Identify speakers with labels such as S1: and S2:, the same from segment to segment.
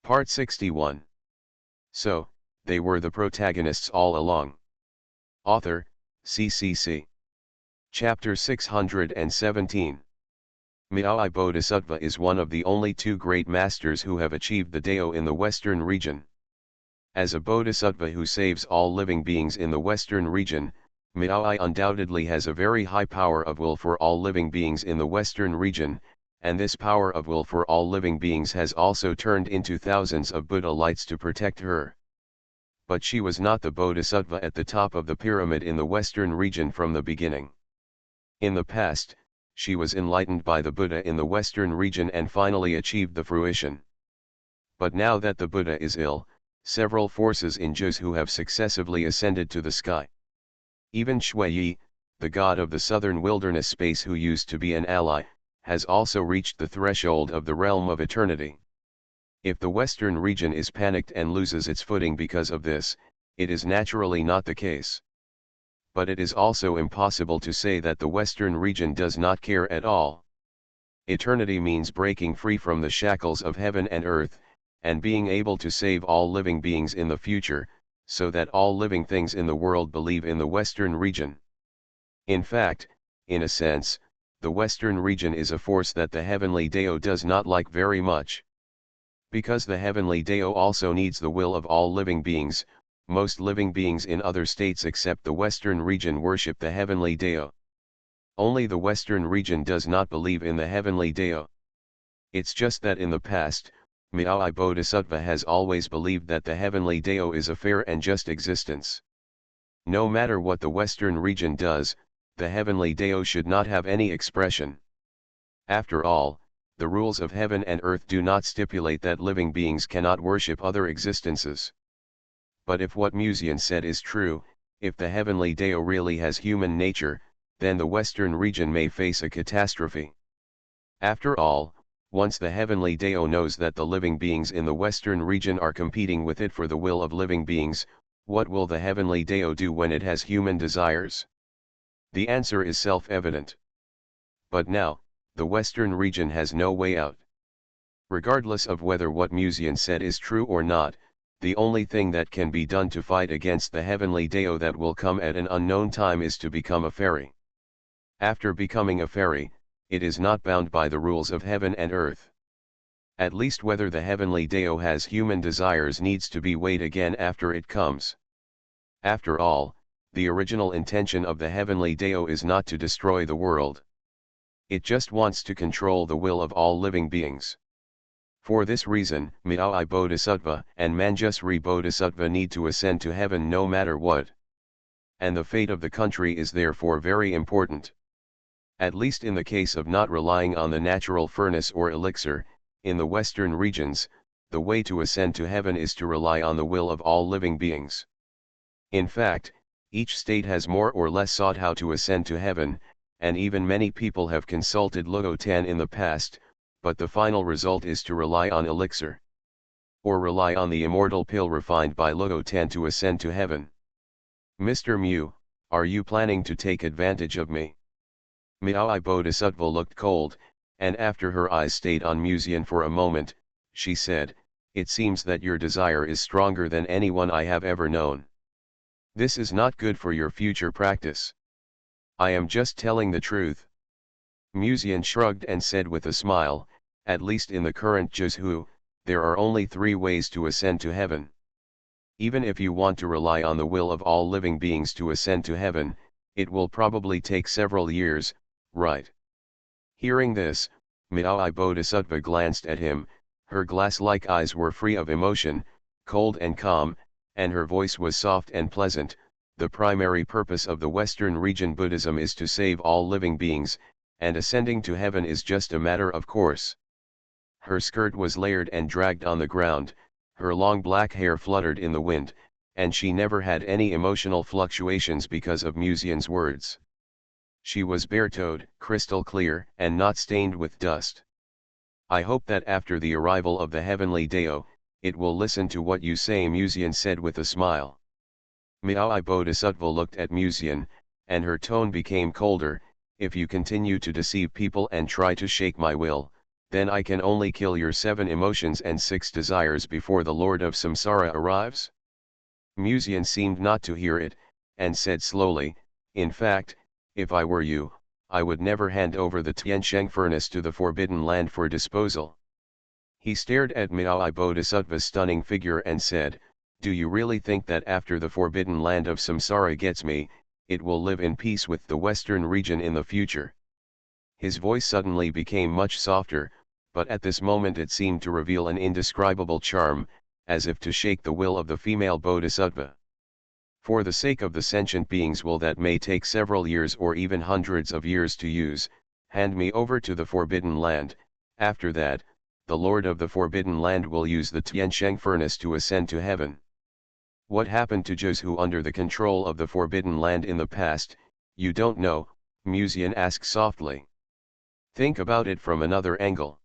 S1: Part 61. So, they were the protagonists all along. Author, CCC. Chapter 617. Miao Bodhisattva is one of the only two great masters who have achieved the Dao in the Western region. As a bodhisattva who saves all living beings in the Western region, Miao undoubtedly has a very high power of will for all living beings in the Western region, and this power of will for all living beings has also turned into thousands of Buddha lights to protect her. But she was not the bodhisattva at the top of the pyramid in the Western region from the beginning. In the past, she was enlightened by the Buddha in the Western region and finally achieved the fruition. But now that the Buddha is ill, several forces in Zhu have successively ascended to the sky. Even Shui, the god of the southern wilderness space who used to be an ally, has also reached the threshold of the realm of eternity. If the Western region is panicked and loses its footing because of this, it is naturally not the case. But it is also impossible to say that the Western region does not care at all. Eternity means breaking free from the shackles of heaven and earth, and being able to save all living beings in the future, so that all living things in the world believe in the Western region. In fact, in a sense, the Western region is a force that the heavenly Dao does not like very much. Because the heavenly Dao also needs the will of all living beings, most living beings in other states except the Western region worship the heavenly Dao. Only the Western region does not believe in the heavenly Dao. It's just that in the past, Miao Bodhisattva has always believed that the heavenly Dao is a fair and just existence. No matter what the Western region does, the heavenly Dao should not have any expression. After all, the rules of heaven and earth do not stipulate that living beings cannot worship other existences. But if what Muzian said is true, if the heavenly Dao really has human nature, then the Western region may face a catastrophe. After all, once the heavenly Dao knows that the living beings in the Western region are competing with it for the will of living beings, what will the heavenly Dao do when it has human desires? The answer is self-evident. But now, the Western region has no way out. Regardless of whether what Muzian said is true or not, the only thing that can be done to fight against the heavenly Dao that will come at an unknown time is to become a fairy. After becoming a fairy, it is not bound by the rules of heaven and earth. At least whether the heavenly Dao has human desires needs to be weighed again after it comes. After all, the original intention of the heavenly Dao is not to destroy the world. It just wants to control the will of all living beings. For this reason, Miao Bodhisattva and Manjusri Bodhisattva need to ascend to heaven no matter what. And the fate of the country is therefore very important. At least in the case of not relying on the natural furnace or elixir, in the Western regions, the way to ascend to heaven is to rely on the will of all living beings. In fact, each state has more or less sought how to ascend to heaven, and even many people have consulted Logotan in the past, but the final result is to rely on elixir. Or rely on the immortal pill refined by Logotan to ascend to heaven. Mr. Mu, are you planning to take advantage of me? Miao Bodhisattva looked cold, and after her eyes stayed on Muzian for a moment, she said, "It seems that your desire is stronger than anyone I have ever known. This is not good for your future practice." "I am just telling the truth." Muzian shrugged and said with a smile, "At least in the current Zhu, there are only 3 ways to ascend to heaven. Even if you want to rely on the will of all living beings to ascend to heaven, it will probably take several years, right?" Hearing this, Miao Bodhisattva glanced at him, her glass-like eyes were free of emotion, cold and calm, and her voice was soft and pleasant. The primary purpose of the Western region Buddhism is to save all living beings, and ascending to heaven is just a matter of course. Her skirt was layered and dragged on the ground, her long black hair fluttered in the wind, and she never had any emotional fluctuations because of Muzian's words. She was bare-toed, crystal clear, and not stained with dust. "I hope that after the arrival of the heavenly Dao, it will listen to what you say," Muzian said with a smile. Miao Bodhisattva looked at Muzian, and her tone became colder. "If you continue to deceive people and try to shake my will, then I can only kill your 7 emotions and 6 desires before the Lord of Samsara arrives? Musian seemed not to hear it, and said slowly, in fact, if I were you, I would never hand over the Tiansheng furnace to the Forbidden Land for disposal. He stared at Miao Bodhisattva's stunning figure and said, do you really think that after the Forbidden Land of Samsara gets me, it will live in peace with the Western region in the future? His voice suddenly became much softer, but at this moment it seemed to reveal an indescribable charm, as if to shake the will of the female bodhisattva. For the sake of the sentient being's will that may take several years or even hundreds of years to use, hand me over to the Forbidden Land. After that, the Lord of the Forbidden Land will use the Tiansheng furnace to ascend to heaven. What happened to Zhous who under the control of the Forbidden Land in the past, you don't know, Musian asked softly. Think about it from another angle.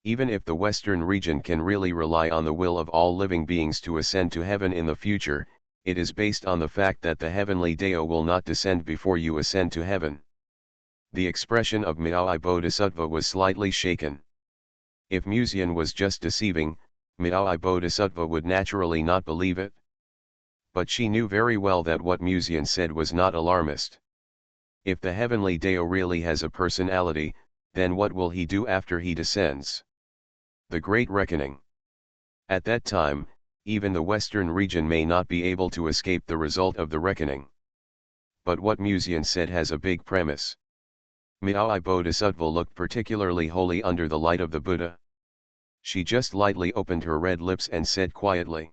S1: Even if the Western region can really rely on the will of all living beings to ascend to heaven in the future, it is based on the fact that the heavenly Deo will not descend before you ascend to heaven. The expression of Miao Bodhisattva was slightly shaken. If Musian was just deceiving, Miao Bodhisattva would naturally not believe it. But she knew very well that what Musian said was not alarmist. If the heavenly Deo really has a personality, then what will he do after he descends? The Great Reckoning. At that time, even the Western region may not be able to escape the result of the reckoning. But what Musian said has a big premise. Miao Bodhisattva looked particularly holy under the light of the Buddha. She just lightly opened her red lips and said quietly,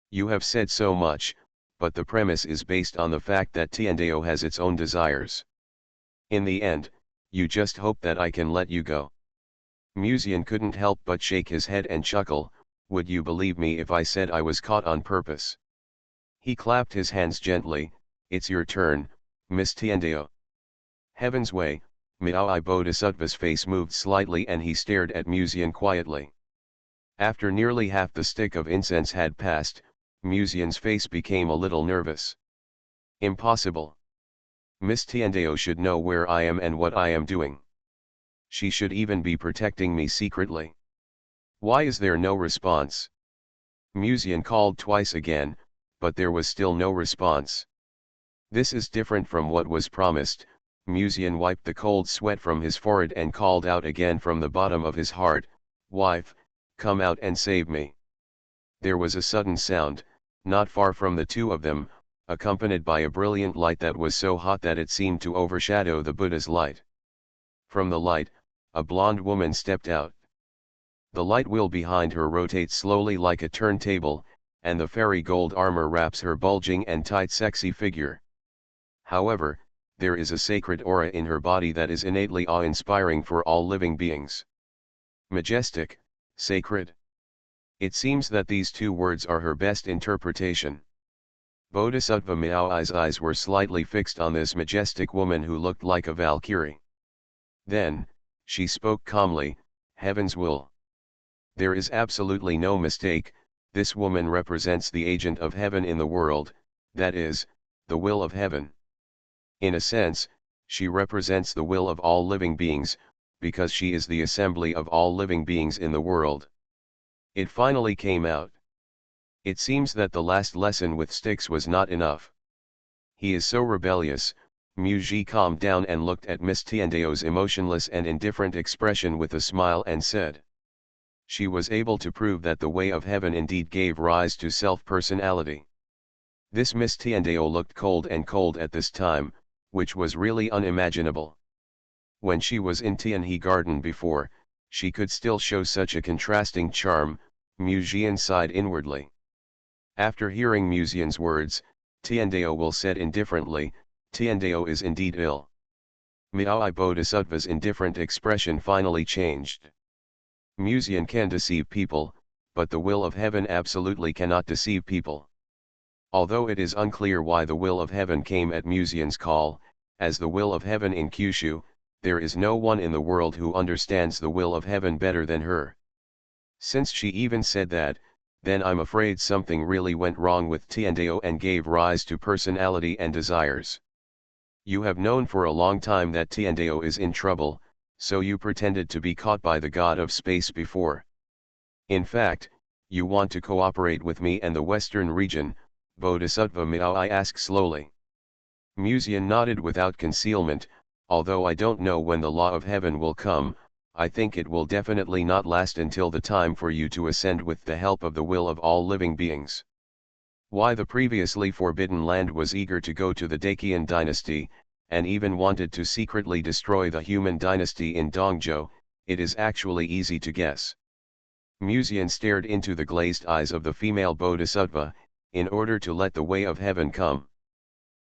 S1: you have said so much, but the premise is based on the fact that Tiandeo has its own desires. In the end, you just hope that I can let you go. Musian couldn't help but shake his head and chuckle, would you believe me if I said I was caught on purpose? He clapped his hands gently, it's your turn, Miss Tiandeo. Heaven's way, Miao Bodhisattva's face moved slightly and he stared at Musian quietly. After nearly half the stick of incense had passed, Musian's face became a little nervous. Impossible. Miss Tiandeo should know where I am and what I am doing. She should even be protecting me secretly. Why is there no response? Musian called twice again, but there was still no response. This is different from what was promised. Musian wiped the cold sweat from his forehead and called out again from the bottom of his heart, wife, come out and save me. There was a sudden sound, not far from the two of them, accompanied by a brilliant light that was so hot that it seemed to overshadow the Buddha's light. From the light, a blonde woman stepped out. The light wheel behind her rotates slowly like a turntable, and the fairy gold armor wraps her bulging and tight sexy figure. However, there is a sacred aura in her body that is innately awe-inspiring for all living beings. Majestic, sacred. It seems that these two words are her best interpretation. Bodhisattva Miaoi's eyes were slightly fixed on this majestic woman who looked like a Valkyrie. Then, she spoke calmly, heaven's will. There is absolutely no mistake, this woman represents the agent of heaven in the world, that is, the will of heaven. In a sense, she represents the will of all living beings, because she is the assembly of all living beings in the world. It finally came out. It seems that the last lesson with sticks was not enough. He is so rebellious. Muji calmed down and looked at Miss Tiandeo's emotionless and indifferent expression with a smile and said, she was able to prove that the way of heaven indeed gave rise to self-personality. This Miss Tiandeo looked cold at this time, which was really unimaginable. When she was in Tianhe Garden before, she could still show such a contrasting charm. Mujian sighed inwardly. After hearing Musian's words, Tiandeo will said indifferently, Tiandeo is indeed ill. Miao Bodhisattva's indifferent expression finally changed. Musian can deceive people, but the will of heaven absolutely cannot deceive people. Although it is unclear why the will of heaven came at Musian's call, as the will of heaven in Kyushu, there is no one in the world who understands the will of heaven better than her. Since she even said that, then I'm afraid something really went wrong with Tiandeo and gave rise to personality and desires. You have known for a long time that Tiandeo is in trouble, So you pretended to be caught by the god of space before. In fact, you want to cooperate with me and the Western region, Bodhisattva Miao, I asked slowly. Muzian nodded without concealment. Although I don't know when the law of heaven will come, I think it will definitely not last until the time for you to ascend with the help of the will of all living beings. Why the previously forbidden land was eager to go to the Dacian dynasty, and even wanted to secretly destroy the human dynasty in Dongzhou, it is actually easy to guess. Muzian stared into the glazed eyes of the female bodhisattva, in order to let the way of heaven come.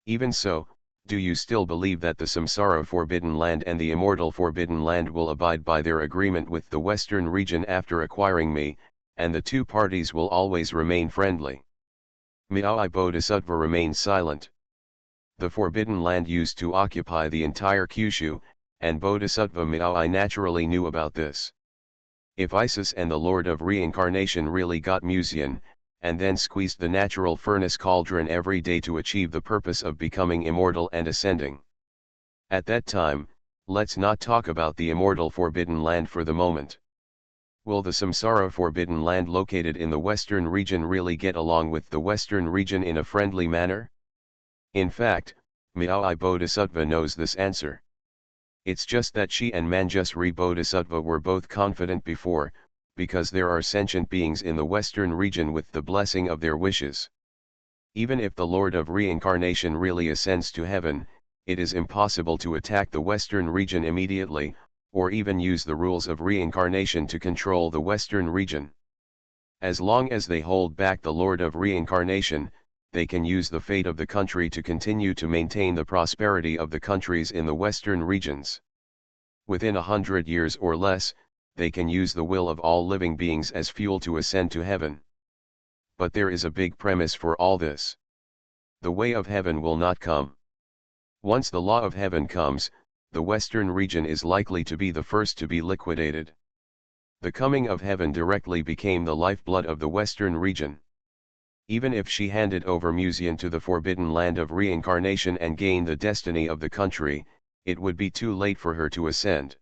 S1: Even so, do you still believe that the samsara forbidden land and the immortal forbidden land will abide by their agreement with the Western region after acquiring me, and the two parties will always remain friendly? Miao I Bodhisattva remained silent. The forbidden land used to occupy the entire Kyushu, and Bodhisattva Miao I naturally knew about this. If Isis and the Lord of Reincarnation really got Muzian, and then squeezed the natural furnace cauldron every day to achieve the purpose of becoming immortal and ascending. At that time, let's not talk about the immortal forbidden land for the moment. Will the samsara forbidden land located in the Western region really get along with the Western region in a friendly manner? In fact, Miao I Bodhisattva knows this answer. It's just that she and Manjusri Bodhisattva were both confident before, because there are sentient beings in the Western region with the blessing of their wishes. Even if the Lord of Reincarnation really ascends to heaven, it is impossible to attack the Western region immediately, or even use the rules of reincarnation to control the Western region. As long as they hold back the Lord of Reincarnation, they can use the fate of the country to continue to maintain the prosperity of the countries in the Western regions. Within 100 years or less, they can use the will of all living beings as fuel to ascend to heaven. But there is a big premise for all this. The way of heaven will not come. Once the law of heaven comes, the Western region is likely to be the first to be liquidated. The coming of heaven directly became the lifeblood of the Western region. Even if she handed over Muzian to the forbidden land of reincarnation and gained the destiny of the country, it would be too late for her to ascend.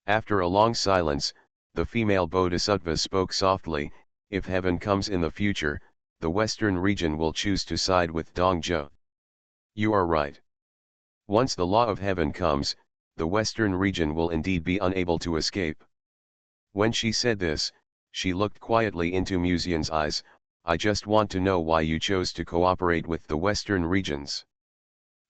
S1: After a long silence, the female bodhisattva spoke softly. If heaven comes in the future, the Western region will choose to side with Dongzhou. You are right. Once the law of heaven comes, the Western region will indeed be unable to escape. When she said this, she looked quietly into Muzian's eyes. I just want to know why you chose to cooperate with the Western regions.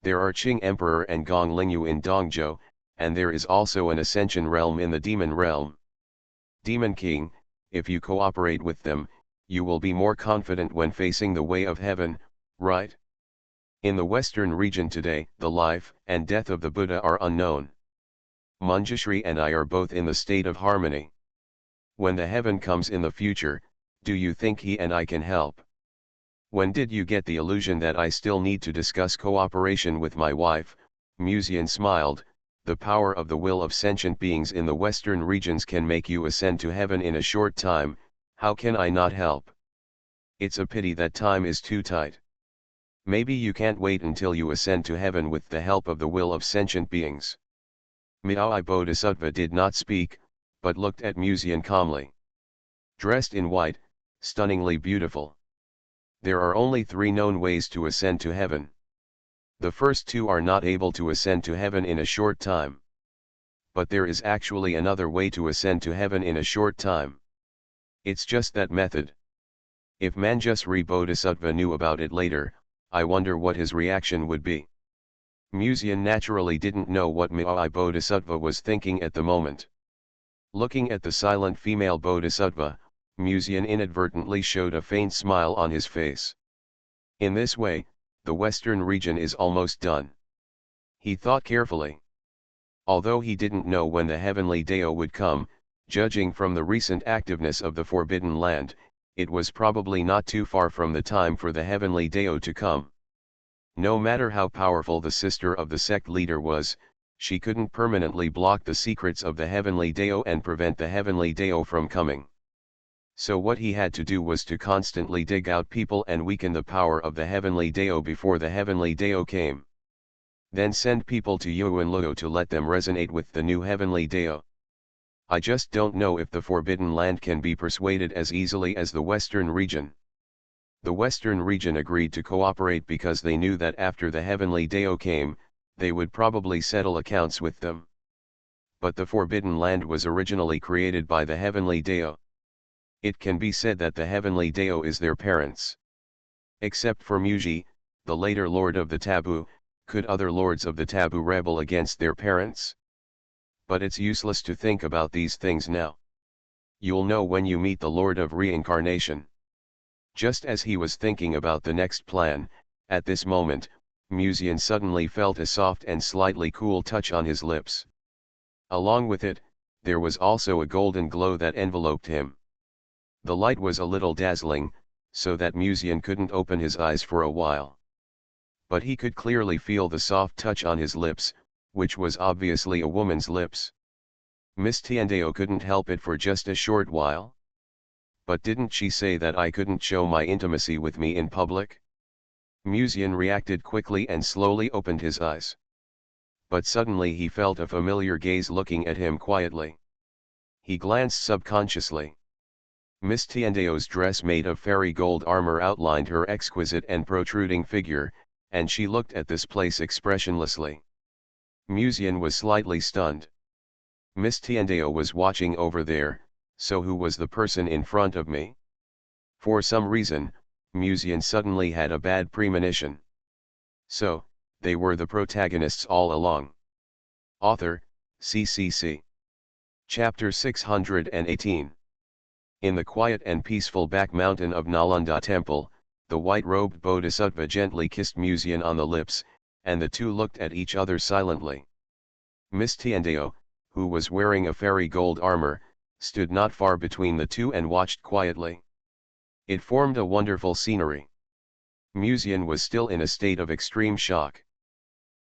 S1: There are Qing Emperor and Gong Lingyu in Dongzhou, and there is also an ascension realm in the demon realm. Demon King, if you cooperate with them, you will be more confident when facing the way of heaven, right? In the Western region today, the life and death of the Buddha are unknown. Manjushri and I are both in the state of harmony. When the heaven comes in the future, do you think he and I can help? When did you get the illusion that I still need to discuss cooperation with my wife? Muzian smiled. The power of the will of sentient beings in the Western regions can make you ascend to heaven in a short time. How can I not help? It's a pity that time is too tight. Maybe you can't wait until you ascend to heaven with the help of the will of sentient beings. Miao I Bodhisattva did not speak, but looked at Muzian calmly. Dressed in white, stunningly beautiful. There are only 3 known ways to ascend to heaven. The first 2 are not able to ascend to heaven in a short time. But there is actually another way to ascend to heaven in a short time. It's just that method. If Manjusri Bodhisattva knew about it later, I wonder what his reaction would be. Muzian naturally didn't know what Miao I Bodhisattva was thinking at the moment. Looking at the silent female Bodhisattva, Muzian inadvertently showed a faint smile on his face. In this way, the Western region is almost done. He thought carefully. Although he didn't know when the heavenly Dao would come, judging from the recent activeness of the Forbidden Land, it was probably not too far from the time for the heavenly Dao to come. No matter how powerful the sister of the sect leader was, she couldn't permanently block the secrets of the heavenly Dao and prevent the heavenly Dao from coming. So what he had to do was to constantly dig out people and weaken the power of the heavenly Dao before the heavenly Dao came. Then send people to Yuanluo to let them resonate with the new heavenly Dao. I just don't know if the Forbidden Land can be persuaded as easily as the Western region. The Western region agreed to cooperate because they knew that after the heavenly Dao came, they would probably settle accounts with them. But the Forbidden Land was originally created by the heavenly Dao. It can be said that the heavenly Dao is their parents. Except for Muji, the later lord of the taboo, could other lords of the taboo rebel against their parents? But it's useless to think about these things now. You'll know when you meet the Lord of Reincarnation. Just as he was thinking about the next plan, at this moment, Musian suddenly felt a soft and slightly cool touch on his lips. Along with it, there was also a golden glow that enveloped him. The light was a little dazzling, so that Musian couldn't open his eyes for a while. But he could clearly feel the soft touch on his lips, which was obviously a woman's lips. Miss Tiandeo couldn't help it for just a short while. But didn't she say that I couldn't show my intimacy with me in public? Musian reacted quickly and slowly opened his eyes. But suddenly he felt a familiar gaze looking at him quietly. He glanced subconsciously. Miss Tiandeo's dress made of fairy gold armor outlined her exquisite and protruding figure, and she looked at this place expressionlessly. Musian was slightly stunned. Miss Tiandeo was watching over there, so who was the person in front of me? For some reason, Musian suddenly had a bad premonition. So, they were the protagonists all along. Author, CCC. Chapter 618. In the quiet and peaceful back mountain of Nalanda Temple, the white-robed Bodhisattva gently kissed Musian on the lips, and the two looked at each other silently. Miss Tiandeo, who was wearing a fairy gold armor, stood not far between the two and watched quietly. It formed a wonderful scenery. Musian was still in a state of extreme shock.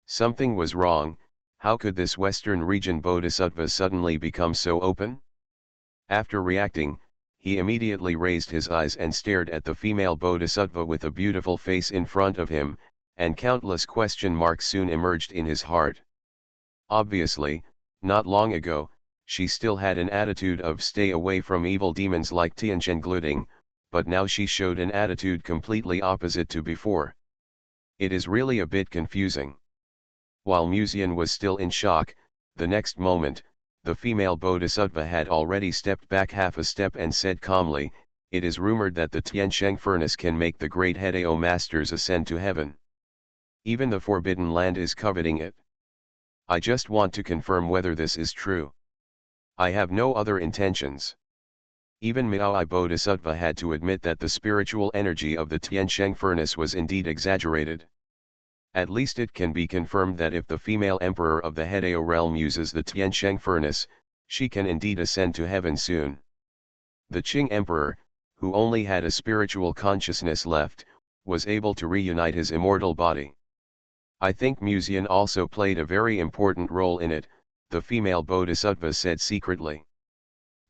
S1: Something was wrong. How could this Western region Bodhisattva suddenly become so open? After reacting, he immediately raised his eyes and stared at the female Bodhisattva with a beautiful face in front of him, and countless question marks soon emerged in his heart. Obviously, not long ago, she still had an attitude of stay away from evil demons like Tianzhengluding, but now she showed an attitude completely opposite to before. It is really a bit confusing. While Musian was still in shock, the next moment, the female Bodhisattva had already stepped back half a step and said calmly, "It is rumored that the Tiansheng furnace can make the great Hedao masters ascend to heaven. Even the Forbidden Land is coveting it. I just want to confirm whether this is true. I have no other intentions." Even Miao Bodhisattva had to admit that the spiritual energy of the Tiansheng furnace was indeed exaggerated. At least it can be confirmed that if the female emperor of the Hedao realm uses the Tiansheng furnace, she can indeed ascend to heaven soon. The Qing emperor, who only had a spiritual consciousness left, was able to reunite his immortal body. I think Musian also played a very important role in it, the female Bodhisattva said secretly.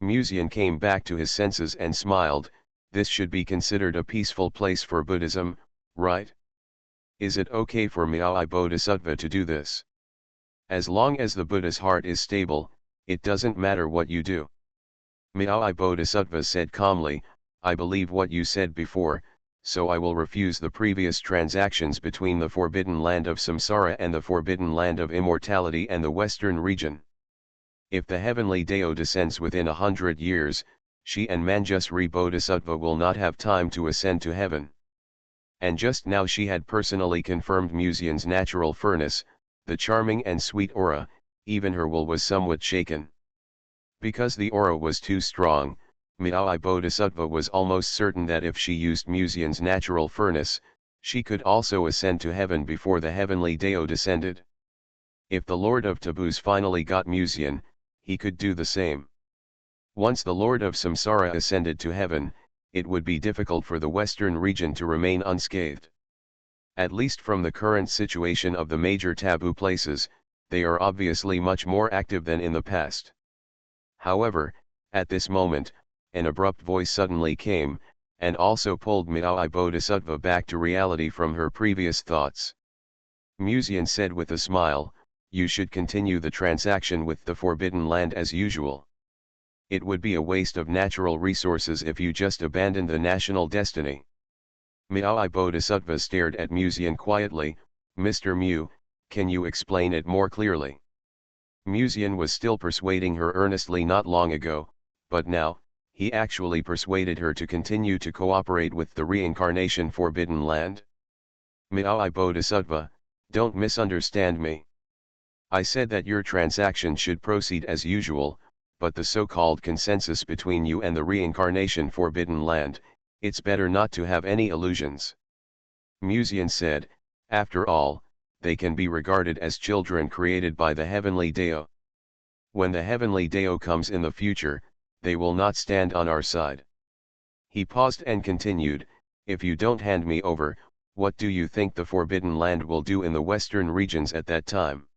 S1: Musian came back to his senses and smiled. This should be considered a peaceful place for Buddhism, right? Is it okay for Miao Bodhisattva to do this? As long as the Buddha's heart is stable, it doesn't matter what you do. Miao Bodhisattva said calmly, "I believe what you said before, so I will refuse the previous transactions between the Forbidden Land of Samsara and the Forbidden Land of Immortality and the Western region. If the heavenly Dao descends within 100 years, she and Manjusri Bodhisattva will not have time to ascend to heaven." And just now she had personally confirmed Musian's natural furnace, the charming and sweet aura, even her will was somewhat shaken. Because the aura was too strong, Miao Bodhisattva was almost certain that if she used Musian's natural furnace, she could also ascend to heaven before the heavenly Dao descended. If the Lord of Taboos finally got Musian, he could do the same. Once the Lord of Samsara ascended to heaven, it would be difficult for the Western region to remain unscathed. At least from the current situation of the major taboo places, they are obviously much more active than in the past. However, at this moment, an abrupt voice suddenly came, and also pulled Miao Bodhisattva back to reality from her previous thoughts. Muzian said with a smile, "You should continue the transaction with the Forbidden Land as usual. It would be a waste of natural resources if you just abandoned the national destiny." Miao Bodhisattva stared at Muzian quietly. "Mr. Mu, can you explain it more clearly?" Muzian was still persuading her earnestly not long ago, but now, he actually persuaded her to continue to cooperate with the reincarnation Forbidden Land. "Miao Bodhisattva, don't misunderstand me. I said that your transaction should proceed as usual, but the so-called consensus between you and the reincarnation Forbidden Land, it's better not to have any illusions." Muzian said, "After all, they can be regarded as children created by the heavenly Dao. When the heavenly Dao comes in the future, they will not stand on our side." He paused and continued, "If you don't hand me over, what do you think the Forbidden Land will do in the western regions at that time?"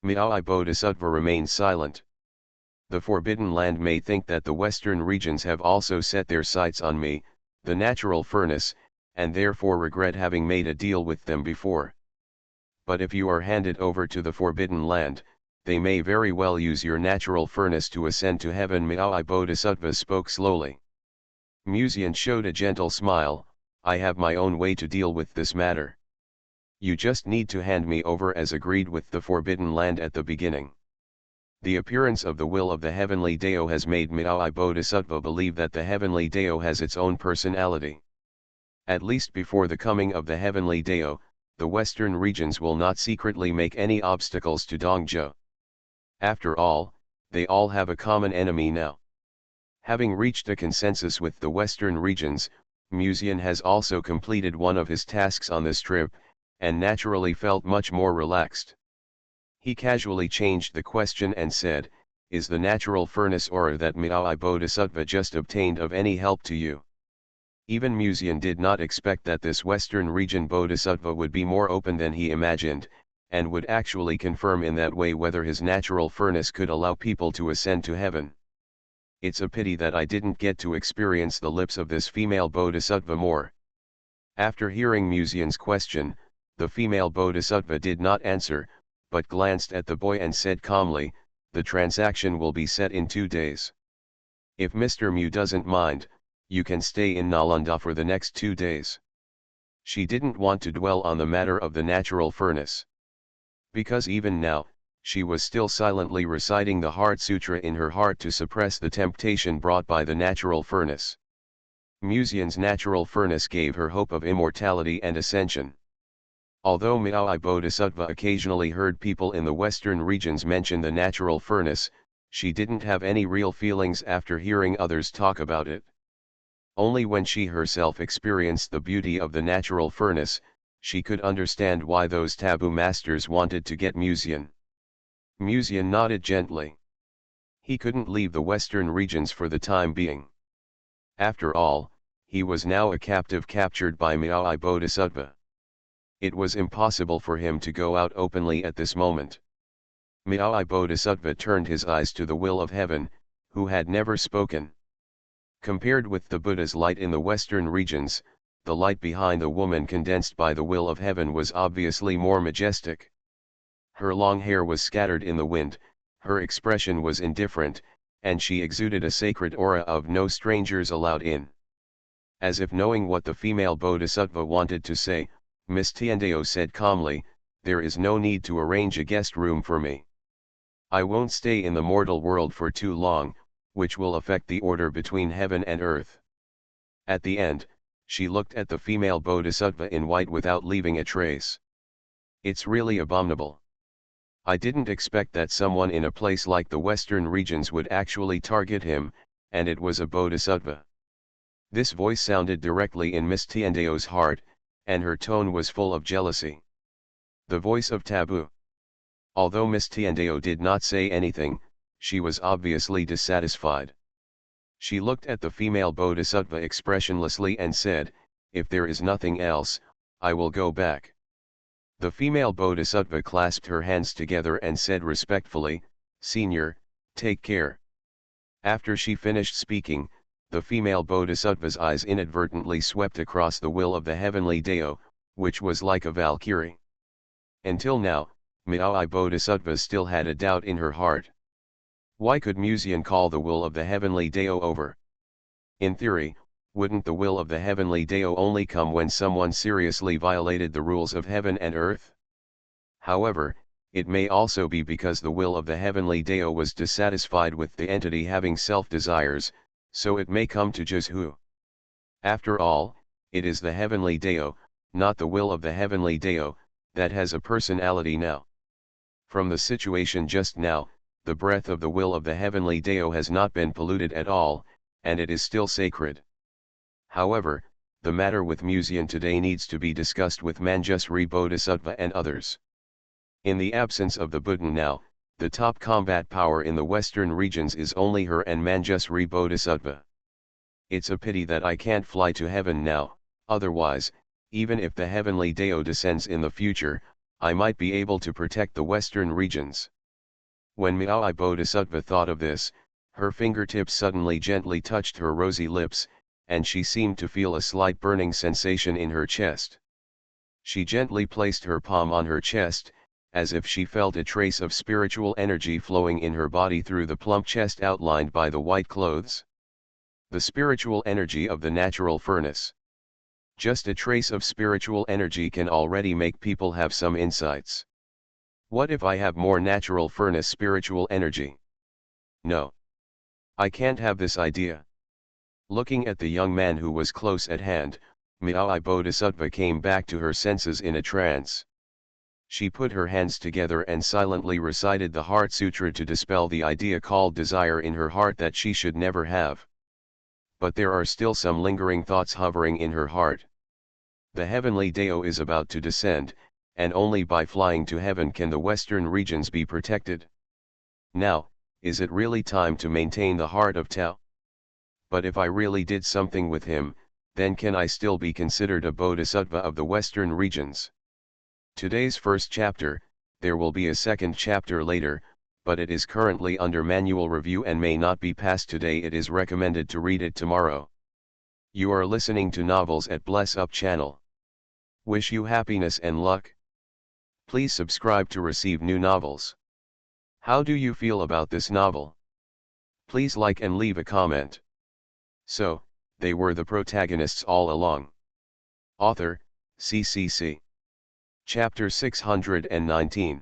S1: Miao Bodhisattva remained silent. "The Forbidden Land may think that the western regions have also set their sights on me, the natural furnace, and therefore regret having made a deal with them before. But if you are handed over to the Forbidden Land, they may very well use your natural furnace to ascend to heaven." Miao Bodhisattva spoke slowly. Muzian showed a gentle smile, "I have my own way to deal with this matter. You just need to hand me over as agreed with the Forbidden Land at the beginning." The appearance of the will of the heavenly Dao has made Miao Bodhisattva believe that the heavenly Dao has its own personality. At least before the coming of the heavenly Dao, the western regions will not secretly make any obstacles to Dongzhou. After all, they all have a common enemy now. Having reached a consensus with the western regions, Muzian has also completed one of his tasks on this trip, and naturally felt much more relaxed. He casually changed the question and said, "Is the natural furnace aura that Miao Bodhisattva just obtained of any help to you?" Even Muzian did not expect that this western region Bodhisattva would be more open than he imagined, and would actually confirm in that way whether his natural furnace could allow people to ascend to heaven. "It's a pity that I didn't get to experience the lips of this female Bodhisattva more." After hearing Muzian's question, the female Bodhisattva did not answer, but glanced at the boy and said calmly, "The transaction will be set in 2 days. If Mr. Mu doesn't mind, you can stay in Nalanda for the next 2 days." She didn't want to dwell on the matter of the natural furnace. Because even now, she was still silently reciting the Heart Sutra in her heart to suppress the temptation brought by the natural furnace. Muzian's natural furnace gave her hope of immortality and ascension. Although Miao Bodhisattva occasionally heard people in the western regions mention the natural furnace, she didn't have any real feelings after hearing others talk about it. Only when she herself experienced the beauty of the natural furnace, she could understand why those taboo masters wanted to get Muzian. Muzian nodded gently. He couldn't leave the western regions for the time being. After all, he was now a captive captured by Miao Bodhisattva. It was impossible for him to go out openly at this moment. Miao Bodhisattva turned his eyes to the will of heaven, who had never spoken. Compared with the Buddha's light in the western regions, the light behind the woman condensed by the will of heaven was obviously more majestic. Her long hair was scattered in the wind, her expression was indifferent, and she exuded a sacred aura of "no strangers allowed in." As if knowing what the female Bodhisattva wanted to say, Miss Tiandao said calmly, "There is no need to arrange a guest room for me. I won't stay in the mortal world for too long, which will affect the order between heaven and earth." At the end, she looked at the female Bodhisattva in white without leaving a trace. "It's really abominable. I didn't expect that someone in a place like the western regions would actually target him, and it was a Bodhisattva." This voice sounded directly in Miss Tiandao's heart, and her tone was full of jealousy. The voice of taboo. Although Miss Tiandao did not say anything, she was obviously dissatisfied. She looked at the female Bodhisattva expressionlessly and said, "If there is nothing else, I will go back." The female Bodhisattva clasped her hands together and said respectfully, "Senior, take care." After she finished speaking, the female Bodhisattva's eyes inadvertently swept across the will of the heavenly Dao, which was like a Valkyrie. Until now, Miao Bodhisattva still had a doubt in her heart. Why could Muzian call the will of the heavenly Dao over? In theory, wouldn't the will of the heavenly Dao only come when someone seriously violated the rules of heaven and earth? However, it may also be because the will of the heavenly Dao was dissatisfied with the entity having self-desires, so it may come to Jizhu. After all, it is the heavenly Dao, not the will of the heavenly Dao, that has a personality now. From the situation just now, the breath of the will of the heavenly Dao has not been polluted at all, and it is still sacred. However, the matter with Muzian today needs to be discussed with Manjusri Bodhisattva and others. In the absence of the Buddha now, the top combat power in the western regions is only her and Manjusri Bodhisattva. It's a pity that I can't fly to heaven now, otherwise, even if the heavenly Dao descends in the future, I might be able to protect the western regions. When Miao Bodhisattva thought of this, her fingertips suddenly gently touched her rosy lips, and she seemed to feel a slight burning sensation in her chest. She gently placed her palm on her chest, as if she felt a trace of spiritual energy flowing in her body through the plump chest outlined by the white clothes. The spiritual energy of the natural furnace. Just a trace of spiritual energy can already make people have some insights. What if I have more natural furnace spiritual energy? No. I can't have this idea. Looking at the young man who was close at hand, Miao Bodhisattva came back to her senses in a trance. She put her hands together and silently recited the Heart Sutra to dispel the idea called desire in her heart that she should never have. But there are still some lingering thoughts hovering in her heart. The heavenly Dao is about to descend, and only by flying to heaven can the western regions be protected. Now, is it really time to maintain the heart of Tao? But if I really did something with him, then can I still be considered a bodhisattva of the western regions? Today's first chapter, there will be a second chapter later, but it is currently under manual review and may not be passed today. It is recommended to read it tomorrow. You are listening to Novels at Bless Up channel. Wish you happiness and luck. Please subscribe to receive new novels. How do you feel about this novel? Please like and leave a comment. So, they were the protagonists all along. Author, CCC. Chapter 619.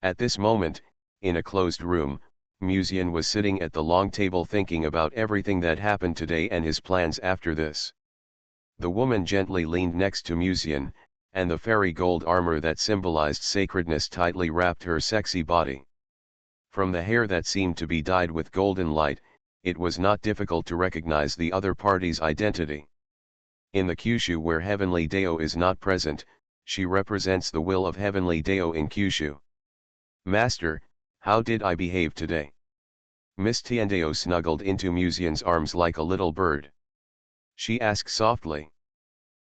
S1: At this moment, in a closed room, Muzian was sitting at the long table thinking about everything that happened today and his plans after this. The woman gently leaned next to Muzian, and the fairy gold armor that symbolized sacredness tightly wrapped her sexy body. From the hair that seemed to be dyed with golden light, it was not difficult to recognize the other party's identity. In the Kyushu where Heavenly Dao is not present, she represents the will of Heavenly Dao in Kyushu. Master, how did I behave today? Miss Tiandao snuggled into Muzian's arms like a little bird. She asked softly.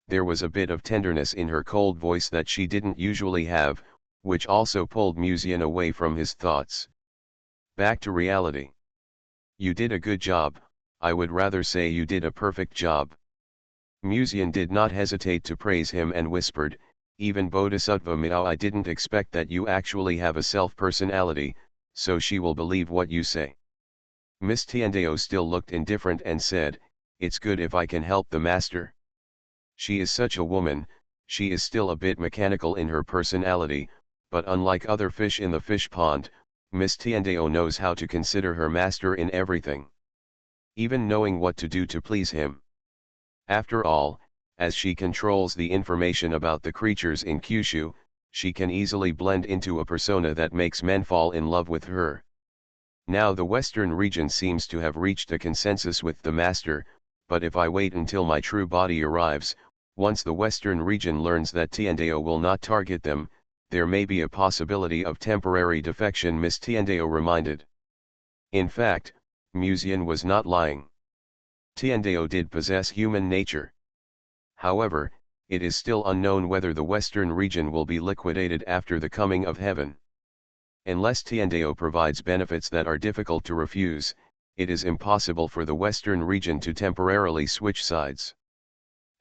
S1: There was a bit of tenderness in her cold voice that she didn't usually have, which also pulled Muzian away from his thoughts. Back to reality. You did a good job, I would rather say you did a perfect job. Muzian did not hesitate to praise him and whispered, even Bodhisattva Miao, I didn't expect that you actually have a self-personality, so she will believe what you say. Miss Tiandao still looked indifferent and said, it's good if I can help the master. She is such a woman, she is still a bit mechanical in her personality, but unlike other fish in the fish pond, Miss Tiandao knows how to consider her master in everything. Even knowing what to do to please him. After all, as she controls the information about the creatures in Kyushu, she can easily blend into a persona that makes men fall in love with her. Now the western region seems to have reached a consensus with the master, but if I wait until my true body arrives, once the western region learns that Tiandao will not target them, there may be a possibility of temporary defection, Miss Tiandao reminded. In fact, Muzian was not lying. Tiandao did possess human nature. However, it is still unknown whether the western region will be liquidated after the coming of heaven. Unless Tiandao provides benefits that are difficult to refuse, it is impossible for the western region to temporarily switch sides.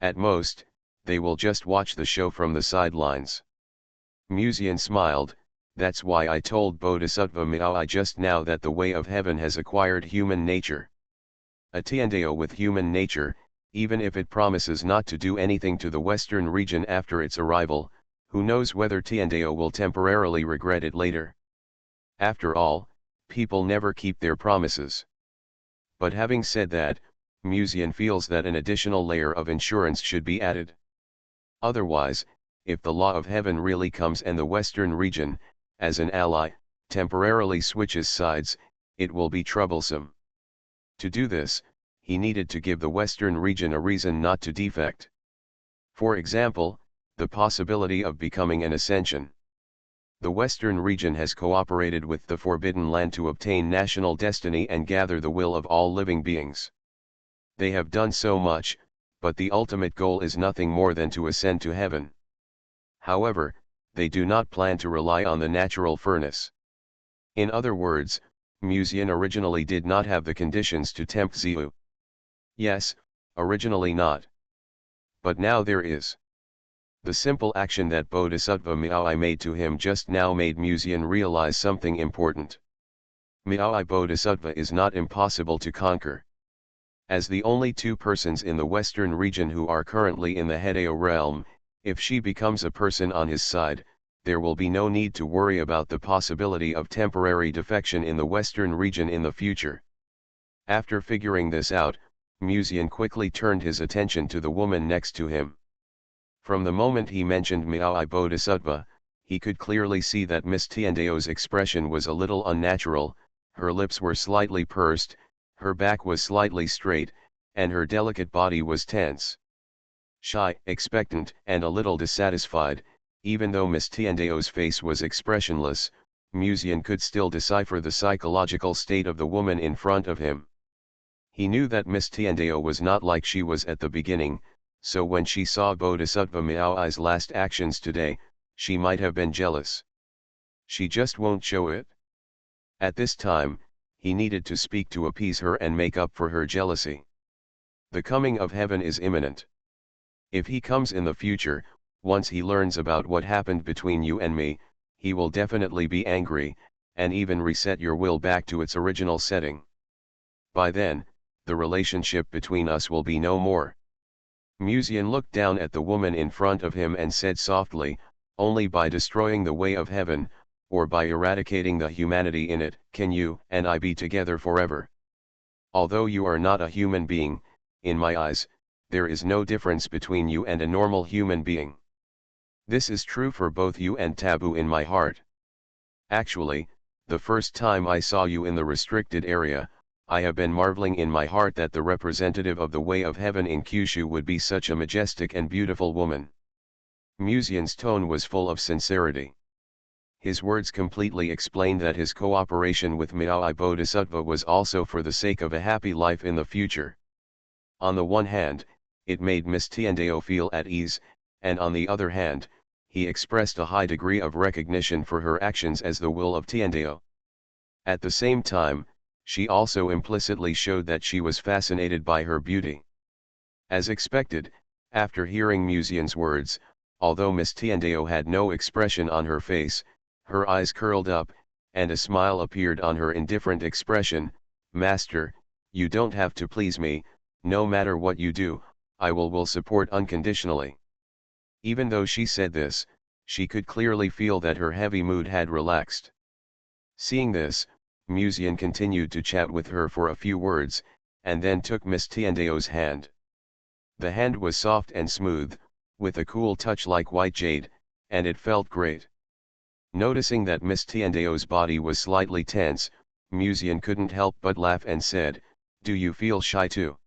S1: At most, they will just watch the show from the sidelines. Muzian smiled. That's why I told Bodhisattva Miao just now that the way of heaven has acquired human nature. A Tiandeo with human nature, even if it promises not to do anything to the western region after its arrival, who knows whether Tiandeo will temporarily regret it later. After all, people never keep their promises. But having said that, Muzian feels that an additional layer of insurance should be added. Otherwise, if the law of heaven really comes and the western region, as an ally, temporarily switches sides, it will be troublesome. To do this, he needed to give the western region a reason not to defect. For example, the possibility of becoming an ascension. The western region has cooperated with the Forbidden Land to obtain national destiny and gather the will of all living beings. They have done so much, but the ultimate goal is nothing more than to ascend to heaven. However, they do not plan to rely on the natural furnace. In other words, Muzian originally did not have the conditions to tempt Ziu. Yes, originally not. But now there is. The simple action that Bodhisattva Miao made to him just now made Muzian realize something important. Miao Bodhisattva is not impossible to conquer. As the only two persons in the western region who are currently in the Hedeo realm, if she becomes a person on his side, there will be no need to worry about the possibility of temporary defection in the western region in the future. After figuring this out, Muzian quickly turned his attention to the woman next to him. From the moment he mentioned Miao Bodhisattva, he could clearly see that Miss Tiandeo's expression was a little unnatural, her lips were slightly pursed, her back was slightly straight, and her delicate body was tense. Shy, expectant, and a little dissatisfied, even though Miss Tiandeo's face was expressionless, Muzian could still decipher the psychological state of the woman in front of him. He knew that Miss Tiandeo was not like she was at the beginning, so when she saw Bodhisattva Miaoi's last actions today, she might have been jealous. She just won't show it. At this time, he needed to speak to appease her and make up for her jealousy. The coming of heaven is imminent. If he comes in the future, once he learns about what happened between you and me, he will definitely be angry, and even reset your will back to its original setting. By then, the relationship between us will be no more. Muzian looked down at the woman in front of him and said softly, only by destroying the way of heaven, or by eradicating the humanity in it, can you and I be together forever. Although you are not a human being, in my eyes, there is no difference between you and a normal human being. This is true for both you and Taboo in my heart. Actually, the first time I saw you in the restricted area, I have been marveling in my heart that the representative of the way of heaven in Kyushu would be such a majestic and beautiful woman. Muzian's tone was full of sincerity. His words completely explained that his cooperation with Miao Bodhisattva was also for the sake of a happy life in the future. On the one hand, it made Miss Tiandeo feel at ease, and on the other hand, he expressed a high degree of recognition for her actions as the will of Tiandeo. At the same time, she also implicitly showed that she was fascinated by her beauty. As expected, after hearing Muzian's words, although Miss Tiandeo had no expression on her face, her eyes curled up, and a smile appeared on her indifferent expression. Master, you don't have to please me, no matter what you do, I will support unconditionally. Even though she said this, she could clearly feel that her heavy mood had relaxed. Seeing this, Muzian continued to chat with her for a few words, and then took Miss Tiandeo's hand. The hand was soft and smooth, with a cool touch like white jade, and it felt great. Noticing that Miss Tiandeo's body was slightly tense, Muzian couldn't help but laugh and said, "Do you feel shy too?"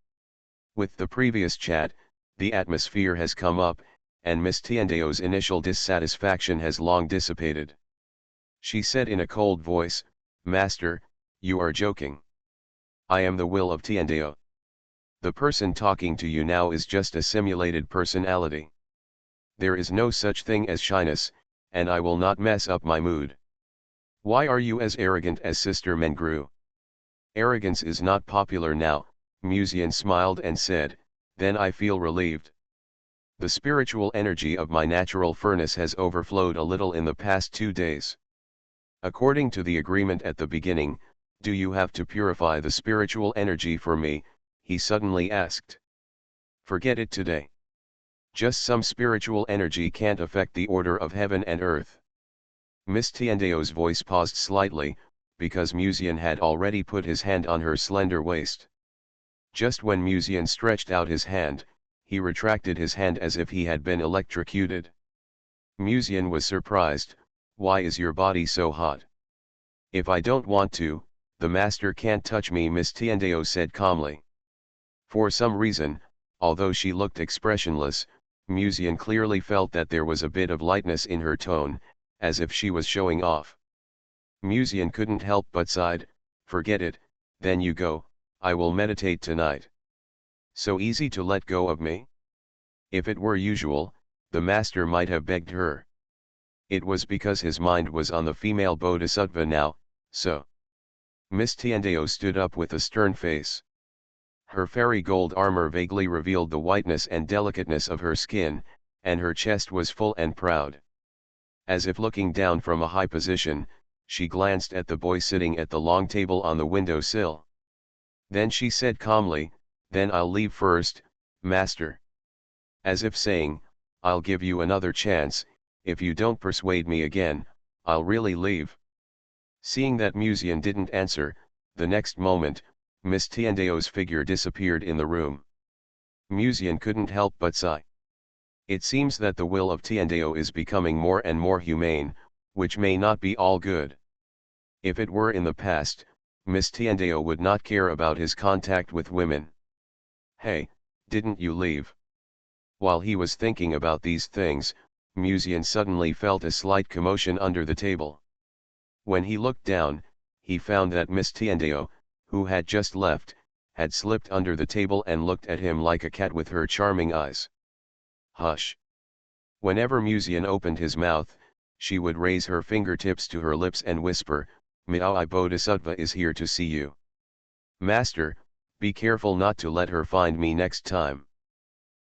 S1: With the previous chat, the atmosphere has come up, and Miss Tiandeo's initial dissatisfaction has long dissipated. She said in a cold voice, "Master, you are joking. I am the will of Tiandeo. The person talking to you now is just a simulated personality. There is no such thing as shyness, and I will not mess up my mood. Why are you as arrogant as Sister Mengru?" "Arrogance is not popular now," Muzian smiled and said, "then I feel relieved." The spiritual energy of my natural furnace has overflowed a little in the past 2 days. According to the agreement at the beginning, do you have to purify the spiritual energy for me? He suddenly asked. Forget it today. Just some spiritual energy can't affect the order of heaven and earth. Miss Tiendeo's voice paused slightly, because Musian had already put his hand on her slender waist. Just when Musian stretched out his hand, he retracted his hand as if he had been electrocuted. Musian was surprised. Why is your body so hot? If I don't want to, the master can't touch me, Miss Tiendeo said calmly. For some reason, although she looked expressionless, Musian clearly felt that there was a bit of lightness in her tone, as if she was showing off. Musian couldn't help but sighed. Forget it, then you go, I will meditate tonight. So easy to let go of me? If it were usual, the master might have begged her. It was because his mind was on the female bodhisattva now, so. Miss Tiendeo stood up with a stern face. Her fairy gold armor vaguely revealed the whiteness and delicateness of her skin, and her chest was full and proud. As if looking down from a high position, she glanced at the boy sitting at the long table on the window sill. Then she said calmly, then I'll leave first, master. As if saying, I'll give you another chance, if you don't persuade me again, I'll really leave. Seeing that Musian didn't answer, the next moment, Miss Tiendeo's figure disappeared in the room. Musian couldn't help but sigh. It seems that the will of Tiendeo is becoming more and more humane, which may not be all good. If it were in the past, Miss Tiendeo would not care about his contact with women. Hey, didn't you leave? While he was thinking about these things, Musian suddenly felt a slight commotion under the table. When he looked down, he found that Miss Tiendeo, who had just left, had slipped under the table and looked at him like a cat with her charming eyes. Hush! Whenever Musian opened his mouth, she would raise her fingertips to her lips and whisper, Miao Bodhisattva is here to see you. Master, be careful not to let her find me next time.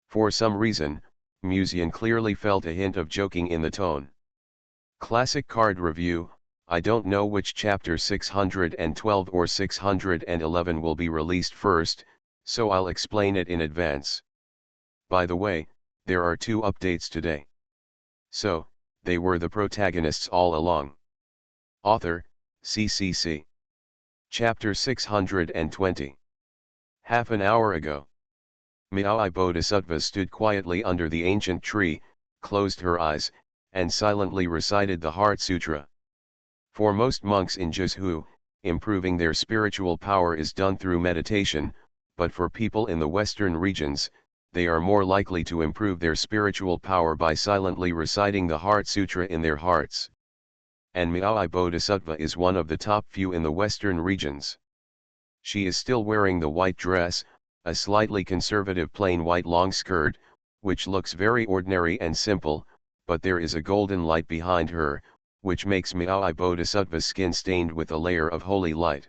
S1: For some reason, Musian clearly felt a hint of joking in the tone. Classic card review. I don't know which chapter 612 or 611 will be released first, so I'll explain it in advance. By the way, there are 2 updates today. So, they were the protagonists all along. Author, CCC. Chapter 620. Half an hour ago. Miao Bodhisattva stood quietly under the ancient tree, closed her eyes, and silently recited the Heart Sutra. For most monks in Jizhu, improving their spiritual power is done through meditation, but for people in the western regions, they are more likely to improve their spiritual power by silently reciting the Heart Sutra in their hearts. And Miao Bodhisattva is one of the top few in the western regions. She is still wearing the white dress, a slightly conservative plain white long skirt, which looks very ordinary and simple, but there is a golden light behind her, which makes Miao Bodhisattva's skin stained with a layer of holy light.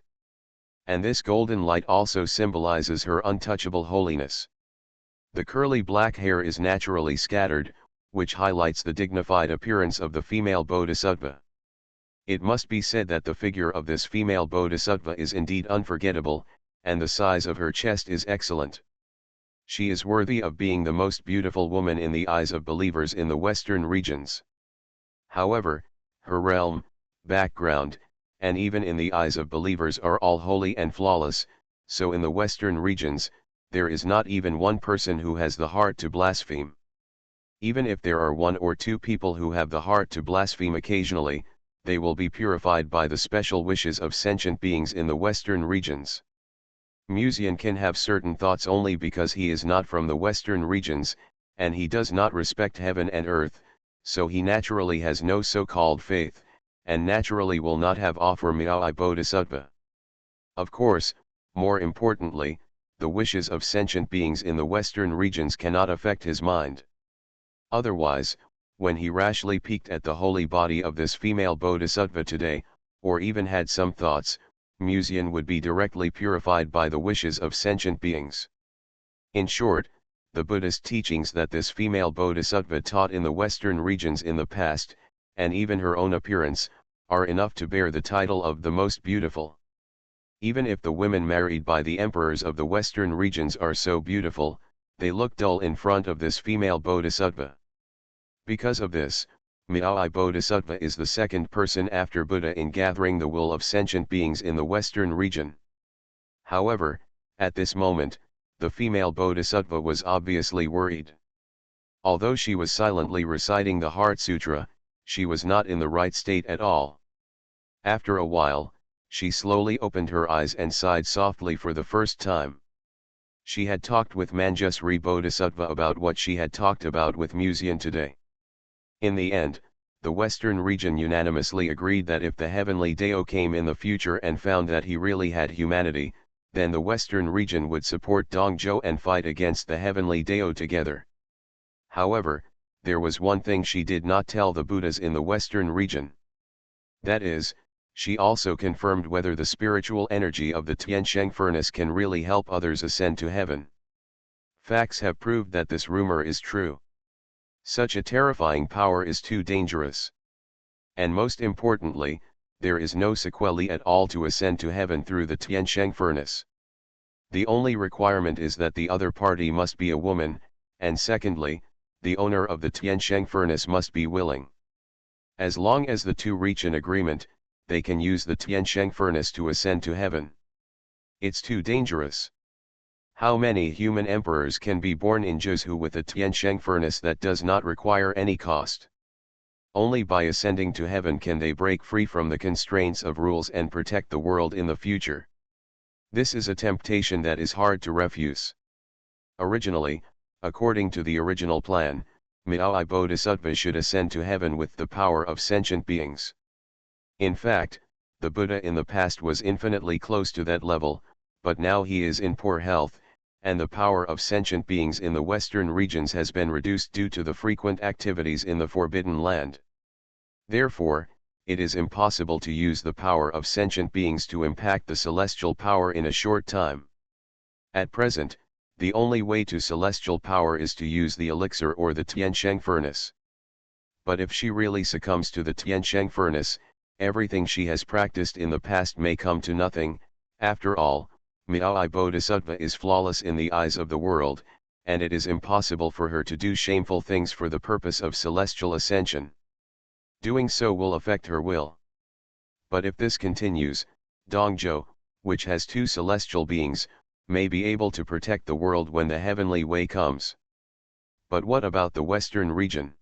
S1: And this golden light also symbolizes her untouchable holiness. The curly black hair is naturally scattered, which highlights the dignified appearance of the female bodhisattva. It must be said that the figure of this female bodhisattva is indeed unforgettable, and the size of her chest is excellent. She is worthy of being the most beautiful woman in the eyes of believers in the western regions. However, her realm, background, and even in the eyes of believers are all holy and flawless, so in the western regions, there is not even one person who has the heart to blaspheme. Even if there are 1 or 2 people who have the heart to blaspheme occasionally, they will be purified by the special wishes of sentient beings in the western regions. Musian can have certain thoughts only because he is not from the western regions, and he does not respect heaven and earth, so he naturally has no so-called faith, and naturally will not have offer Miao Bodhisattva. Of course, more importantly, the wishes of sentient beings in the western regions cannot affect his mind. Otherwise, when he rashly peeked at the holy body of this female bodhisattva today, or even had some thoughts, Musian would be directly purified by the wishes of sentient beings. In short, the Buddhist teachings that this female bodhisattva taught in the Western regions in the past, and even her own appearance, are enough to bear the title of the most beautiful. Even if the women married by the emperors of the Western regions are so beautiful, they look dull in front of this female bodhisattva. Because of this, Miao Bodhisattva is the second person after Buddha in gathering the will of sentient beings in the Western region. However, at this moment, the female bodhisattva was obviously worried. Although she was silently reciting the Heart Sutra, she was not in the right state at all. After a while, she slowly opened her eyes and sighed softly for the first time. She had talked with Manjusri Bodhisattva about what she had talked about with Muzian today. In the end, the Western region unanimously agreed that if the heavenly Dao came in the future and found that he really had humanity, then the Western region would support Dongzhou and fight against the heavenly Dao together. However, there was one thing she did not tell the Buddhas in the Western region. That is, she also confirmed whether the spiritual energy of the Tiansheng furnace can really help others ascend to heaven. Facts have proved that this rumor is true. Such a terrifying power is too dangerous. And most importantly, there is no sequelae at all to ascend to heaven through the Tiansheng furnace. The only requirement is that the other party must be a woman, and secondly, the owner of the Tiansheng furnace must be willing. As long as the two reach an agreement, they can use the Tiansheng furnace to ascend to heaven. It's too dangerous. How many human emperors can be born in Zhuzhou with a Tiansheng furnace that does not require any cost? Only by ascending to heaven can they break free from the constraints of rules and protect the world in the future. This is a temptation that is hard to refuse. Originally, according to the original plan, Miao Bodhisattva should ascend to heaven with the power of sentient beings. In fact, the Buddha in the past was infinitely close to that level, but now he is in poor health, and the power of sentient beings in the Western regions has been reduced due to the frequent activities in the Forbidden Land. Therefore, it is impossible to use the power of sentient beings to impact the celestial power in a short time. At present, the only way to celestial power is to use the elixir or the Tiansheng furnace. But if she really succumbs to the Tiansheng furnace, everything she has practiced in the past may come to nothing. After all, Miao Bodhisattva is flawless in the eyes of the world, and it is impossible for her to do shameful things for the purpose of celestial ascension. Doing so will affect her will. But if this continues, Dongzhou, which has two celestial beings, may be able to protect the world when the heavenly way comes. But what about the Western region?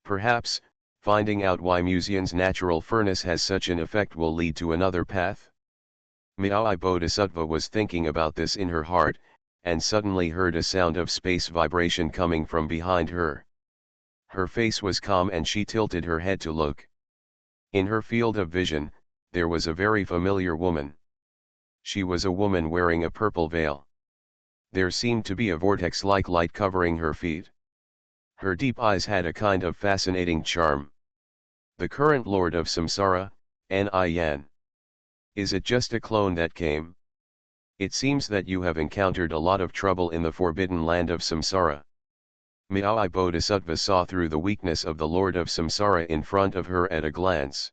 S1: Perhaps, finding out why Muzian's natural furnace has such an effect will lead to another path? Miao Bodhisattva was thinking about this in her heart, and suddenly heard a sound of space vibration coming from behind her. Her face was calm and she tilted her head to look. In her field of vision, there was a very familiar woman. She was a woman wearing a purple veil. There seemed to be a vortex-like light covering her feet. Her deep eyes had a kind of fascinating charm. The current lord of samsara, Yan. Is it just a clone that came? It seems that you have encountered a lot of trouble in the forbidden land of samsara. Miao Bodhisattva saw through the weakness of the lord of samsara in front of her at a glance.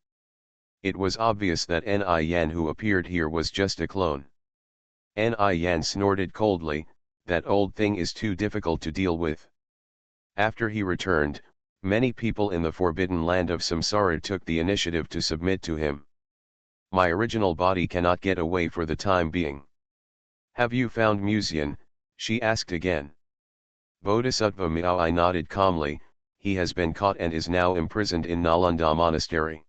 S1: It was obvious that Yan who appeared here was just a clone. Yan snorted coldly, "That old thing is too difficult to deal with." After he returned, many people in the forbidden land of samsara took the initiative to submit to him. My original body cannot get away for the time being. Have you found Muzian? She asked again. Bodhisattva Miao nodded calmly. He has been caught and is now imprisoned in Nalanda Monastery.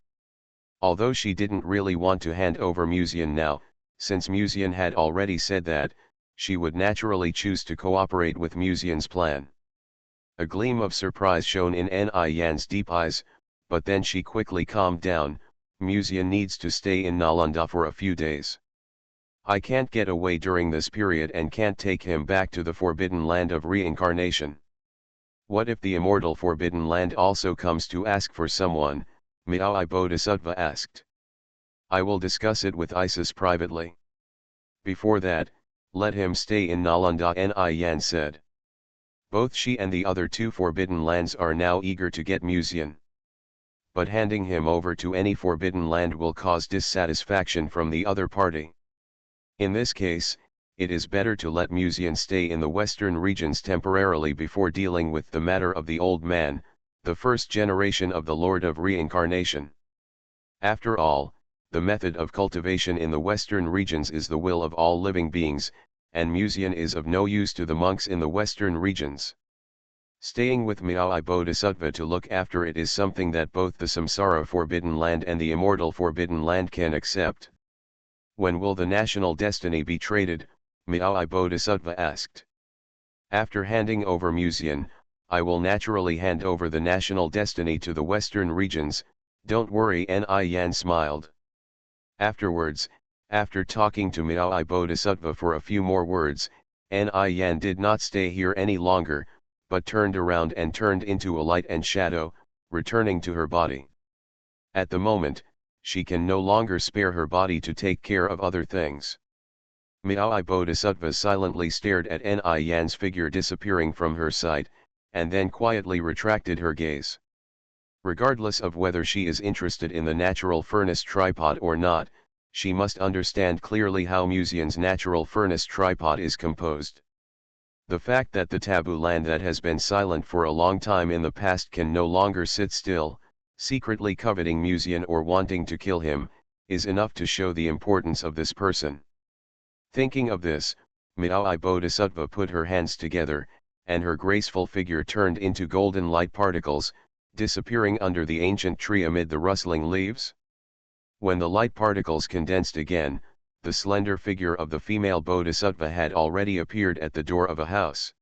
S1: Although she didn't really want to hand over Muzian now, since Muzian had already said that, she would naturally choose to cooperate with Muzian's plan. A gleam of surprise shone in Yan's deep eyes, but then she quickly calmed down. Muzian needs to stay in Nalanda for a few days. I can't get away during this period and can't take him back to the forbidden land of reincarnation. What if the immortal forbidden land also comes to ask for someone? Miao Bodhisattva asked. I will discuss it with Isis privately. Before that, let him stay in Nalanda, Yan said. Both she and the other two forbidden lands are now eager to get Musian. But handing him over to any forbidden land will cause dissatisfaction from the other party. In this case, it is better to let Musian stay in the western regions temporarily before dealing with the matter of the old man, the first generation of the Lord of Reincarnation. After all, the method of cultivation in the western regions is the will of all living beings, and Musian is of no use to the monks in the western regions. Staying with Miao Bodhisattva to look after it is something that both the Samsara Forbidden Land and the Immortal Forbidden Land can accept. When will the national destiny be traded? Miao Bodhisattva asked. After handing over Musian, I will naturally hand over the national destiny to the western regions. Don't worry, Ni Yan smiled. Afterwards, after talking to Miao Bodhisattva for a few more words, Ni Yan did not stay here any longer, but turned around and turned into a light and shadow, returning to her body. At the moment, she can no longer spare her body to take care of other things. Miao Bodhisattva silently stared at Ni Yan's figure disappearing from her sight, and then quietly retracted her gaze. Regardless of whether she is interested in the natural furnace tripod or not, she must understand clearly how Musian's natural furnace tripod is composed. The fact that the taboo land that has been silent for a long time in the past can no longer sit still, secretly coveting Musian or wanting to kill him, is enough to show the importance of this person. Thinking of this, Miao Bodhisattva put her hands together, and her graceful figure turned into golden light particles, disappearing under the ancient tree amid the rustling leaves. When the light particles condensed again, the slender figure of the female bodhisattva had already appeared at the door of a house.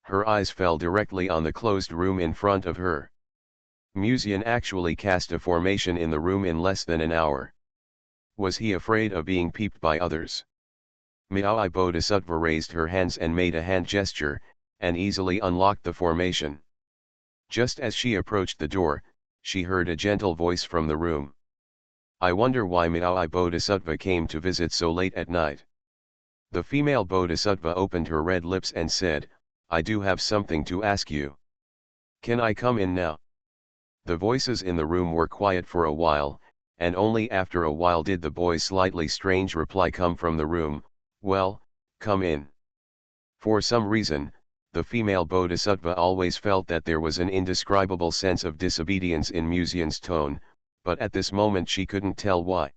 S1: Her eyes fell directly on the closed room in front of her. Musian actually cast a formation in the room in less than an hour. Was he afraid of being peeped by others? Miao Bodhisattva raised her hands and made a hand gesture, and easily unlocked the formation. Just as she approached the door, she heard a gentle voice from the room. I wonder why Miao Bodhisattva came to visit so late at night. The female bodhisattva opened her red lips and said, I do have something to ask you. Can I come in now? The voices in the room were quiet for a while, and only after a while did the boy's slightly strange reply come from the room, well, come in. For some reason, the female bodhisattva always felt that there was an indescribable sense of disobedience in Musian's tone, but at this moment she couldn't tell why.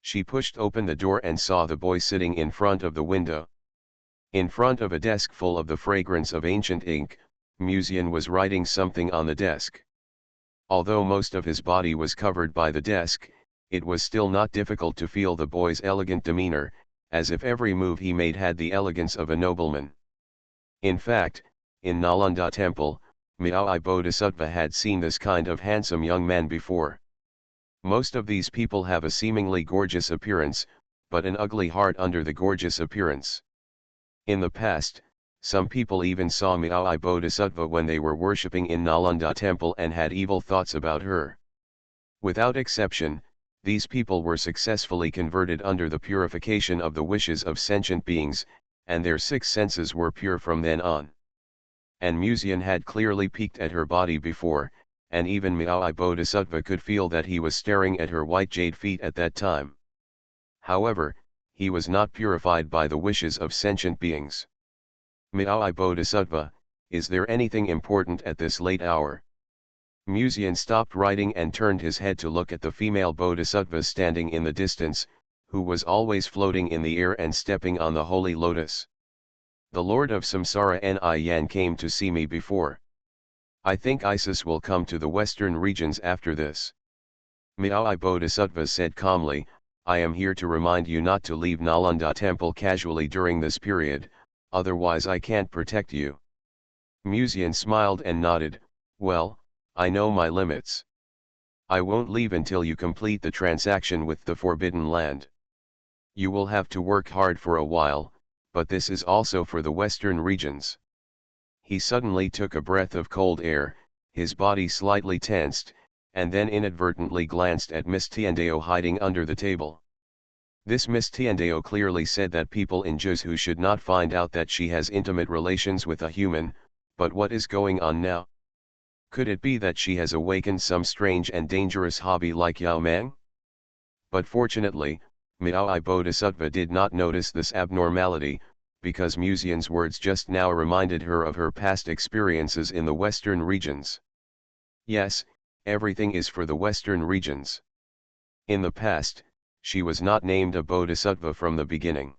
S1: She pushed open the door and saw the boy sitting in front of the window. In front of a desk full of the fragrance of ancient ink, Musian was writing something on the desk. Although most of his body was covered by the desk, it was still not difficult to feel the boy's elegant demeanor, as if every move he made had the elegance of a nobleman. In fact, in Nalanda Temple, Miao Bodhisattva had seen this kind of handsome young man before. Most of these people have a seemingly gorgeous appearance, but an ugly heart under the gorgeous appearance. In the past, some people even saw Miao Bodhisattva when they were worshipping in Nalanda Temple and had evil thoughts about her. Without exception, these people were successfully converted under the purification of the wishes of sentient beings, and their six senses were pure from then on. And Musian had clearly peeked at her body before, and even Miao Bodhisattva could feel that he was staring at her white jade feet at that time. However, he was not purified by the wishes of sentient beings. Miao Bodhisattva, is there anything important at this late hour? Musian stopped writing and turned his head to look at the female bodhisattva standing in the distance, who was always floating in the air and stepping on the holy lotus. The Lord of Samsara Ni Yan came to see me before. I think Isis will come to the western regions after this. Miao Bodhisattva said calmly, I am here to remind you not to leave Nalanda Temple casually during this period, otherwise I can't protect you. Musian smiled and nodded, well, I know my limits. I won't leave until you complete the transaction with the Forbidden Land. You will have to work hard for a while, but this is also for the western regions. He suddenly took a breath of cold air, his body slightly tensed, and then inadvertently glanced at Miss Tiandeo hiding under the table. This Miss Tiandeo clearly said that people in Juzhu should not find out that she has intimate relations with a human, But what is going on now? Could it be that she has awakened some strange and dangerous hobby like Yao Mang? But fortunately, Miao I Bodhisattva did not notice this abnormality, because Musian's words just now reminded her of her past experiences in the western regions. Yes, everything is for the western regions. In the past, she was not named a bodhisattva from the beginning.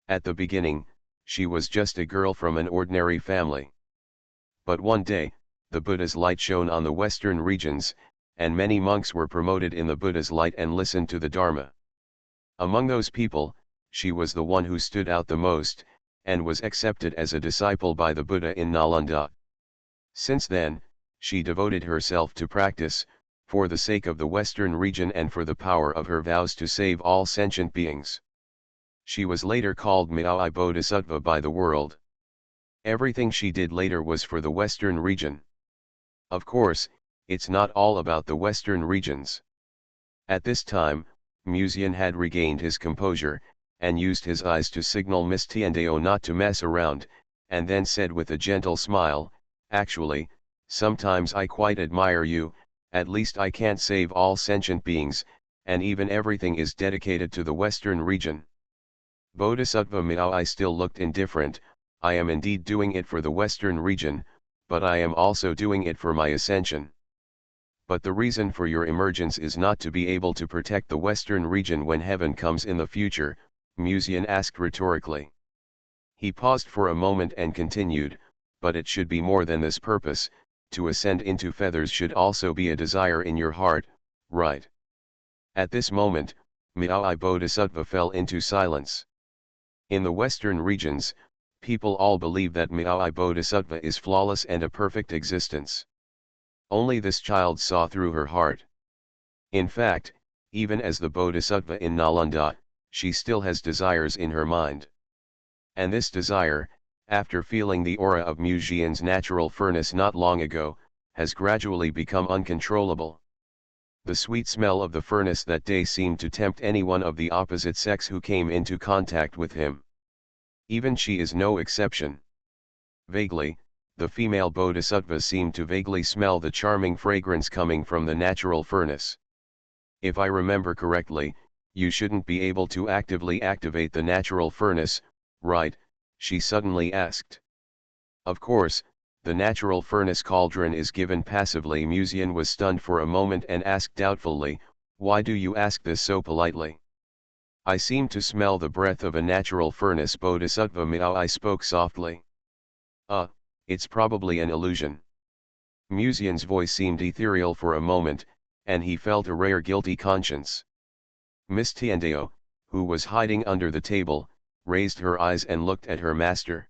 S1: At the beginning, she was just a girl from an ordinary family. But one day, the Buddha's light shone on the western regions, and many monks were promoted in the Buddha's light and listened to the Dharma. Among those people, she was the one who stood out the most, and was accepted as a disciple by the Buddha in Nalanda. Since then, she devoted herself to practice, for the sake of the western region and for the power of her vows to save all sentient beings. She was later called Miao I Bodhisattva by the world. Everything she did later was for the western region. Of course, it's not all about the western regions. At this time, Musian had regained his composure, and used his eyes to signal Miss Tiandeo not to mess around, and then said with a gentle smile, "Actually, sometimes I quite admire you, at least I can't save all sentient beings, and even everything is dedicated to the western region." Bodhisattva Miao I still looked indifferent. "I am indeed doing it for the western region, but I am also doing it for my ascension." "But the reason for your emergence is not to be able to protect the western region when heaven comes in the future?" Musian asked rhetorically. He paused for a moment and continued, "But it should be more than this purpose. To ascend into feathers should also be a desire in your heart, right?" At this moment, Miao I Bodhisattva fell into silence. In the western regions, people all believe that Miao I Bodhisattva is flawless and a perfect existence. Only this child saw through her heart. In fact, even as the Bodhisattva in Nalanda, she still has desires in her mind. And this desire, after feeling the aura of Musian's natural furnace not long ago, has gradually become uncontrollable. The sweet smell of the furnace that day seemed to tempt anyone of the opposite sex who came into contact with him. Even she is no exception. Vaguely, the female bodhisattva seemed to vaguely smell the charming fragrance coming from the natural furnace. "If I remember correctly, you shouldn't be able to actively activate the natural furnace, right?" she suddenly asked. "Of course, the natural furnace cauldron is given passively." Musian was stunned for a moment and asked doubtfully, "Why do you ask this so politely?" "I seem to smell the breath of a natural furnace." Bodhisattva Miao I spoke softly. It's probably an illusion." Musian's voice seemed ethereal for a moment, and he felt a rare guilty conscience. Miss Tiandeo, who was hiding under the table, raised her eyes and looked at her master.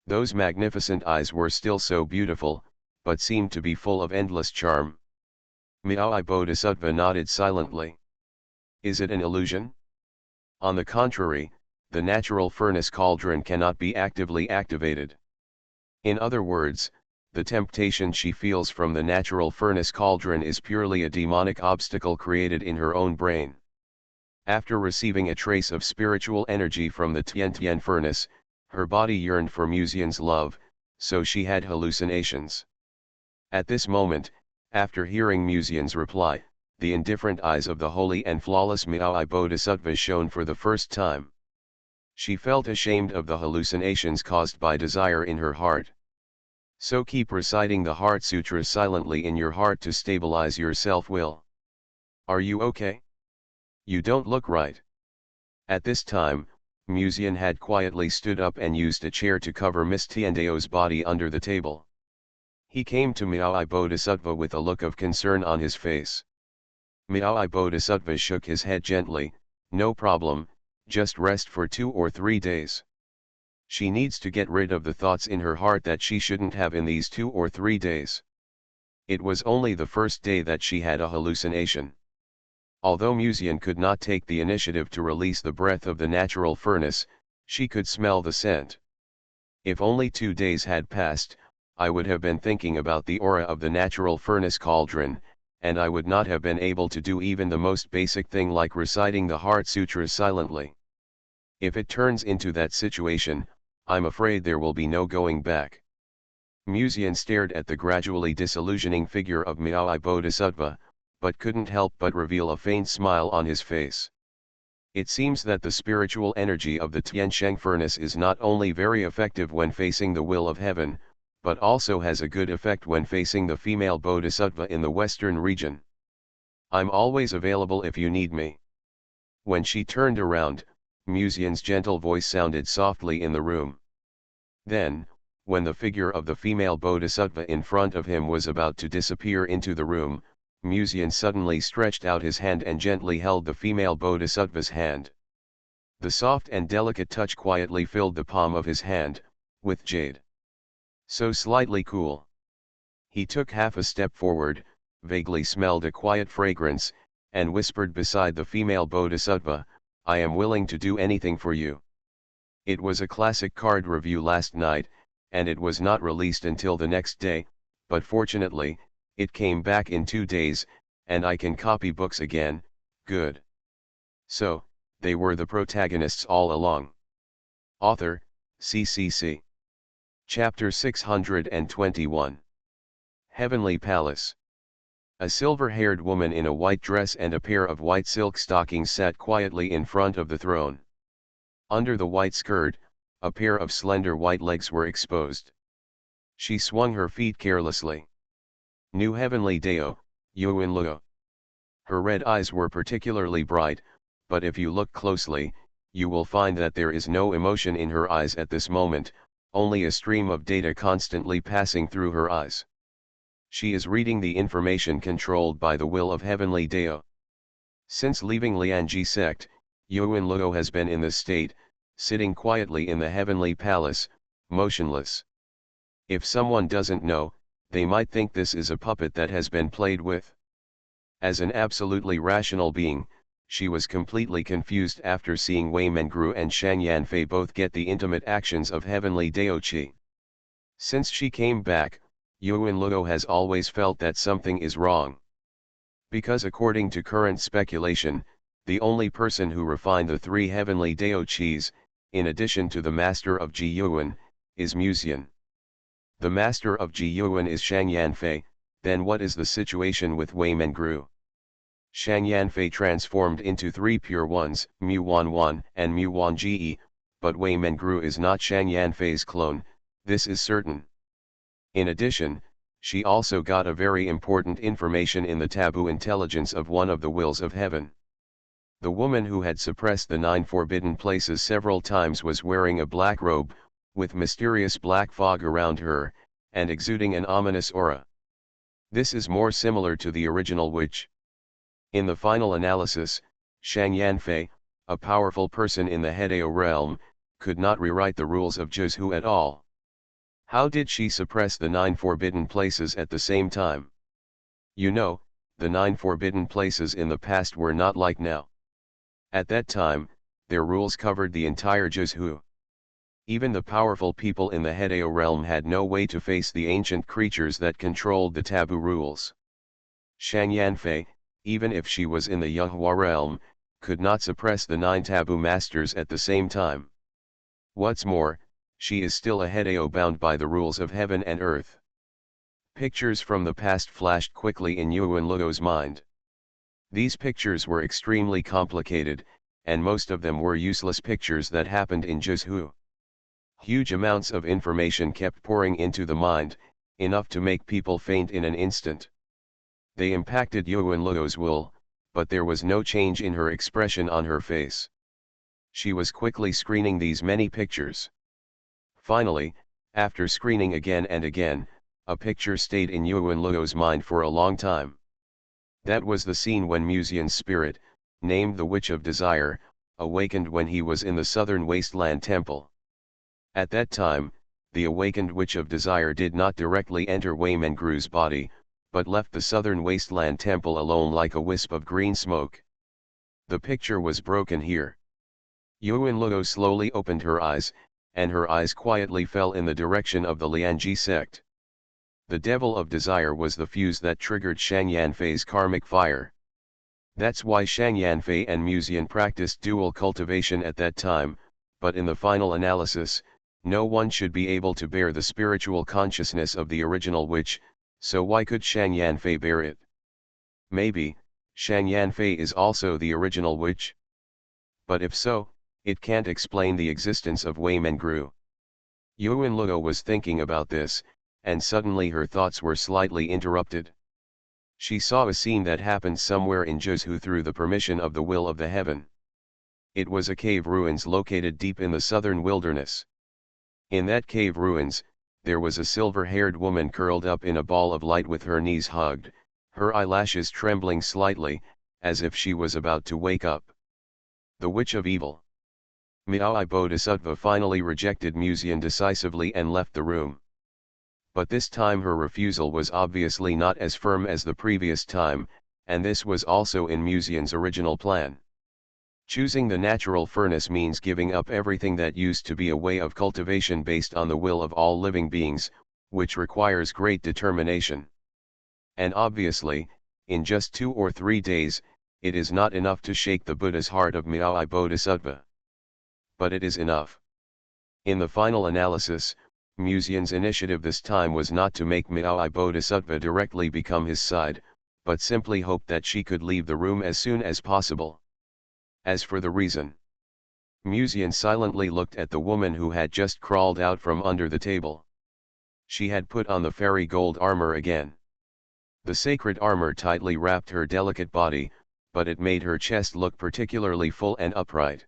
S1: Those magnificent eyes were still so beautiful, but seemed to be full of endless charm. Miao I Bodhisattva nodded silently. "Is it an illusion?" "On the contrary, the natural furnace cauldron cannot be actively activated. In other words, the temptation she feels from the natural furnace cauldron is purely a demonic obstacle created in her own brain. After receiving a trace of spiritual energy from the Tian furnace, her body yearned for Musian's love, so she had hallucinations." At this moment, after hearing Musian's reply, the indifferent eyes of the holy and flawless Miao I Bodhisattva shone for the first time. She felt ashamed of the hallucinations caused by desire in her heart. So keep reciting the Heart Sutras silently in your heart to stabilize your self-will. "Are you okay? You don't look right." At this time, Musian had quietly stood up and used a chair to cover Miss Tiandeo's body under the table. He came to Miao I Bodhisattva with a look of concern on his face. Miao I Bodhisattva shook his head gently. "No problem, just rest for 2 or 3 days. She needs to get rid of the thoughts in her heart that she shouldn't have in these 2 or 3 days." It was only the first day that she had a hallucination. Although Musian could not take the initiative to release the breath of the natural furnace, she could smell the scent. "If only 2 days had passed, I would have been thinking about the aura of the natural furnace cauldron, and I would not have been able to do even the most basic thing like reciting the Heart Sutras silently. If it turns into that situation, I'm afraid there will be no going back." Muzian stared at the gradually disillusioning figure of Miao Bodhisattva, but couldn't help but reveal a faint smile on his face. It seems that the spiritual energy of the Tiansheng furnace is not only very effective when facing the will of heaven, but also has a good effect when facing the female bodhisattva in the western region. I'm always available if you need me. When she turned around, Muzian's gentle voice sounded softly in the room. Then, when the figure of the female bodhisattva in front of him was about to disappear into the room, Muzian suddenly stretched out his hand and gently held the female bodhisattva's hand. The soft and delicate touch quietly filled the palm of his hand, with jade. So slightly cool. He took half a step forward, vaguely smelled a quiet fragrance, and whispered beside the female bodhisattva, "I am willing to do anything for you." It was a classic card review last night, and it was not released until the next day, but fortunately, it came back in 2 days, and I can copy books again. Good. So, they were the protagonists all along. Author, CCC. Chapter 621. Heavenly Palace. A silver-haired woman in a white dress and a pair of white silk stockings sat quietly in front of the throne. Under the white skirt, a pair of slender white legs were exposed. She swung her feet carelessly. New Heavenly Deo, Yuan Luo. Her red eyes were particularly bright, but if you look closely, you will find that there is no emotion in her eyes at this moment, only a stream of data constantly passing through her eyes. She is reading the information controlled by the will of Heavenly Deo. Since leaving Lianji sect, Yuan Luo has been in this state, sitting quietly in the Heavenly Palace, motionless. If someone doesn't know, they might think this is a puppet that has been played with. As an absolutely rational being, she was completely confused after seeing Wei Mengru and Shang Yanfei both get the intimate actions of Heavenly Deo Qi. Since she came back, Yuan Luo has always felt that something is wrong. Because according to current speculation, the only person who refined the 3 Heavenly Deo Qis, in addition to the Master of Ji Yuan, is Muzian. The Master of Ji Yuan is Shang Yanfei, then what is the situation with Wei Mengru? Shang Yanfei transformed into 3 pure ones, Mu Wanwan and Mu Wanji, but Wei Mengru is not Shang Yanfei's clone, this is certain. In addition, she also got a very important information in the taboo intelligence of one of the wills of heaven. The woman who had suppressed the 9 forbidden places several times was wearing a black robe, with mysterious black fog around her, and exuding an ominous aura. This is more similar to the original witch. In the final analysis, Shang Yanfei, a powerful person in the Hedeo realm, could not rewrite the rules of Juzhu at all. How did she suppress the 9 forbidden places at the same time? You know, the 9 forbidden places in the past were not like now. At that time, their rules covered the entire Juzhu. Even the powerful people in the Hedeo realm had no way to face the ancient creatures that controlled the taboo rules. Shang Yanfei, even if she was in the Yuhua realm, could not suppress the 9 taboo masters at the same time. What's more, she is still a Hedeo bound by the rules of heaven and earth. Pictures from the past flashed quickly in Yuan Luo's mind. These pictures were extremely complicated, and most of them were useless pictures that happened in Juzhu. Huge amounts of information kept pouring into the mind, enough to make people faint in an instant. They impacted Yuan Luo's will, but there was no change in her expression on her face. She was quickly screening these many pictures. Finally, after screening again and again, a picture stayed in Yuan Luo's mind for a long time. That was the scene when Muzian's spirit, named the Witch of Desire, awakened when he was in the southern wasteland temple. At that time, the awakened Witch of Desire did not directly enter Wei Mengru's body, but left the southern wasteland temple alone like a wisp of green smoke. The picture was broken here. Yuan Luo slowly opened her eyes, and her eyes quietly fell in the direction of the Lianji sect. The Devil of Desire was the fuse that triggered Shang Yanfei's karmic fire. That's why Shang Yanfei and Muzian practiced dual cultivation at that time, but in the final analysis, No one should be able to bear the spiritual consciousness of the original witch, so why could Shang Yanfei bear it? Maybe, Shang Yanfei is also the original witch? But if so, it can't explain the existence of Wei Mengru. Yuan Luo was thinking about this, and suddenly her thoughts were slightly interrupted. She saw a scene that happened somewhere in Zhuzhou through the permission of the will of the heaven. It was a cave ruins located deep in the southern wilderness. In that cave ruins, there was a silver-haired woman curled up in a ball of light with her knees hugged, her eyelashes trembling slightly, as if she was about to wake up. The Witch of Evil. Miao Bodhisattva finally rejected Musian decisively and left the room. But this time her refusal was obviously not as firm as the previous time, and this was also in Musian's original plan. Choosing the natural furnace means giving up everything that used to be a way of cultivation based on the will of all living beings, which requires great determination. And obviously, in just 2 or 3 days, it is not enough to shake the Buddha's heart of Miao Bodhisattva. But it is enough. In the final analysis, Musian's initiative this time was not to make Miao Bodhisattva directly become his side, but simply hope that she could leave the room as soon as possible. As for the reason, Musian silently looked at the woman who had just crawled out from under the table. She had put on the fairy gold armor again. The sacred armor tightly wrapped her delicate body, but it made her chest look particularly full and upright.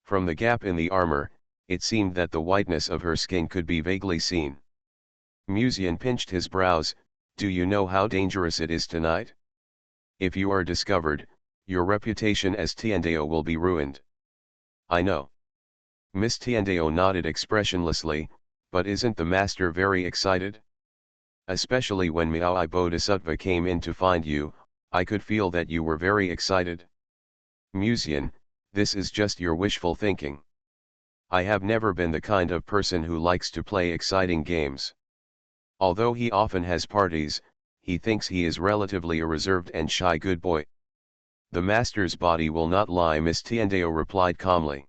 S1: From the gap in the armor, it seemed that the whiteness of her skin could be vaguely seen. Musian pinched his brows. Do you know how dangerous it is tonight? If you are discovered, your reputation as Tiandao will be ruined. I know. Miss Tiandao nodded expressionlessly, but isn't the master very excited? Especially when Miao Bodhisattva came in to find you, I could feel that you were very excited. Musian, this is just your wishful thinking. I have never been the kind of person who likes to play exciting games. Although he often has parties, he thinks he is relatively a reserved and shy good boy. The master's body will not lie, Miss Tiandao replied calmly.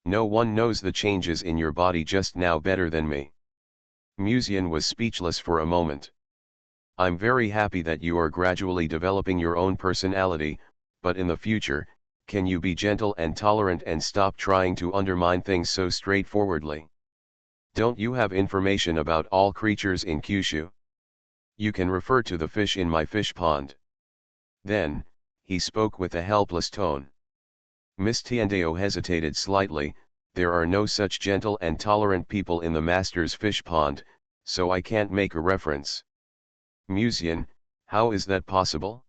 S1: No one knows the changes in your body just now better than me. Musian was speechless for a moment. I'm very happy that you are gradually developing your own personality, but in the future, can you be gentle and tolerant and stop trying to undermine things so straightforwardly? Don't you have information about all creatures in Kyushu? You can refer to the fish in my fish pond. Then, he spoke with a helpless tone. Miss Tiandao hesitated slightly. There are no such gentle and tolerant people in the master's fish pond, so I can't make a reference. Musian, how is that possible?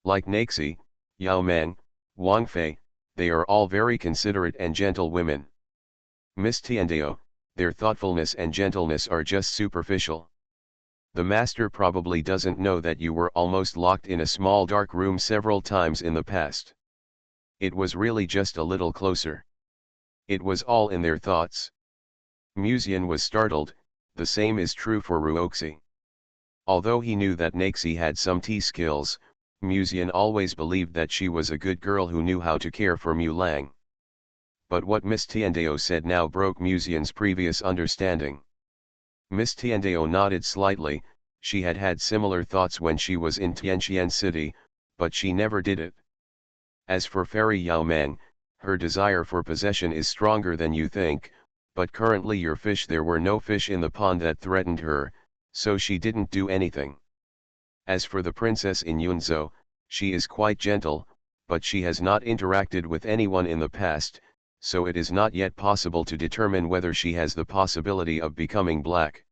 S1: Like Naxi, Yao Meng, Wang Fei, they are all very considerate and gentle women. Miss Tiandao, their thoughtfulness and gentleness are just superficial. The master probably doesn't know that you were almost locked in a small dark room several times in the past. It was really just a little closer. It was all in their thoughts. Musian was startled. The same is true for Ruoxi. Although he knew that Naxi had some tea skills, Musian always believed that she was a good girl who knew how to care for Mu Lang. But what Miss Tiandao said now broke Musian's previous understanding. Miss Tiandao nodded slightly. She had had similar thoughts when she was in Tianqian City, but she never did it. As for Fairy Yao Meng, her desire for possession is stronger than you think, but currently your fish, there were no fish in the pond that threatened her, so she didn't do anything. As for the princess in Yunzhou, she is quite gentle, but she has not interacted with anyone in the past, so it is not yet possible to determine whether she has the possibility of becoming black.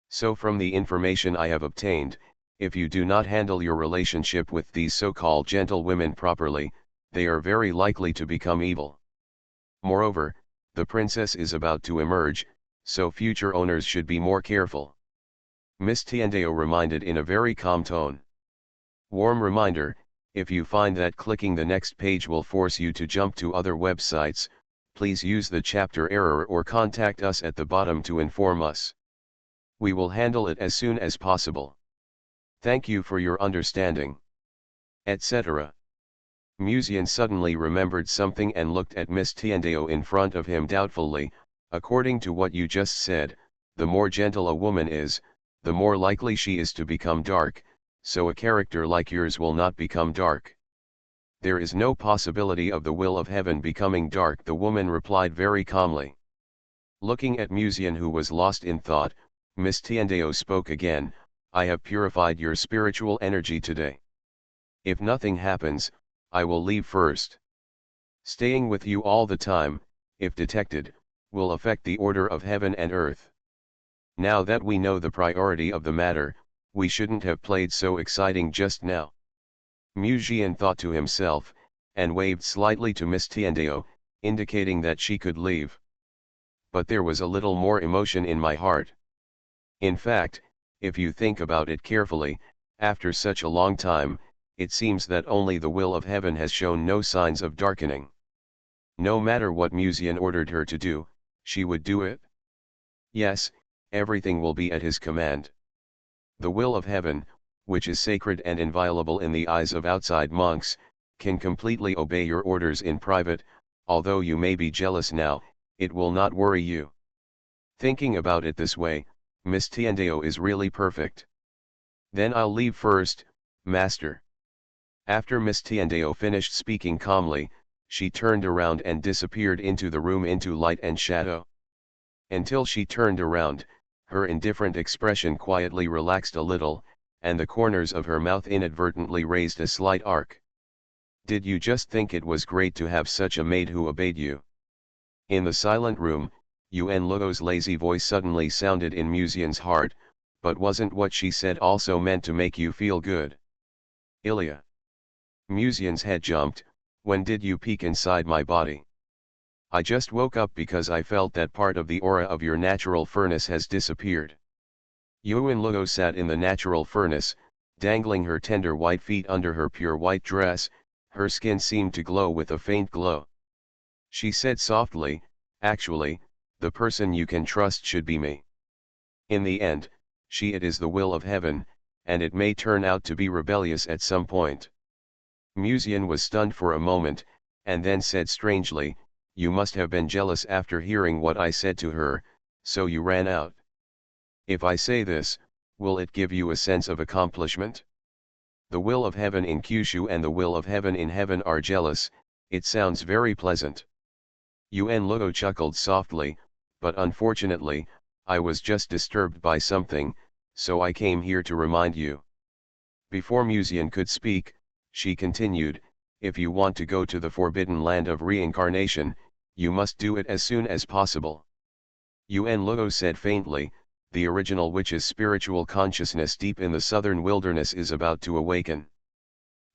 S1: So from the information I have obtained, if you do not handle your relationship with these so-called gentle women properly, they are very likely to become evil. Moreover, the princess is about to emerge, so future owners should be more careful. Miss Tiandao reminded in a very calm tone. Warm reminder, if you find that clicking the next page will force you to jump to other websites, please use the chapter error or contact us at the bottom to inform us. We will handle it as soon as possible. Thank you for your understanding. Etc. Musian suddenly remembered something and looked at Miss Tiandao in front of him doubtfully. According to what you just said, the more gentle a woman is, the more likely she is to become dark, so a character like yours will not become dark. There is no possibility of the will of heaven becoming dark, the woman replied very calmly. Looking at Musian, who was lost in thought, Miss Tiendeo spoke again. I have purified your spiritual energy today. If nothing happens, I will leave first. Staying with you all the time, if detected, will affect the order of heaven and earth. Now that we know the priority of the matter, we shouldn't have played so exciting just now. Musian thought to himself, and waved slightly to Miss Tiendeo, indicating that she could leave. But there was a little more emotion in my heart. In fact, if you think about it carefully, after such a long time, it seems that only the will of heaven has shown no signs of darkening. No matter what Musian ordered her to do, she would do it. Yes, everything will be at his command. The will of heaven, which is sacred and inviolable in the eyes of outside monks, can completely obey your orders in private. Although you may be jealous now, it will not worry you. Thinking about it this way, Miss Tiendeo is really perfect. Then I'll leave first, master. After Miss Tiendeo finished speaking calmly, she turned around and disappeared into the room, into light and shadow. Until she turned around, her indifferent expression quietly relaxed a little, and the corners of her mouth inadvertently raised a slight arc. Did you just think it was great to have such a maid who obeyed you? In the silent room, Yuen Luo's lazy voice suddenly sounded in Musian's heart, but wasn't what she said also meant to make you feel good? Ilya. Musian's head jumped. When did you peek inside my body? I just woke up because I felt that part of the aura of your natural furnace has disappeared. Yuen Luo sat in the natural furnace, dangling her tender white feet under her pure white dress. Her skin seemed to glow with a faint glow. She said softly, actually, the person you can trust should be me. In the end, it is the will of heaven, and it may turn out to be rebellious at some point. Musian was stunned for a moment, and then said strangely, you must have been jealous after hearing what I said to her, so you ran out. If I say this, will it give you a sense of accomplishment? The will of heaven in Kyushu and the will of heaven in heaven are jealous. It sounds very pleasant. Yuen Luo chuckled softly, but unfortunately, I was just disturbed by something, so I came here to remind you. Before Musian could speak, she continued, if you want to go to the forbidden land of reincarnation, you must do it as soon as possible. Yuen Luo said faintly, the original witch's spiritual consciousness deep in the southern wilderness is about to awaken.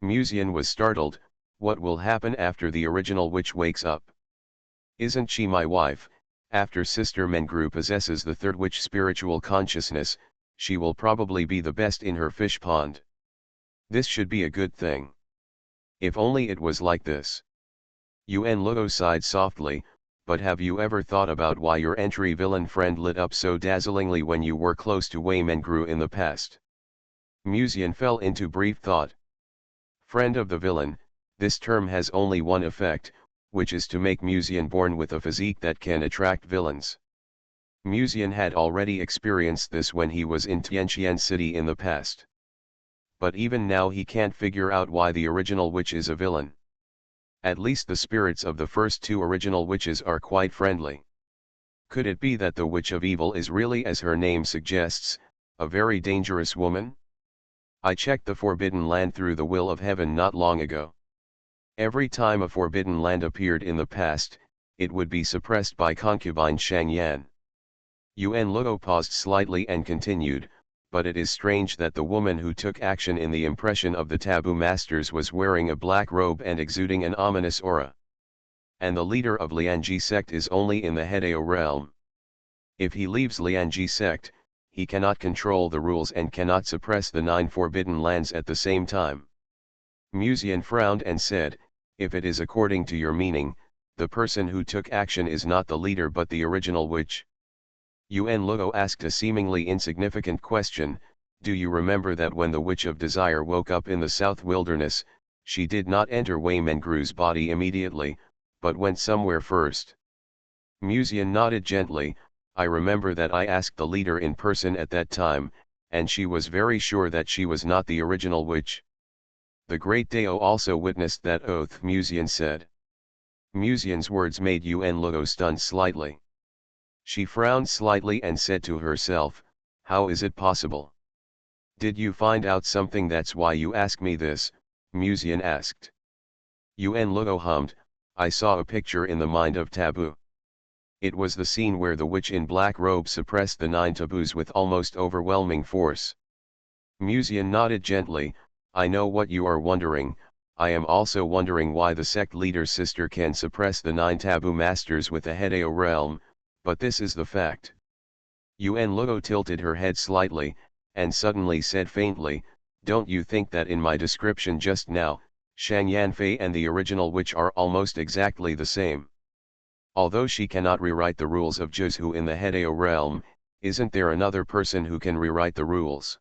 S1: Musian was startled. What will happen after the original witch wakes up? Isn't she my wife? After Sister Mengru possesses the third witch spiritual consciousness, she will probably be the best in her fish pond. This should be a good thing. If only it was like this. Yuen Luo sighed softly, but have you ever thought about why your entry villain friend lit up so dazzlingly when you were close to Wei Mengru in the past? Musian fell into brief thought. Friend of the villain, this term has only one effect, which is to make Musian born with a physique that can attract villains. Musian had already experienced this when he was in Tianqian City in the past. But even now he can't figure out why the original witch is a villain. At least the spirits of the first two original witches are quite friendly. Could it be that the witch of evil is really, as her name suggests, a very dangerous woman? I checked the forbidden land through the will of heaven not long ago. Every time a forbidden land appeared in the past, it would be suppressed by concubine Shang Yan. Yuen Luo paused slightly and continued, but it is strange that the woman who took action in the impression of the taboo masters was wearing a black robe and exuding an ominous aura. And the leader of Lianji sect is only in the Hedeo realm. If he leaves Lianji sect, he cannot control the rules and cannot suppress the 9 forbidden lands at the same time. Musian frowned and said, if it is according to your meaning, the person who took action is not the leader but the original witch. Yuen Luo asked a seemingly insignificant question, do you remember that when the Witch of Desire woke up in the South Wilderness, she did not enter Wei Mengru's body immediately, but went somewhere first? Musian nodded gently. I remember that I asked the leader in person at that time, and she was very sure that she was not the original witch. The great Dao also witnessed that oath, Musian said. Musian's words made Yuen Luo stun slightly. She frowned slightly and said to herself, how is it possible? Did you find out something, that's why you ask me this? Musian asked. Yuen Luo hummed, I saw a picture in the mind of taboo. It was the scene where the witch in black robe suppressed the 9 taboos with almost overwhelming force. Musian nodded gently, I know what you are wondering. I am also wondering why the sect leader's sister can suppress the 9 taboo masters with the Hedeo realm, but this is the fact. Yuen Luo tilted her head slightly, and suddenly said faintly, don't you think that in my description just now, Shang Yanfei and the original witch are almost exactly the same? Although she cannot rewrite the rules of Juzhu in the Hedeo realm, isn't there another person who can rewrite the rules?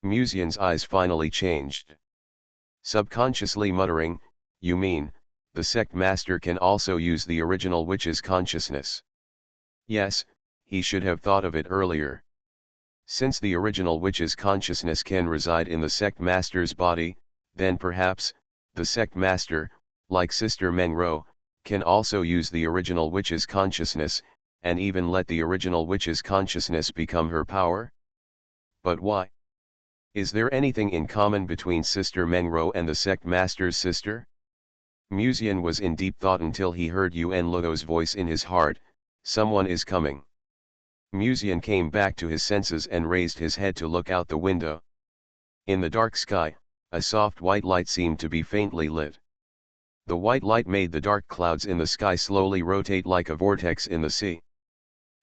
S1: Musian's eyes finally changed. Subconsciously muttering, you mean, the sect master can also use the original witch's consciousness? Yes, he should have thought of it earlier. Since the original witch's consciousness can reside in the sect master's body, then perhaps, the sect master, like Sister Mengro, can also use the original witch's consciousness, and even let the original witch's consciousness become her power? But why? Is there anything in common between Sister Mengro and the sect master's sister? Musian was in deep thought until he heard Yuen Luo's voice in his heart, someone is coming. Musian came back to his senses and raised his head to look out the window. In the dark sky, a soft white light seemed to be faintly lit. The white light made the dark clouds in the sky slowly rotate like a vortex in the sea.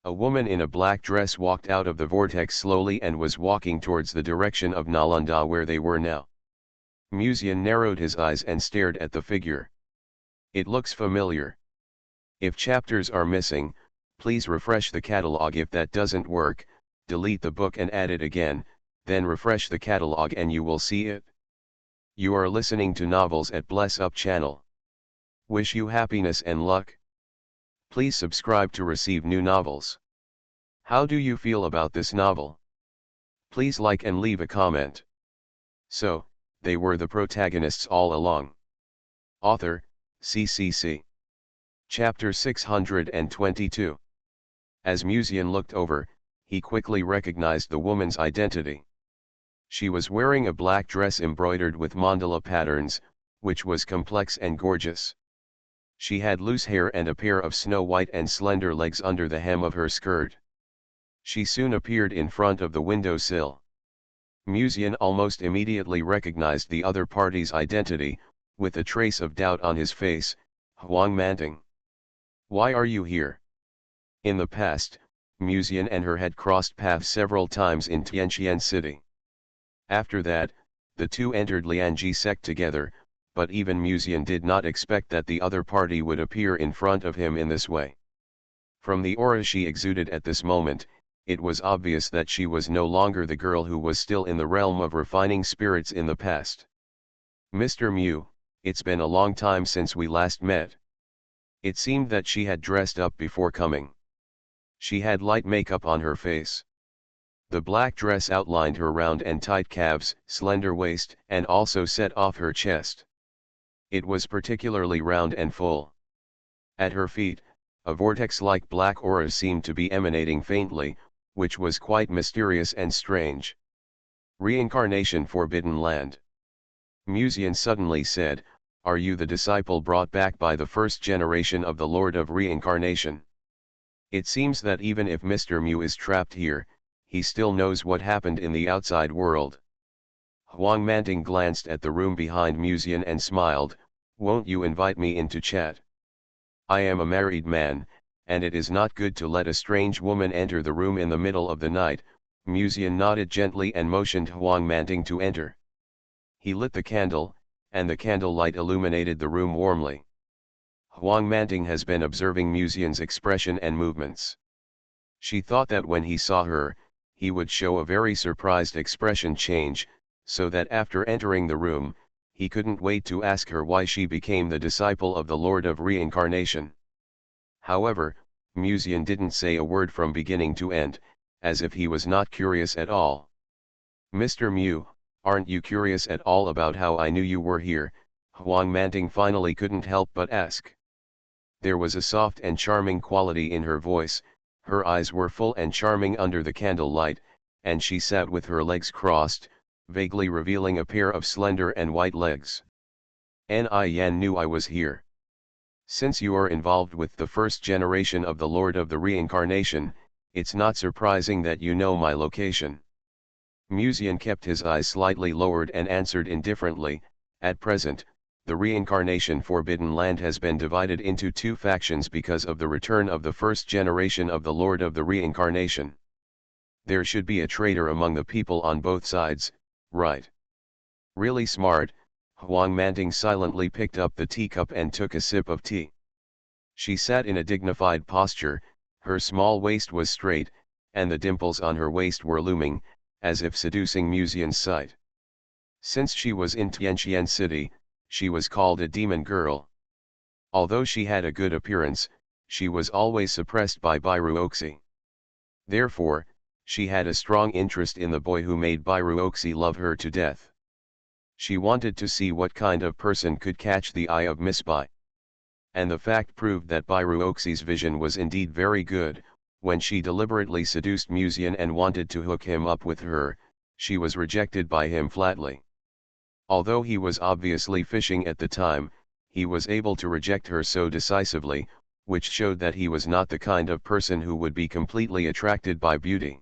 S1: A woman in a black dress walked out of the vortex slowly and was walking towards the direction of Nalanda where they were now. Musian narrowed his eyes and stared at the figure. It looks familiar. If chapters are missing, please refresh the catalog. If that doesn't work, delete the book and add it again, then refresh the catalog and you will see it. You are listening to Novels at Bless Up channel. Wish you happiness and luck. Please subscribe to receive new novels. How do you feel about this novel? Please like and leave a comment. So, they were the protagonists all along. Author, CCC. Chapter 622. As Musian looked over, he quickly recognized the woman's identity. She was wearing a black dress embroidered with mandala patterns, which was complex and gorgeous. She had loose hair and a pair of snow-white and slender legs under the hem of her skirt. She soon appeared in front of the window-sill. Musian almost immediately recognized the other party's identity, with a trace of doubt on his face, Huang Manting. Why are you here? In the past, Musian and her had crossed paths several times in Tianqian City. After that, the two entered Lianji sect together, but even Musian did not expect that the other party would appear in front of him in this way. From the aura she exuded at this moment, it was obvious that she was no longer the girl who was still in the realm of refining spirits in the past. Mr. Mu, it's been a long time since we last met. It seemed that she had dressed up before coming. She had light makeup on her face. The black dress outlined her round and tight calves, slender waist, and also set off her chest. It was particularly round and full. At her feet, a vortex-like black aura seemed to be emanating faintly, which was quite mysterious and strange. Reincarnation Forbidden Land. Musian suddenly said, are you the disciple brought back by the first generation of the Lord of Reincarnation? It seems that even if Mr. Mu is trapped here, he still knows what happened in the outside world. Huang Manting glanced at the room behind Musian and smiled, won't you invite me into chat? I am a married man, and it is not good to let a strange woman enter the room in the middle of the night. Musian nodded gently and motioned Huang Manting to enter. He lit the candle, and the candlelight illuminated the room warmly. Huang Manting has been observing Musian's expression and movements. She thought that when he saw her, he would show a very surprised expression change, so that after entering the room, he couldn't wait to ask her why she became the disciple of the Lord of Reincarnation. However, Musian didn't say a word from beginning to end, as if he was not curious at all. "Mr. Mu, aren't you curious at all about how I knew you were here?" Huang Manting finally couldn't help but ask. There was a soft and charming quality in her voice, her eyes were full and charming under the candlelight, and she sat with her legs crossed, vaguely revealing a pair of slender and white legs. "Ni Yan knew I was here. Since you are involved with the first generation of the Lord of the Reincarnation, it's not surprising that you know my location." Musian kept his eyes slightly lowered and answered indifferently, "At present, the Reincarnation Forbidden Land has been divided into two factions because of the return of the first generation of the Lord of the Reincarnation. There should be a traitor among the people on both sides, right?" "Really smart." Huang Manting silently picked up the teacup and took a sip of tea. She sat in a dignified posture, her small waist was straight, and the dimples on her waist were looming, as if seducing Musian's sight. Since she was in Tianqian City, she was called a demon girl. Although she had a good appearance, she was always suppressed by Bairuoxi. Therefore, she had a strong interest in the boy who made Bairuoxi love her to death. She wanted to see what kind of person could catch the eye of Miss Bai. And the fact proved that Bairuoxi's vision was indeed very good. When she deliberately seduced Musian and wanted to hook him up with her, she was rejected by him flatly. Although he was obviously fishing at the time, he was able to reject her so decisively, which showed that he was not the kind of person who would be completely attracted by beauty.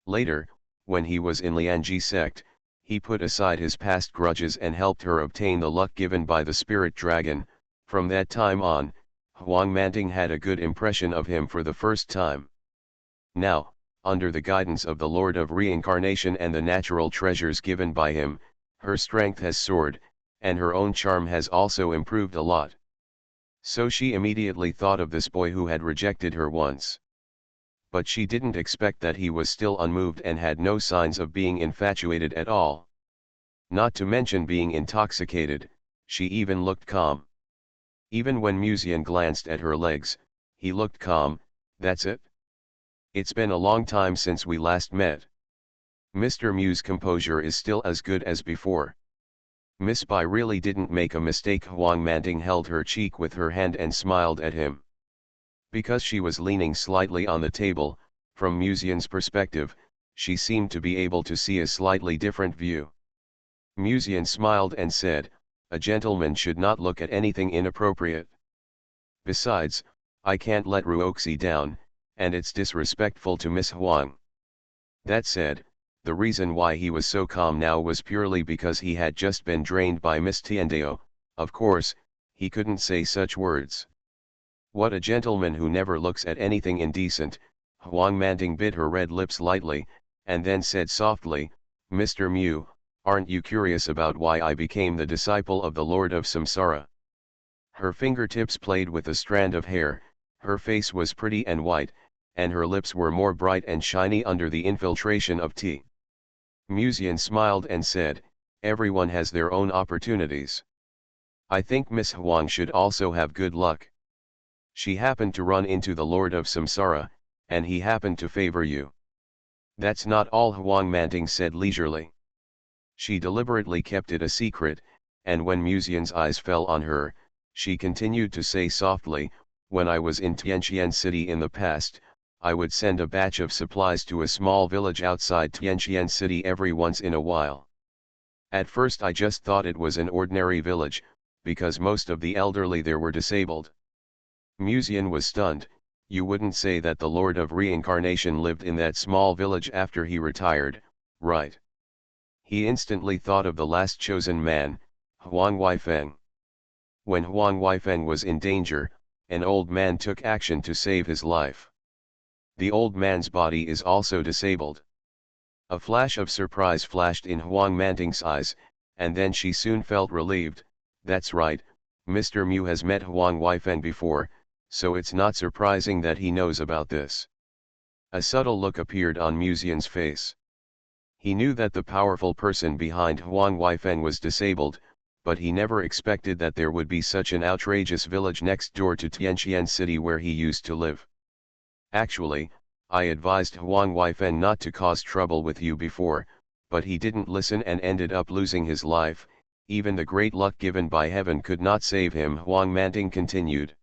S1: Later, when he was in Lianji sect, he put aside his past grudges and helped her obtain the luck given by the spirit dragon. From that time on, Huang Manting had a good impression of him for the first time. Now, under the guidance of the Lord of Reincarnation and the natural treasures given by him, her strength has soared, and her own charm has also improved a lot. So she immediately thought of this boy who had rejected her once. But she didn't expect that he was still unmoved and had no signs of being infatuated at all. Not to mention being intoxicated, she even looked calm. Even when Musian glanced at her legs, he looked calm. "That's it? It's been a long time since we last met." Mr. Mu's composure is still as good as before. Miss Bai really didn't make a mistake. Huang Manting held her cheek with her hand and smiled at him. Because she was leaning slightly on the table, from Musian's perspective, she seemed to be able to see a slightly different view. Musian smiled and said, "A gentleman should not look at anything inappropriate. Besides, I can't let Ruoxi down, and it's disrespectful to Miss Huang." That said, the reason why he was so calm now was purely because he had just been drained by Miss Tiandao. Of course, he couldn't say such words. "What a gentleman who never looks at anything indecent." Huang Manting bit her red lips lightly, and then said softly, "Mr. Mu, aren't you curious about why I became the disciple of the Lord of Samsara?" Her fingertips played with a strand of hair, her face was pretty and white, and her lips were more bright and shiny under the infiltration of tea. Musian smiled and said, "Everyone has their own opportunities. I think Miss Huang should also have good luck. She happened to run into the Lord of Samsara, and he happened to favor you." "That's not all," Huang Manting said leisurely. She deliberately kept it a secret, and when Musian's eyes fell on her, she continued to say softly, "When I was in Tianqian City in the past, I would send a batch of supplies to a small village outside Tianqian City every once in a while. At first I just thought it was an ordinary village, because most of the elderly there were disabled." Musian was stunned. "You wouldn't say that the Lord of Reincarnation lived in that small village after he retired, right?" He instantly thought of the last chosen man, Huang Weifeng. When Huang Weifeng was in danger, an old man took action to save his life. The old man's body is also disabled. A flash of surprise flashed in Huang Manting's eyes, and then she soon felt relieved. "That's right, Mr. Mu has met Huang Weifeng before, so it's not surprising that he knows about this." A subtle look appeared on Musian's face. He knew that the powerful person behind Huang Weifeng was disabled, but he never expected that there would be such an outrageous village next door to Tianqian City where he used to live. Actually, I advised Huang Weifeng not to cause trouble with you before, but he didn't listen and ended up losing his life. Even the great luck given by heaven could not save him, Huang Manting continued.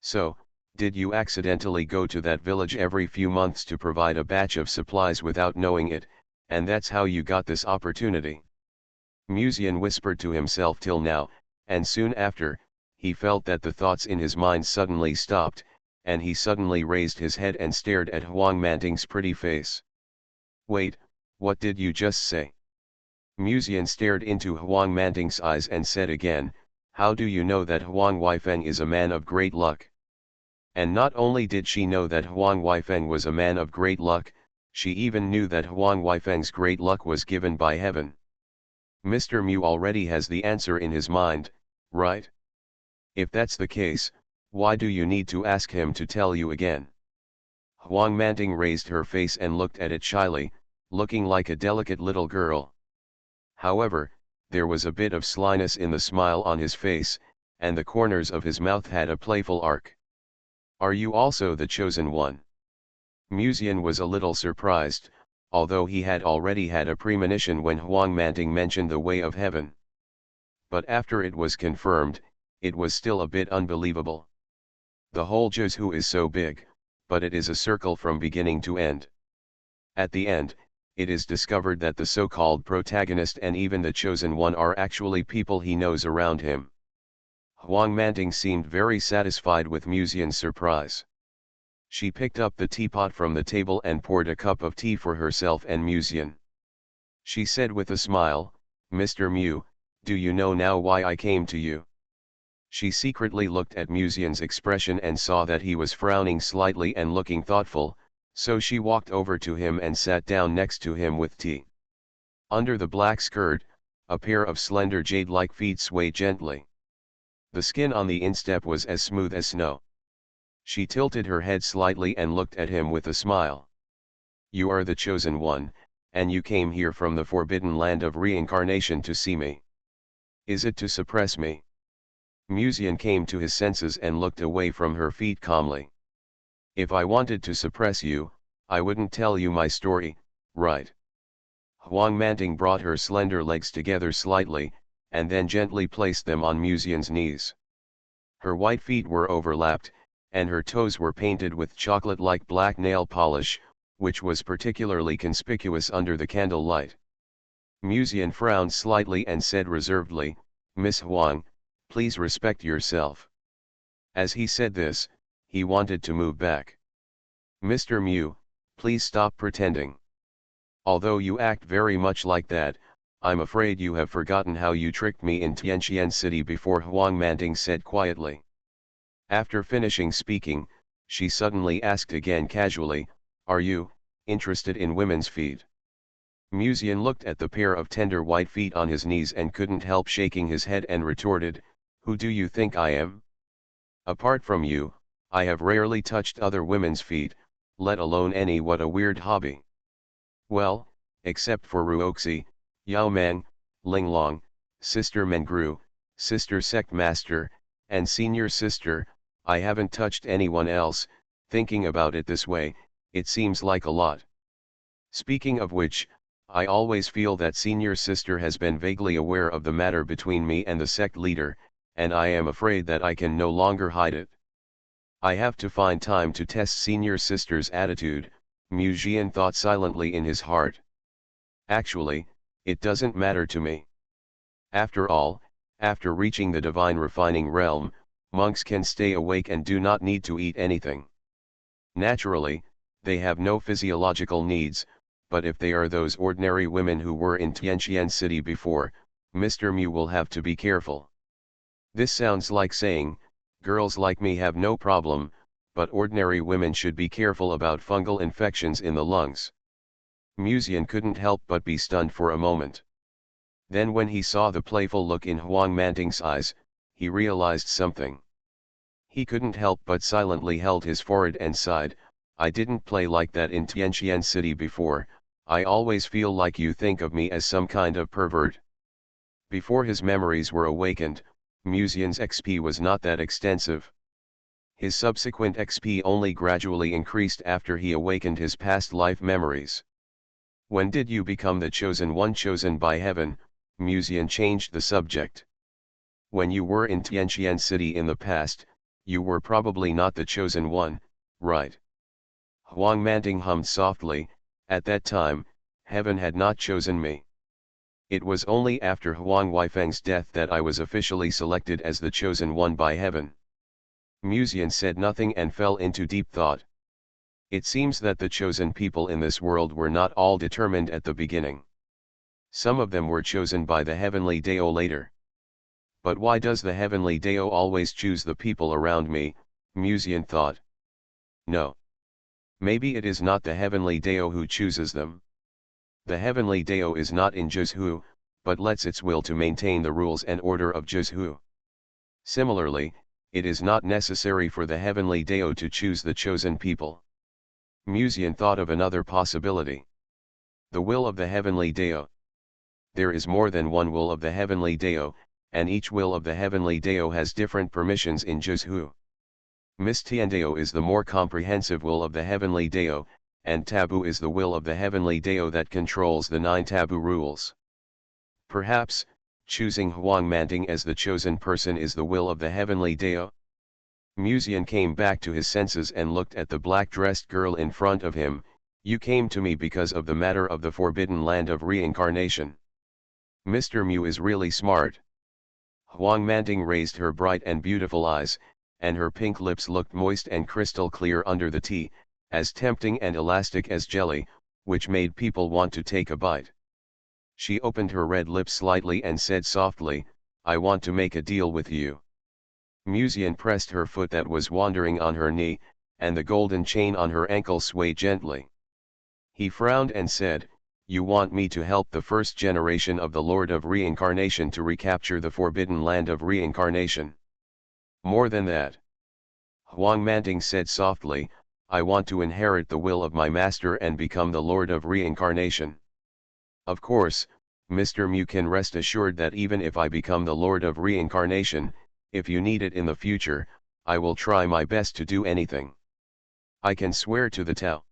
S1: So, did you accidentally go to that village every few months to provide a batch of supplies without knowing it, and that's how you got this opportunity? Muzian whispered to himself till now, and soon after, he felt that the thoughts in his mind suddenly stopped, and he suddenly raised his head and stared at Huang Manting's pretty face. Wait, what did you just say? Muzian stared into Huang Manting's eyes and said again, how do you know that Huang Weifeng is a man of great luck? And not only did she know that Huang Weifeng was a man of great luck, she even knew that Huang Weifeng's great luck was given by heaven. Mr. Mu already has the answer in his mind, right? If that's the case, why do you need to ask him to tell you again? Huang Manting raised her face and looked at it shyly, looking like a delicate little girl. However, there was a bit of slyness in the smile on his face, and the corners of his mouth had a playful arc. Are you also the chosen one? Muzian was a little surprised, although he had already had a premonition when Huang Manting mentioned the way of heaven. But after it was confirmed, it was still a bit unbelievable. The whole Zhu is so big, but it is a circle from beginning to end. At the end, it is discovered that the so-called protagonist and even the chosen one are actually people he knows around him. Huang Manting seemed very satisfied with Muzian's surprise. She picked up the teapot from the table and poured a cup of tea for herself and Muzian. She said with a smile, Mr. Mu, do you know now why I came to you? She secretly looked at Muzian's expression and saw that he was frowning slightly and looking thoughtful, so she walked over to him and sat down next to him with tea. Under the black skirt, a pair of slender jade-like feet swayed gently. The skin on the instep was as smooth as snow. She tilted her head slightly and looked at him with a smile. You are the chosen one, and you came here from the forbidden land of reincarnation to see me. Is it to suppress me? Muzian came to his senses and looked away from her feet calmly. If I wanted to suppress you, I wouldn't tell you my story, right? Huang Manting brought her slender legs together slightly, and then gently placed them on Muzian's knees. Her white feet were overlapped, and her toes were painted with chocolate-like black nail polish, which was particularly conspicuous under the candle light. Muzian frowned slightly and said reservedly, Miss Huang, please respect yourself. As he said this, he wanted to move back. Mr. Mu, please stop pretending. Although you act very much like that, I'm afraid you have forgotten how you tricked me in Tianqian City before, Huang Manting said quietly. After finishing speaking, she suddenly asked again casually, are you interested in women's feet? Muzian looked at the pair of tender white feet on his knees and couldn't help shaking his head and retorted, who do you think I am? Apart from you, I have rarely touched other women's feet, let alone any. What a weird hobby. Well, except for Ruoxi, Yao Mang, Linglong, Sister Mengru, Sister Sect Master, and Senior Sister, I haven't touched anyone else. Thinking about it this way, it seems like a lot. Speaking of which, I always feel that Senior Sister has been vaguely aware of the matter between me and the sect leader, and I am afraid that I can no longer hide it. I have to find time to test Senior Sister's attitude, Muzian thought silently in his heart. Actually, it doesn't matter to me. After all, after reaching the divine refining realm, monks can stay awake and do not need to eat anything. Naturally, they have no physiological needs, but if they are those ordinary women who were in Tianqian City before, Mr. Mu will have to be careful. This sounds like saying, girls like me have no problem, but ordinary women should be careful about fungal infections in the lungs. Muzian couldn't help but be stunned for a moment. Then when he saw the playful look in Huang Manting's eyes, he realized something. He couldn't help but silently held his forehead and sighed, I didn't play like that in Tianqian City before, I always feel like you think of me as some kind of pervert. Before his memories were awakened, Muzian's XP was not that extensive. His subsequent XP only gradually increased after he awakened his past life memories. When did you become the chosen one chosen by heaven? Musian changed the subject. When you were in Tianqian City in the past, you were probably not the chosen one, right? Huang Manting hummed softly. At that time, heaven had not chosen me. It was only after Huang Weifeng's death that I was officially selected as the chosen one by heaven. Musian said nothing and fell into deep thought. It seems that the chosen people in this world were not all determined at the beginning. Some of them were chosen by the heavenly Dao later. But why does the heavenly Dao always choose the people around me? Musian thought. No. Maybe it is not the heavenly Dao who chooses them. The heavenly Dao is not in Jizhu, but lets its will to maintain the rules and order of Jizhu. Similarly, it is not necessary for the heavenly Dao to choose the chosen people. Musian thought of another possibility. The will of the heavenly Dao. There is more than one will of the heavenly Dao, and each will of the heavenly Dao has different permissions in Jizhu. Mistiandao is the more comprehensive will of the heavenly Dao, and Tabu is the will of the heavenly Dao that controls the 9 taboo rules. Perhaps, choosing Huang Manting as the chosen person is the will of the heavenly Dao? Musian came back to his senses and looked at the black-dressed girl in front of him. You came to me because of the matter of the forbidden land of reincarnation. Mr. Mu is really smart. Huang Manting raised her bright and beautiful eyes, and her pink lips looked moist and crystal clear under the tea, as tempting and elastic as jelly, which made people want to take a bite. She opened her red lips slightly and said softly, I want to make a deal with you. Musian pressed her foot that was wandering on her knee, and the golden chain on her ankle swayed gently. He frowned and said, you want me to help the first generation of the Lord of Reincarnation to recapture the forbidden land of reincarnation. More than that. Huang Manting said softly, I want to inherit the will of my master and become the Lord of Reincarnation. Of course, Mr. Mu can rest assured that even if I become the Lord of Reincarnation, if you need it in the future, I will try my best to do anything. I can swear to the Tao.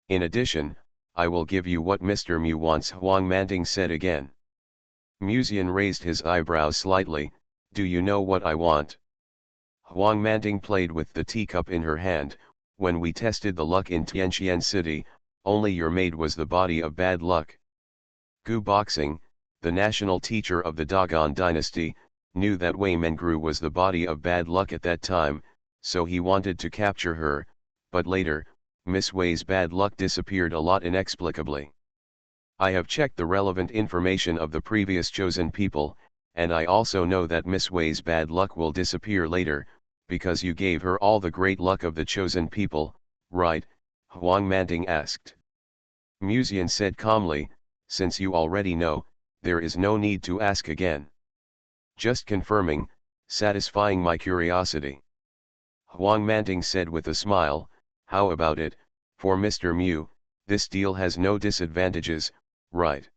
S1: In addition, I will give you what Mr. Mu wants, Huang Manting said again. Musian raised his eyebrows slightly, do you know what I want? Huang Manting played with the teacup in her hand. When we tested the luck in Tianqian City, only your maid was the body of bad luck. Gu Boxing, the national teacher of the Dogon dynasty, knew that Wei Mengru was the body of bad luck at that time, so he wanted to capture her, but later, Miss Wei's bad luck disappeared a lot inexplicably. I have checked the relevant information of the previous chosen people, and I also know that Miss Wei's bad luck will disappear later, because you gave her all the great luck of the chosen people, right? Huang Manting asked. Musian said calmly, since you already know, there is no need to ask again. Just confirming, satisfying my curiosity. Huang Manting said with a smile, how about it, for Mr. Mu, this deal has no disadvantages, right?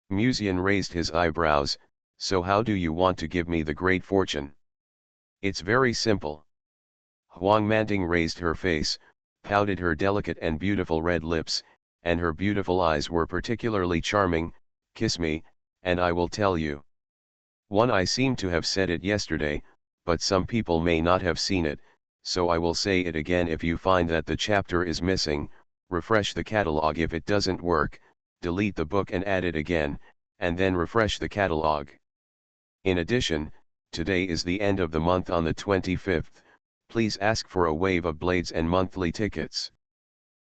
S1: Musian raised his eyebrows, so how do you want to give me the great fortune? It's very simple. Huang Manting raised her face, pouted her delicate and beautiful red lips, and her beautiful eyes were particularly charming. Kiss me, and I will tell you. One, I seem to have said it yesterday, but some people may not have seen it, so I will say it again. If you find that the chapter is missing, refresh the catalog. If it doesn't work, delete the book and add it again, and then refresh the catalog. In addition, today is the end of the month on the 25th, please ask for a wave of blades and monthly tickets.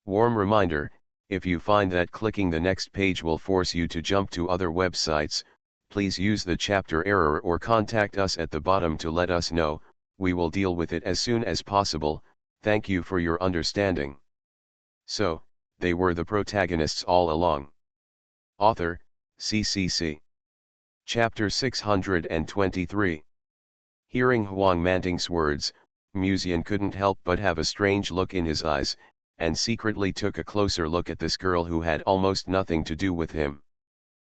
S1: Warm reminder, if you find that clicking the next page will force you to jump to other websites, please use the chapter error or contact us at the bottom to let us know. We will deal with it as soon as possible. Thank you for your understanding. So, they were the protagonists all along. Author, CCC. Chapter 623. Hearing Huang Manting's words, Musian couldn't help but have a strange look in his eyes, and secretly took a closer look at this girl who had almost nothing to do with him.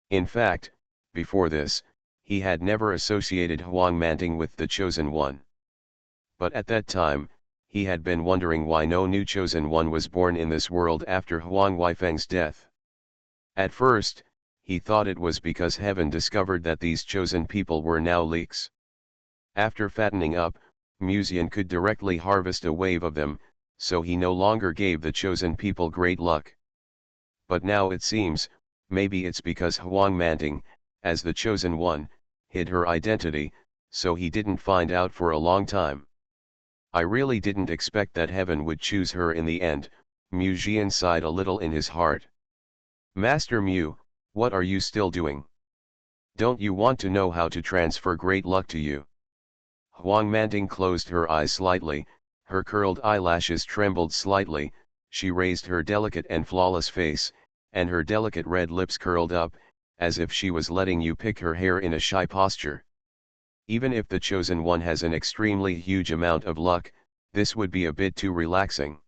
S1: In fact, before this, he had never associated Huang Manting with the chosen one. But at that time, he had been wondering why no new chosen one was born in this world after Huang Weifeng's death. At first, he thought it was because heaven discovered that these chosen people were now leaks. After fattening up, Musian could directly harvest a wave of them, so he no longer gave the chosen people great luck. But now it seems, maybe it's because Huang Manting, as the chosen one, hid her identity, so he didn't find out for a long time. I really didn't expect that heaven would choose her in the end, Mu Jian sighed a little in his heart. Master Mu, what are you still doing? Don't you want to know how to transfer great luck to you? Huang Manting closed her eyes slightly, her curled eyelashes trembled slightly, she raised her delicate and flawless face, and her delicate red lips curled up, as if she was letting you pick her hair in a shy posture. Even if the chosen one has an extremely huge amount of luck, this would be a bit too relaxing.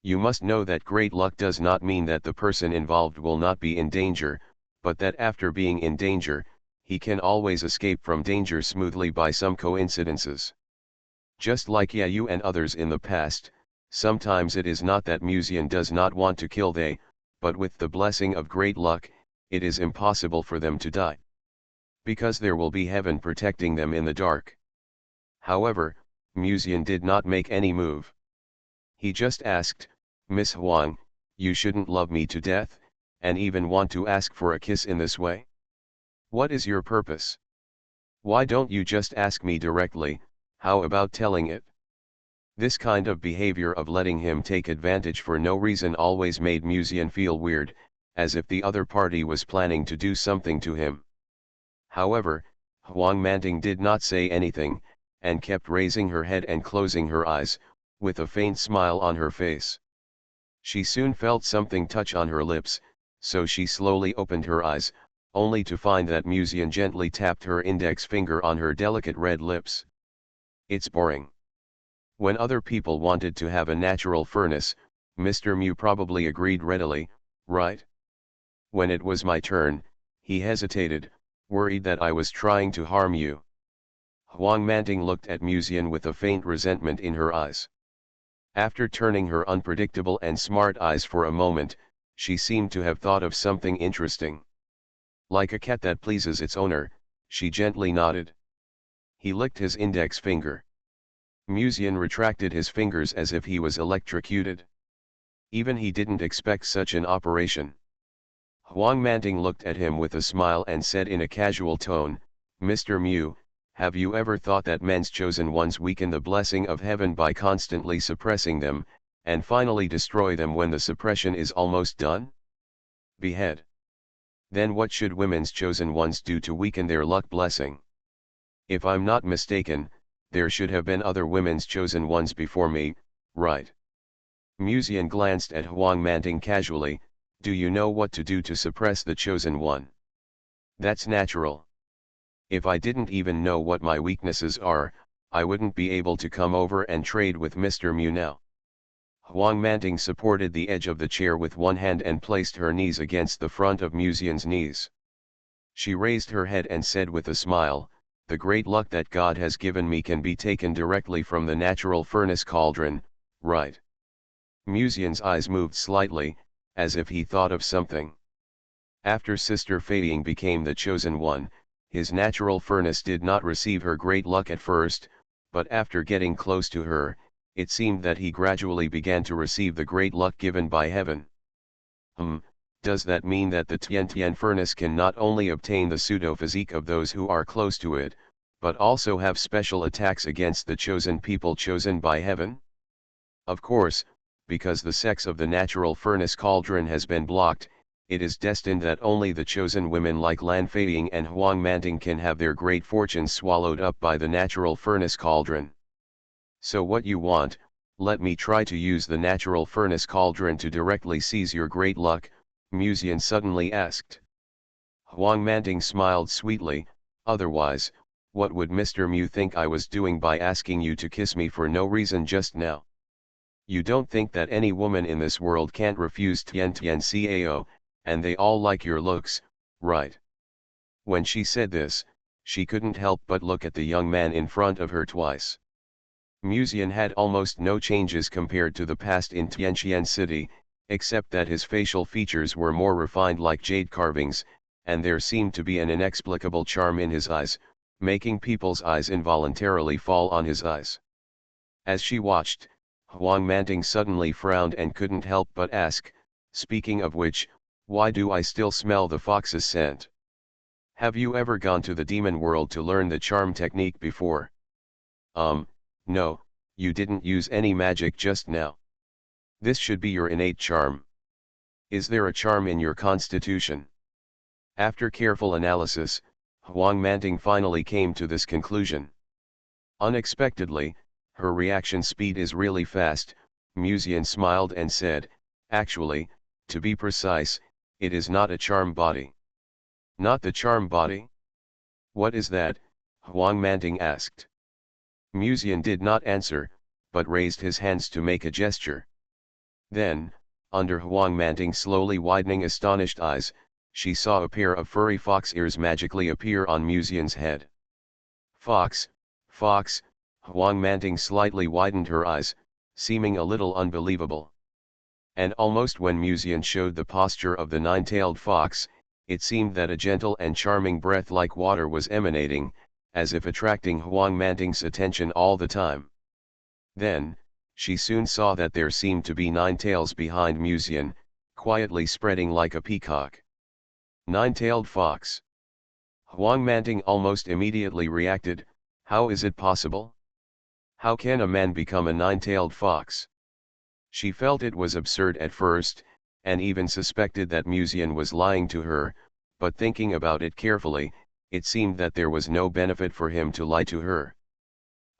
S1: You must know that great luck does not mean that the person involved will not be in danger, but that after being in danger, he can always escape from danger smoothly by some coincidences. Just like Yayu and others in the past, sometimes it is not that Musian does not want to kill they, but with the blessing of great luck, it is impossible for them to die. Because there will be heaven protecting them in the dark. However, Musian did not make any move. He just asked, Miss Huang, you shouldn't love me to death, and even want to ask for a kiss in this way? What is your purpose? Why don't you just ask me directly, how about telling it? This kind of behavior of letting him take advantage for no reason always made Musian feel weird, as if the other party was planning to do something to him. However, Huang Manting did not say anything, and kept raising her head and closing her eyes, with a faint smile on her face. She soon felt something touch on her lips, so she slowly opened her eyes, only to find that Musian gently tapped her index finger on her delicate red lips. It's boring. When other people wanted to have a natural furnace, Mr. Mu probably agreed readily, right? When it was my turn, he hesitated, worried that I was trying to harm you. Huang Manting looked at Musian with a faint resentment in her eyes. After turning her unpredictable and smart eyes for a moment, she seemed to have thought of something interesting. Like a cat that pleases its owner, she gently nodded. He licked his index finger. Musian retracted his fingers as if he was electrocuted. Even he didn't expect such an operation. Huang Manting looked at him with a smile and said in a casual tone, Mr. Mu, have you ever thought that men's chosen ones weaken the blessing of heaven by constantly suppressing them, and finally destroy them when the suppression is almost done? Behead. Then what should women's chosen ones do to weaken their luck blessing? If I'm not mistaken, there should have been other women's chosen ones before me, right? Musian glanced at Huang Manting casually, do you know what to do to suppress the chosen one? That's natural. If I didn't even know what my weaknesses are, I wouldn't be able to come over and trade with Mr. Mu now. Huang Manting supported the edge of the chair with one hand and placed her knees against the front of Musian's knees. She raised her head and said with a smile, the great luck that God has given me can be taken directly from the natural furnace cauldron, right? Musian's eyes moved slightly, as if he thought of something. After Sister Feiying became the chosen one, his natural furnace did not receive her great luck at first, but after getting close to her, it seemed that he gradually began to receive the great luck given by heaven. Does that mean that the Tian furnace can not only obtain the pseudo-physique of those who are close to it, but also have special attacks against the chosen people chosen by heaven? Of course, because the sex of the natural furnace cauldron has been blocked, it is destined that only the chosen women like Lan Feiying and Huang Manting can have their great fortunes swallowed up by the natural furnace cauldron. So what you want, let me try to use the natural furnace cauldron to directly seize your great luck, Musian suddenly asked. Huang Manting smiled sweetly, otherwise, what would Mr. Mu think I was doing by asking you to kiss me for no reason just now? You don't think that any woman in this world can't refuse Tian Cao, and they all like your looks, right? When she said this, she couldn't help but look at the young man in front of her twice. Musian had almost no changes compared to the past in Tianqian City, except that his facial features were more refined like jade carvings, and there seemed to be an inexplicable charm in his eyes, making people's eyes involuntarily fall on his eyes. As she watched, Huang Manting suddenly frowned and couldn't help but ask, speaking of which, why do I still smell the fox's scent? Have you ever gone to the demon world to learn the charm technique before? No, you didn't use any magic just now. This should be your innate charm. Is there a charm in your constitution? After careful analysis, Huang Manting finally came to this conclusion. Unexpectedly, her reaction speed is really fast. Musian smiled and said, actually, to be precise, it is not a charm body. Not the charm body? What is that? Huang Manting asked. Musian did not answer, but raised his hands to make a gesture. Then, under Huang Manting's slowly widening astonished eyes, she saw a pair of furry fox ears magically appear on Musian's head. Fox, fox, Huang Manting slightly widened her eyes, seeming a little unbelievable. And almost when Musian showed the posture of the nine-tailed fox, it seemed that a gentle and charming breath like water was emanating, as if attracting Huang Manting's attention all the time. Then, she soon saw that there seemed to be 9 tails behind Musian, quietly spreading like a peacock. 9-tailed fox. Huang Manting almost immediately reacted, how is it possible? How can a man become a 9-tailed fox? She felt it was absurd at first, and even suspected that Musian was lying to her, but thinking about it carefully, it seemed that there was no benefit for him to lie to her.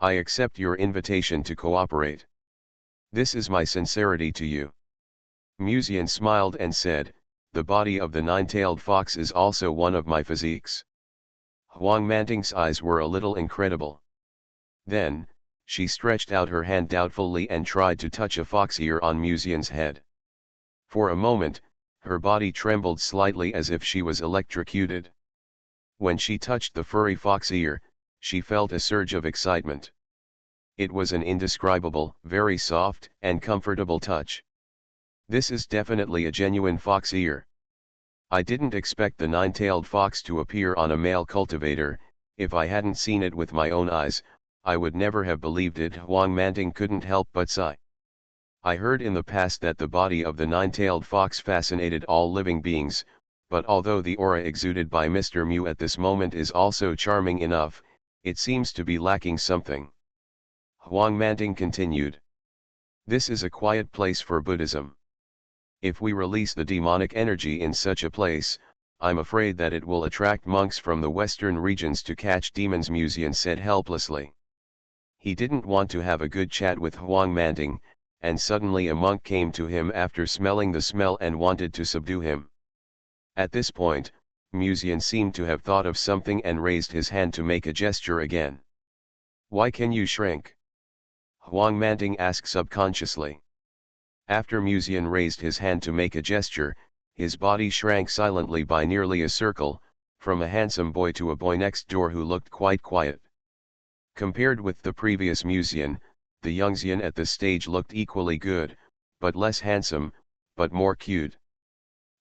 S1: I accept your invitation to cooperate. This is my sincerity to you. Musian smiled and said, the body of the 9-tailed fox is also one of my physiques. Huang Manting's eyes were a little incredible. Then, she stretched out her hand doubtfully and tried to touch a fox ear on Musian's head. For a moment, her body trembled slightly as if she was electrocuted. When she touched the furry fox ear, she felt a surge of excitement. It was an indescribable, very soft and comfortable touch. This is definitely a genuine fox ear. I didn't expect the 9-tailed fox to appear on a male cultivator. If I hadn't seen it with my own eyes, I would never have believed it. Huang Manting couldn't help but sigh. I heard in the past that the body of the 9-tailed fox fascinated all living beings, but although the aura exuded by Mr. Mu at this moment is also charming enough, it seems to be lacking something. Huang Manting continued. This is a quiet place for Buddhism. If we release the demonic energy in such a place, I'm afraid that it will attract monks from the western regions to catch demons, Musian said helplessly. He didn't want to have a good chat with Huang Manting, and suddenly a monk came to him after smelling the smell and wanted to subdue him. At this point, Musian seemed to have thought of something and raised his hand to make a gesture again. Why can you shrink? Huang Manting asked subconsciously. After Musian raised his hand to make a gesture, his body shrank silently by nearly a circle, from a handsome boy to a boy next door who looked quite quiet. Compared with the previous Musian, the young Xian at this stage looked equally good, but less handsome, but more cute.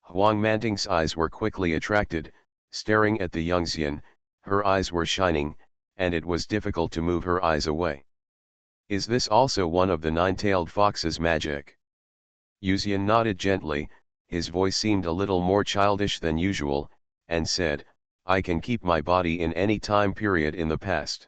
S1: Huang Manting's eyes were quickly attracted, staring at the young Xian. Her eyes were shining, and it was difficult to move her eyes away. Is this also one of the 9-tailed fox's magic? Xian nodded gently, his voice seemed a little more childish than usual, and said, I can keep my body in any time period in the past.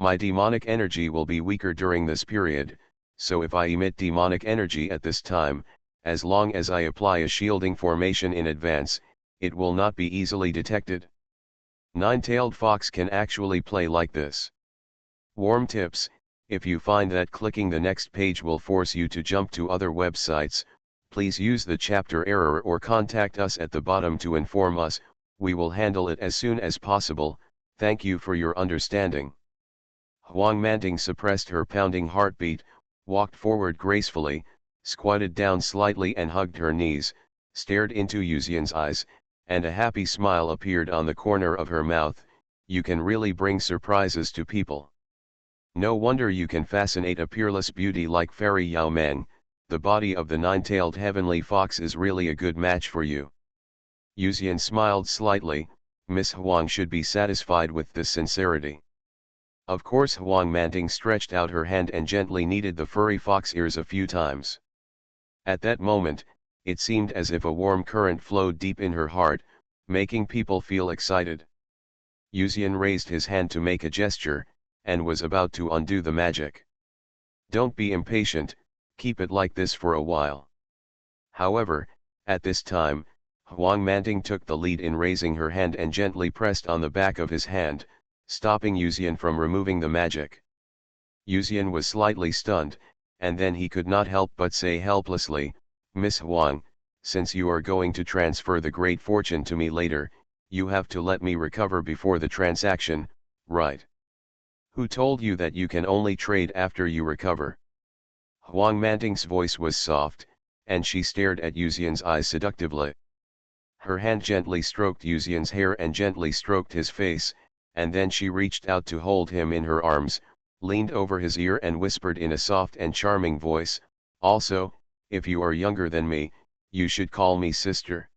S1: My demonic energy will be weaker during this period, so if I emit demonic energy at this time, as long as I apply a shielding formation in advance, it will not be easily detected. 9-tailed fox can actually play like this. Warm tips: if you find that clicking the next page will force you to jump to other websites, please use the chapter error or contact us at the bottom to inform us. We will handle it as soon as possible. Thank you for your understanding. Huang Manting suppressed her pounding heartbeat, walked forward gracefully, squatted down slightly and hugged her knees, stared into Xian's eyes, and a happy smile appeared on the corner of her mouth. You can really bring surprises to people. No wonder you can fascinate a peerless beauty like Fairy Yao Meng, the body of the nine-tailed heavenly fox is really a good match for you. Yuzian smiled slightly. Miss Huang should be satisfied with this sincerity. Of course, Huang Manting stretched out her hand and gently kneaded the furry fox ears a few times. At that moment, it seemed as if a warm current flowed deep in her heart, making people feel excited. Yuzian raised his hand to make a gesture, and was about to undo the magic. Don't be impatient, keep it like this for a while. However, at this time, Huang Manting took the lead in raising her hand and gently pressed on the back of his hand, stopping Yuzian from removing the magic. Yuzian was slightly stunned, and then he could not help but say helplessly, Miss Huang, since you are going to transfer the great fortune to me later, you have to let me recover before the transaction, right? Who told you that you can only trade after you recover? Huang Manting's voice was soft, and she stared at Yuzian's eyes seductively. Her hand gently stroked Yuzian's hair and gently stroked his face, and then she reached out to hold him in her arms, leaned over his ear and whispered in a soft and charming voice, also, if you are younger than me, you should call me sister.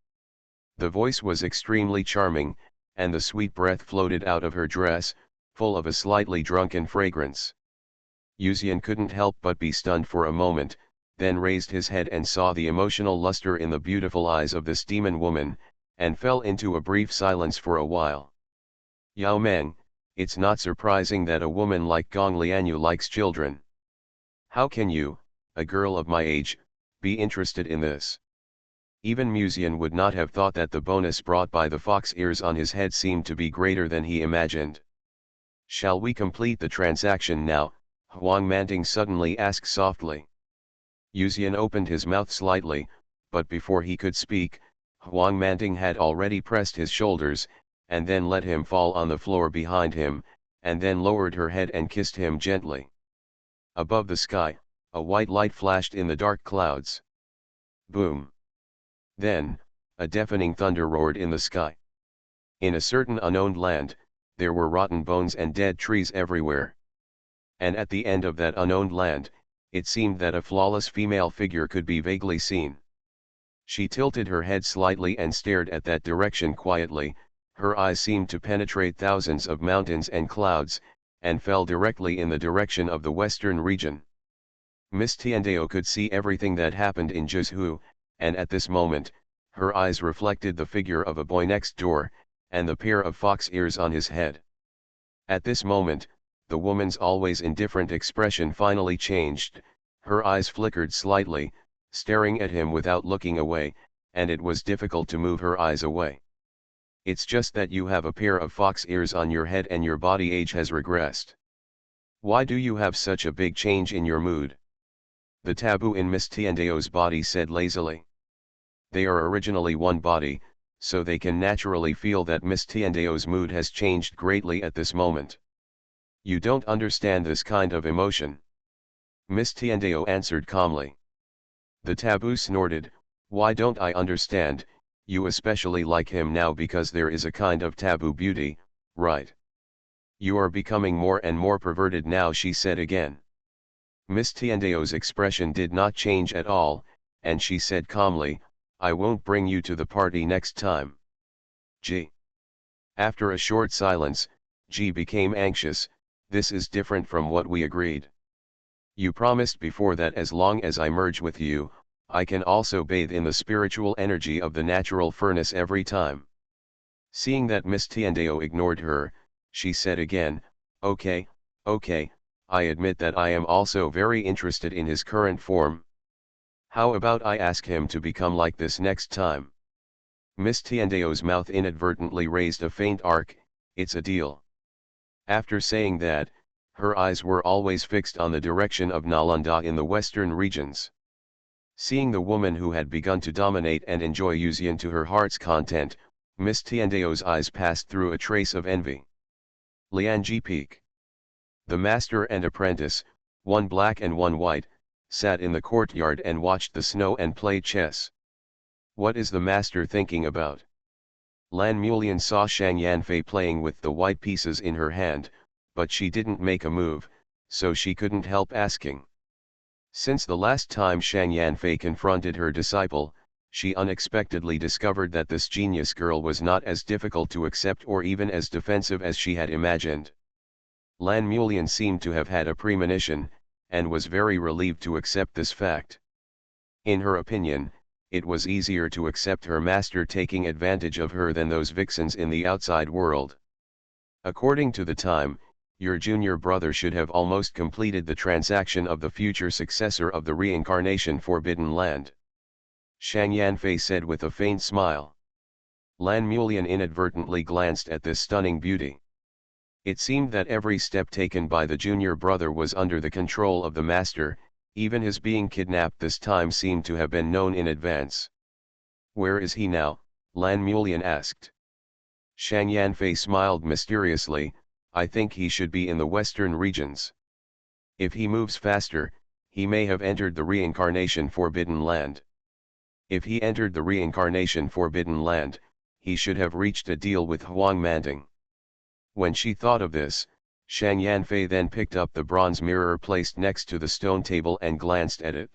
S1: The voice was extremely charming, and the sweet breath floated out of her dress, full of a slightly drunken fragrance. Yuzian couldn't help but be stunned for a moment, then raised his head and saw the emotional luster in the beautiful eyes of this demon woman, and fell into a brief silence for a while. Yao Meng, it's not surprising that a woman like Gong Lianyu likes children. How can you, a girl of my age, be interested in this? Even Yuzian would not have thought that the bonus brought by the fox ears on his head seemed to be greater than he imagined. Shall we complete the transaction now? Huang Manting suddenly asked softly. Yuzian opened his mouth slightly, but before he could speak, Huang Manting had already pressed his shoulders, and then let him fall on the floor behind him, and then lowered her head and kissed him gently. Above the sky, a white light flashed in the dark clouds. Boom! Then, a deafening thunder roared in the sky. In a certain unknown land, there were rotten bones and dead trees everywhere. And at the end of that unknown land, it seemed that a flawless female figure could be vaguely seen. She tilted her head slightly and stared at that direction quietly. Her eyes seemed to penetrate thousands of mountains and clouds, and fell directly in the direction of the western region. Miss Tiandao could see everything that happened in Zhuzhou, and at this moment, her eyes reflected the figure of a boy next door, and the pair of fox ears on his head. At this moment, the woman's always indifferent expression finally changed, her eyes flickered slightly, staring at him without looking away, and it was difficult to move her eyes away. It's just that you have a pair of fox ears on your head and your body age has regressed. Why do you have such a big change in your mood? The taboo in Miss Tiandao's body said lazily. They are originally one body, so they can naturally feel that Miss Tiandao's mood has changed greatly at this moment. You don't understand this kind of emotion. Miss Tiandao answered calmly. The taboo snorted, why don't I understand, you especially like him now because there is a kind of taboo beauty, right? You are becoming more and more perverted now, she said again. Miss Tiandao's expression did not change at all, and she said calmly, I won't bring you to the party next time. G. After a short silence, G became anxious. This is different from what we agreed. You promised before that as long as I merge with you, I can also bathe in the spiritual energy of the natural furnace every time. Seeing that Miss Tiandao ignored her, she said again, okay, I admit that I am also very interested in his current form. How about I ask him to become like this next time? Miss Tiandao's mouth inadvertently raised a faint arc, it's a deal. After saying that, her eyes were always fixed on the direction of Nalanda in the western regions. Seeing the woman who had begun to dominate and enjoy Yuzian to her heart's content, Miss Tiandao's eyes passed through a trace of envy. Lianji Peak. The master and apprentice, one black and one white, sat in the courtyard and watched the snow and played chess. What is the master thinking about? Lan Mulian saw Shang Yanfei playing with the white pieces in her hand, but she didn't make a move, so she couldn't help asking. Since the last time Shang Yanfei confronted her disciple, she unexpectedly discovered that this genius girl was not as difficult to accept or even as defensive as she had imagined. Lan Mulian seemed to have had a premonition, and was very relieved to accept this fact. In her opinion, it was easier to accept her master taking advantage of her than those vixens in the outside world. According to the time, your junior brother should have almost completed the transaction of the future successor of the reincarnation Forbidden Land. Shang Yanfei said with a faint smile. Lan Mulian inadvertently glanced at this stunning beauty. It seemed that every step taken by the junior brother was under the control of the master, even his being kidnapped this time seemed to have been known in advance. Where is he now? Lan Mulian asked. Shang Yanfei smiled mysteriously. I think he should be in the western regions. If he moves faster, he may have entered the reincarnation Forbidden Land. If he entered the reincarnation Forbidden Land, he should have reached a deal with Huang Manting. When she thought of this, Shang Yanfei then picked up the bronze mirror placed next to the stone table and glanced at it.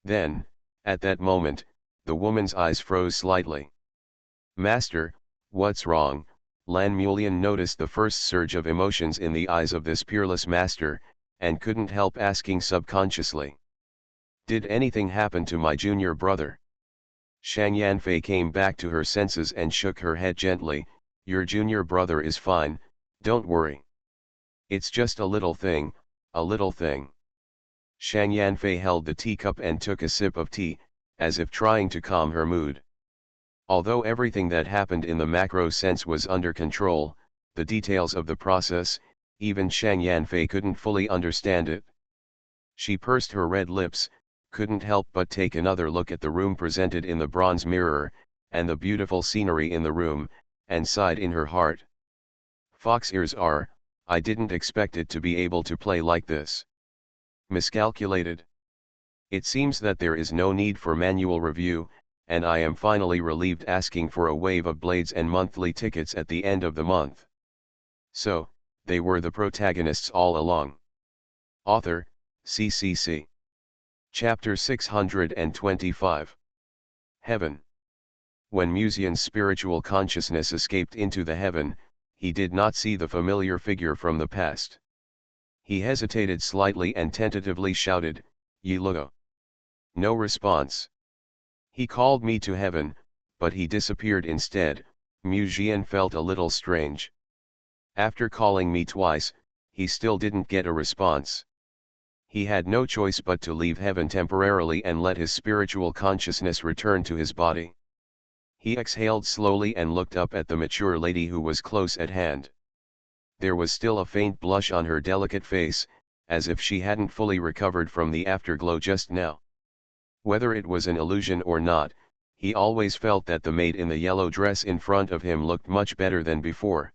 S1: Then, at that moment, the woman's eyes froze slightly. Master, what's wrong? Lan Mulian noticed the first surge of emotions in the eyes of this peerless master, and couldn't help asking subconsciously. Did anything happen to my junior brother? Shang Yanfei came back to her senses and shook her head gently. Your junior brother is fine, don't worry. It's just a little thing, a little thing. Shang Yanfei held the teacup and took a sip of tea, as if trying to calm her mood. Although everything that happened in the macro sense was under control, the details of the process, even Shang Yanfei couldn't fully understand it. She pursed her red lips, couldn't help but take another look at the room presented in the bronze mirror, and the beautiful scenery in the room, and sighed in her heart. Fox ears are, I didn't expect it to be able to play like this. Miscalculated. It seems that there is no need for manual review, and I am finally relieved asking for a wave of blades and monthly tickets at the end of the month. So, they were the protagonists all along. Author, CCC. Chapter 625. Heaven. When Musian's spiritual consciousness escaped into the heaven, he did not see the familiar figure from the past. He hesitated slightly and tentatively shouted, Yi Luo. No response. He called me to heaven, but he disappeared instead. Musian felt a little strange. After calling me twice, he still didn't get a response. He had no choice but to leave heaven temporarily and let his spiritual consciousness return to his body. He exhaled slowly and looked up at the mature lady who was close at hand. There was still a faint blush on her delicate face, as if she hadn't fully recovered from the afterglow just now. Whether it was an illusion or not, he always felt that the maid in the yellow dress in front of him looked much better than before.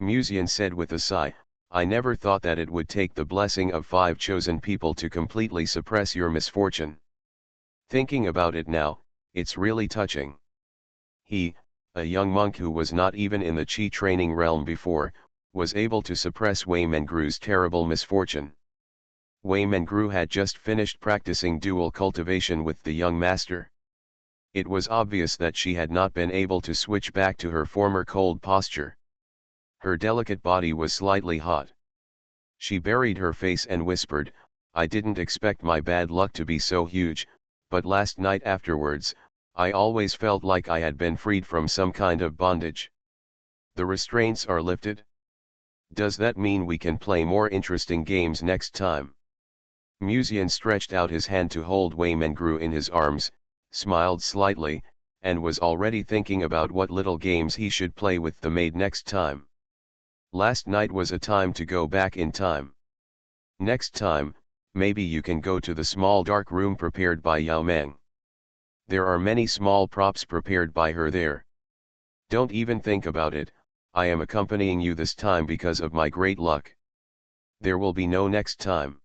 S1: Musian said with a sigh, I never thought that it would take the blessing of 5 chosen people to completely suppress your misfortune. Thinking about it now, it's really touching. He, a young monk who was not even in the Qi training realm before, was able to suppress Wei Mengru's terrible misfortune. Wei Mengru had just finished practicing dual cultivation with the young master. It was obvious that she had not been able to switch back to her former cold posture. Her delicate body was slightly hot. She buried her face and whispered, I didn't expect my bad luck to be so huge, but last night afterwards, I always felt like I had been freed from some kind of bondage. The restraints are lifted? Does that mean we can play more interesting games next time? Musian stretched out his hand to hold Wei Mengru in his arms, smiled slightly, and was already thinking about what little games he should play with the maid next time. Last night was a time to go back in time. Next time, maybe you can go to the small dark room prepared by Yao Meng. There are many small props prepared by her there. Don't even think about it, I am accompanying you this time because of my great luck. There will be no next time.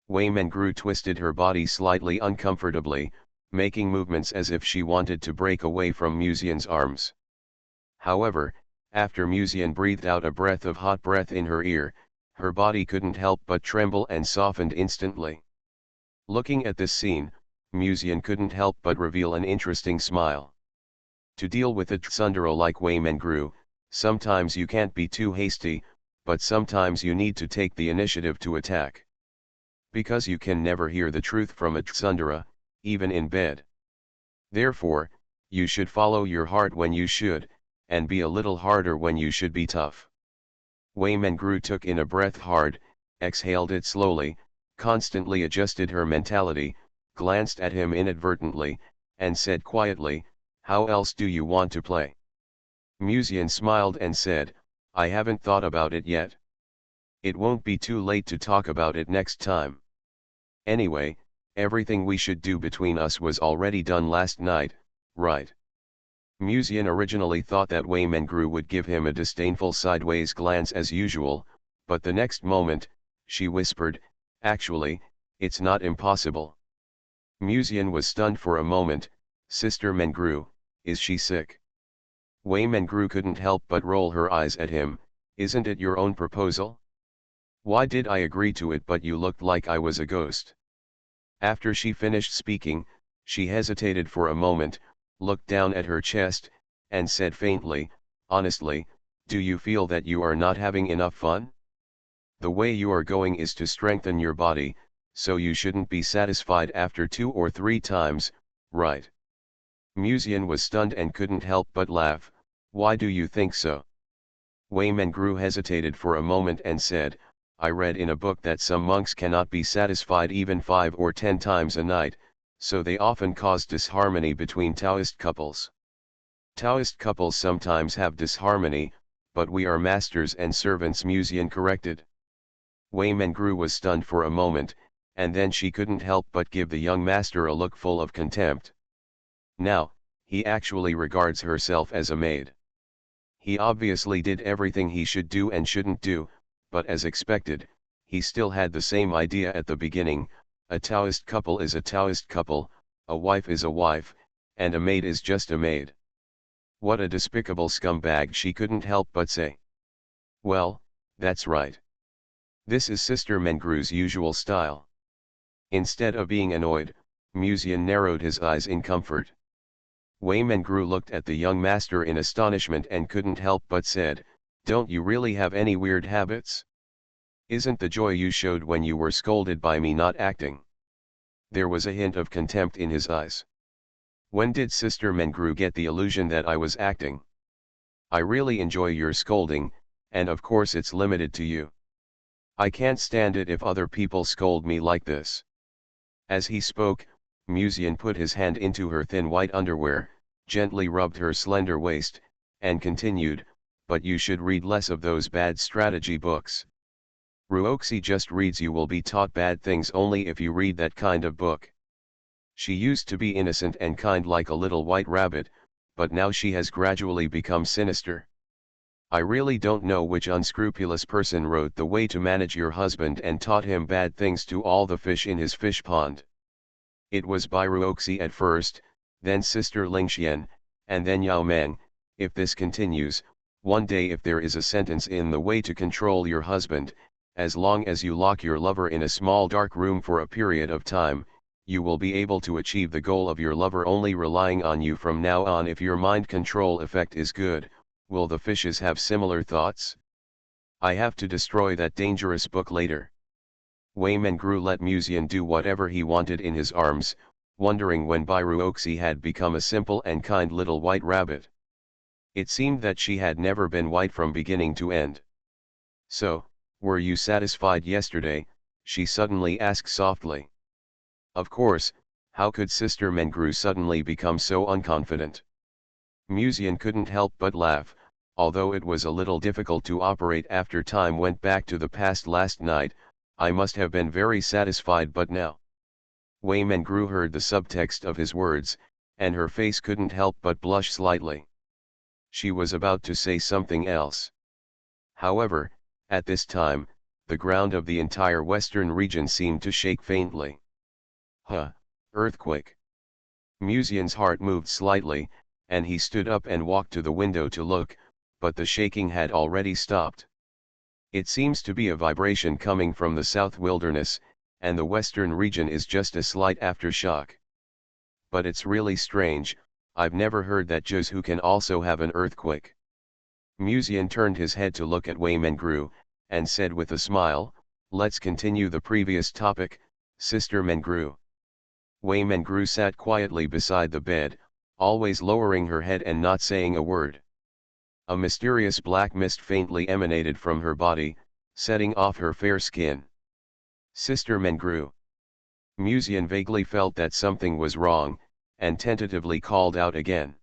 S1: Wei Mengru twisted her body slightly uncomfortably, making movements as if she wanted to break away from Musian's arms. However, after Musian breathed out a breath of hot breath in her ear, Her body couldn't help but tremble and softened instantly. Looking at this scene, Musian couldn't help but reveal an interesting smile. To deal with a tsundere like Waymengru, sometimes you can't be too hasty, but sometimes you need to take the initiative to attack. Because you can never hear the truth from a tsundere, even in bed. Therefore, you should follow your heart when you should, and be a little harder when you should be tough. Waymengru took in a breath hard, exhaled it slowly, constantly adjusted her mentality, glanced at him inadvertently, and said quietly, "How else do you want to play?" Musian smiled and said, "I haven't thought about it yet. It won't be too late to talk about it next time. Anyway, everything we should do between us was already done last night, right?" Musian originally thought that Waymengru would give him a disdainful sideways glance as usual, but the next moment, she whispered, "Actually, it's not impossible." Musian was stunned for a moment. "Sister Mengru, is she sick?" Waymengru couldn't help but roll her eyes at him. "Isn't it your own proposal? Why did I agree to it but you looked like I was a ghost?" After she finished speaking, she hesitated for a moment, looked down at her chest, and said faintly, "Honestly, do you feel that you are not having enough fun? The way you are going is to strengthen your body, so you shouldn't be satisfied after 2 or 3 times, right?" Musian was stunned and couldn't help but laugh. "Why do you think so?" Waymengru hesitated for a moment and said, "I read in a book that some monks cannot be satisfied even 5 or 10 times a night, so they often cause disharmony between Taoist couples. Taoist couples sometimes have disharmony, but we are masters and servants," Musian corrected. Waymengru was stunned for a moment, and then she couldn't help but give the young master a look full of contempt. Now, he actually regards herself as a maid. He obviously did everything he should do and shouldn't do, but as expected, he still had the same idea at the beginning: a Taoist couple is a Taoist couple, a wife is a wife, and a maid is just a maid. What a despicable scumbag, she couldn't help but say. Well, that's right. This is Sister Mengru's usual style. Instead of being annoyed, Musian narrowed his eyes in comfort. Waymengru looked at the young master in astonishment and couldn't help but said, "Don't you really have any weird habits? Isn't the joy you showed when you were scolded by me not acting?" There was a hint of contempt in his eyes. "When did Sister Mengru get the illusion that I was acting? I really enjoy your scolding, and of course it's limited to you. I can't stand it if other people scold me like this." As he spoke, Musian put his hand into her thin white underwear, gently rubbed her slender waist, and continued, "But you should read less of those bad strategy books. Ruoxi just reads you will be taught bad things only if you read that kind of book. She used to be innocent and kind like a little white rabbit, but now she has gradually become sinister. I really don't know which unscrupulous person wrote The Way to Manage Your Husband and taught him bad things to all the fish in his fish pond. It was by Ruoxi at first, then Sister Lingxian, and then Yao Meng. If this continues, one day if there is a sentence in The Way to Control Your Husband, as long as you lock your lover in a small dark room for a period of time, you will be able to achieve the goal of your lover only relying on you from now on. If your mind control effect is good, will the fishes have similar thoughts? I have to destroy that dangerous book later." Waymengru let Musian do whatever he wanted in his arms, wondering when Ruoxi had become a simple and kind little white rabbit. It seemed that she had never been white from beginning to end. "So, were you satisfied yesterday?" she suddenly asked softly. Of course, how could Sister Mengru suddenly become so unconfident? Musian couldn't help but laugh, although it was a little difficult to operate after time went back to the past last night. "I must have been very satisfied, but now." Waymengru heard the subtext of his words, and her face couldn't help but blush slightly. She was about to say something else. However, at this time, the ground of the entire western region seemed to shake faintly. Huh, earthquake. Musian's heart moved slightly, and he stood up and walked to the window to look, but the shaking had already stopped. It seems to be a vibration coming from the south wilderness, and the western region is just a slight aftershock. But it's really strange, I've never heard that Josu can also have an earthquake. Musian turned his head to look at Wei Mengru, and said with a smile, let's continue the previous topic, Sister Mengru. Wei Mengru sat quietly beside the bed, always lowering her head and not saying a word. A mysterious black mist faintly emanated from her body, setting off her fair skin. Sister Mengru. Musian vaguely felt that something was wrong, and tentatively called out again.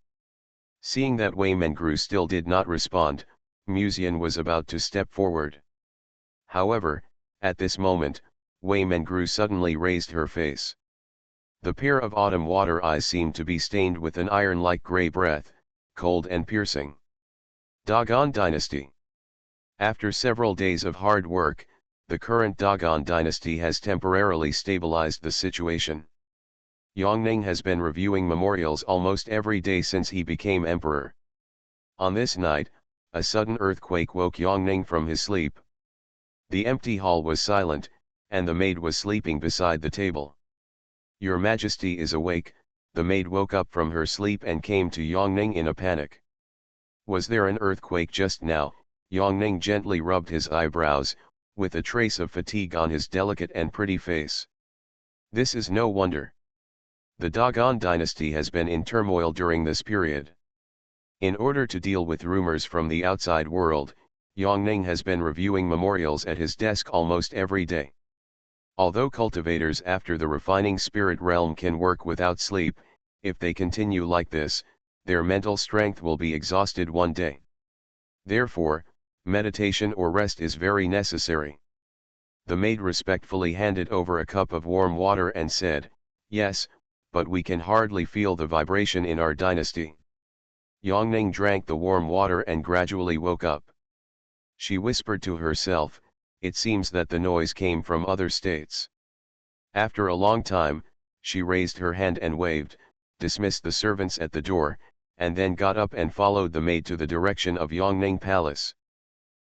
S1: Seeing that Wei Mengru still did not respond, Musian was about to step forward. However, at this moment, Wei Mengru suddenly raised her face. The pair of autumn water eyes seemed to be stained with an iron-like grey breath, cold and piercing. Dogon Dynasty. After several days of hard work, the current Dogon Dynasty has temporarily stabilized the situation. Yongning has been reviewing memorials almost every day since he became emperor. On this night, a sudden earthquake woke Yongning from his sleep. The empty hall was silent, and the maid was sleeping beside the table. Your Majesty is awake, the maid woke up from her sleep and came to Yongning in a panic. Was there an earthquake just now? Yongning gently rubbed his eyebrows, with a trace of fatigue on his delicate and pretty face. This is no wonder. The Dogon dynasty has been in turmoil during this period. In order to deal with rumors from the outside world, Yongning has been reviewing memorials at his desk almost every day. Although cultivators after the refining spirit realm can work without sleep, if they continue like this, their mental strength will be exhausted one day. Therefore, meditation or rest is very necessary. The maid respectfully handed over a cup of warm water and said, "Yes, but we can hardly feel the vibration in our dynasty." Yongning drank the warm water and gradually woke up. She whispered to herself, "It seems that the noise came from other states." After a long time, she raised her hand and waved, dismissed the servants at the door, and then got up and followed the maid to the direction of Yongning Palace.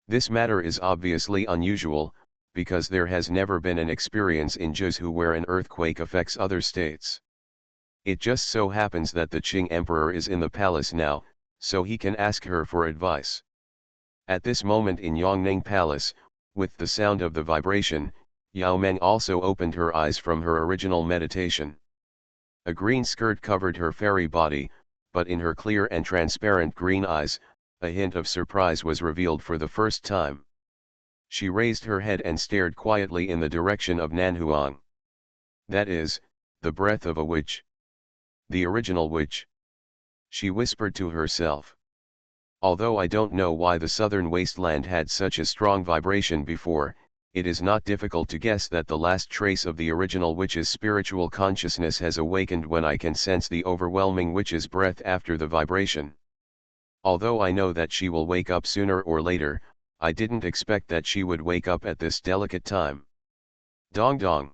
S1: This matter is obviously unusual, because there has never been an experience in Josu where an earthquake affects other states. It just so happens that the Qing Emperor is in the palace now, so he can ask her for advice. At this moment in Yongning Palace, with the sound of the vibration, Yao Meng also opened her eyes from her original meditation. A green skirt covered her fairy body, but in her clear and transparent green eyes, a hint of surprise was revealed for the first time. She raised her head and stared quietly in the direction of Nanhuang. "That is, the breath of a witch. The original witch," she whispered to herself. "Although I don't know why the southern wasteland had such a strong vibration before, it is not difficult to guess that the last trace of the original witch's spiritual consciousness has awakened when I can sense the overwhelming witch's breath after the vibration. Although I know that she will wake up sooner or later, I didn't expect that she would wake up at this delicate time." Dong dong.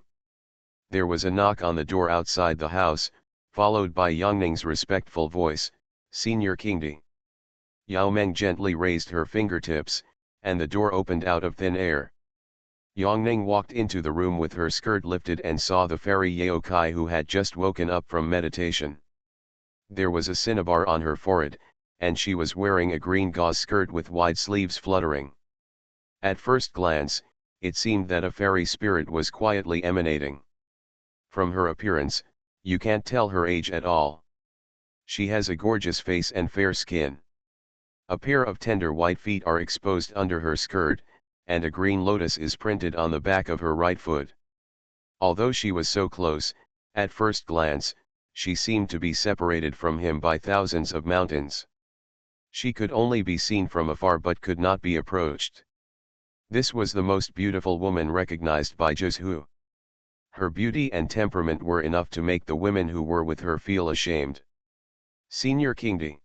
S1: There was a knock on the door outside the house, followed by Yongning's respectful voice, "Senior Kingdi." Yao Meng gently raised her fingertips, and the door opened out of thin air. Yongning walked into the room with her skirt lifted and saw the fairy Yaokai who had just woken up from meditation. There was a cinnabar on her forehead, and she was wearing a green gauze skirt with wide sleeves fluttering. At first glance, it seemed that a fairy spirit was quietly emanating. From her appearance, you can't tell her age at all. She has a gorgeous face and fair skin. A pair of tender white feet are exposed under her skirt, and a green lotus is printed on the back of her right foot. Although she was so close, at first glance, she seemed to be separated from him by thousands of mountains. She could only be seen from afar but could not be approached. This was the most beautiful woman recognized by Josu. Her beauty and temperament were enough to make the women who were with her feel ashamed. "Senior Kingdi."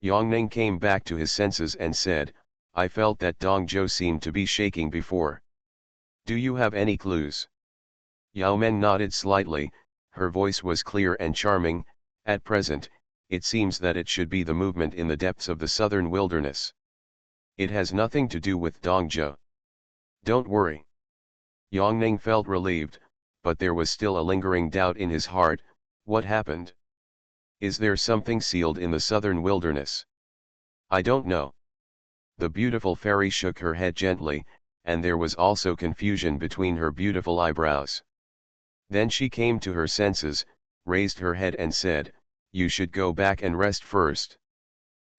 S1: Yongning came back to his senses and said, "I felt that Dong Zhou seemed to be shaking before. Do you have any clues?" Yao Meng nodded slightly, her voice was clear and charming. "At present, it seems that it should be the movement in the depths of the southern wilderness. It has nothing to do with Dong Zhou. Don't worry. Yongning felt relieved, but there was still a lingering doubt in his heart. What happened? Is there something sealed in the southern wilderness? I don't know. The beautiful fairy shook her head gently, and there was also confusion between her beautiful eyebrows. Then she came to her senses, raised her head and said, "You should go back and rest first.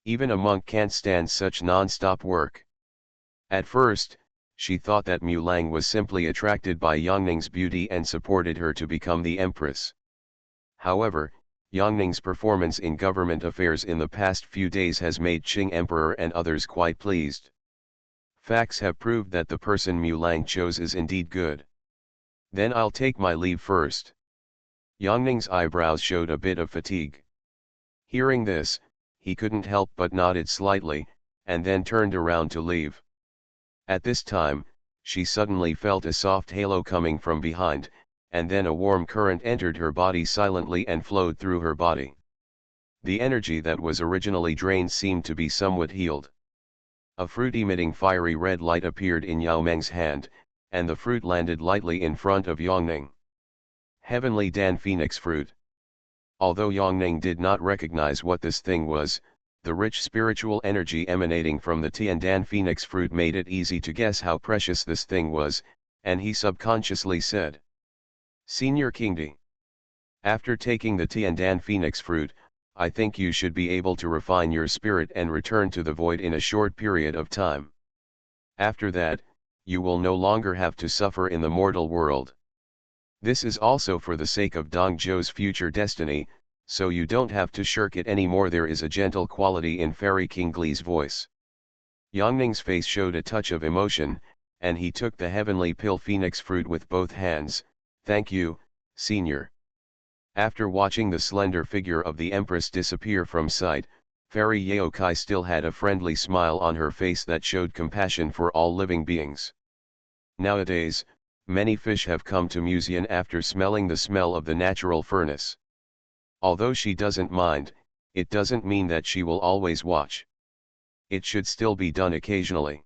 S1: Even a monk can't stand such non-stop work." At first, she thought that Mulang was simply attracted by Yangning's beauty and supported her to become the empress. However, Yangning's performance in government affairs in the past few days has made Qing Emperor and others quite pleased. Facts have proved that the person Mulang chose is indeed good. Then I'll take my leave first. Yangning's eyebrows showed a bit of fatigue. Hearing this, he couldn't help but nodded slightly, and then turned around to leave. At this time, she suddenly felt a soft halo coming from behind, and then a warm current entered her body silently and flowed through her body. The energy that was originally drained seemed to be somewhat healed. A fruit-emitting fiery red light appeared in Yao Meng's hand, and the fruit landed lightly in front of Yongning. Heavenly Dan Phoenix fruit. Although Yongning did not recognize what this thing was, the rich spiritual energy emanating from the Tiandan Phoenix fruit made it easy to guess how precious this thing was, and he subconsciously said, "Senior Kingdi, after taking the Tiandan Phoenix fruit, I think you should be able to refine your spirit and return to the void in a short period of time. After that, you will no longer have to suffer in the mortal world. This is also for the sake of Dong Zhou's future destiny, so you don't have to shirk it anymore." There is a gentle quality in Fairy King Gli's voice. Yangning's face showed a touch of emotion, and he took the heavenly pill phoenix fruit with both hands. "Thank you, Senior." After watching the slender figure of the Empress disappear from sight, Fairy Yaokai still had a friendly smile on her face that showed compassion for all living beings. Nowadays, many fish have come to Museum after smelling the smell of the natural furnace. Although she doesn't mind, it doesn't mean that she will always watch. It should still be done occasionally.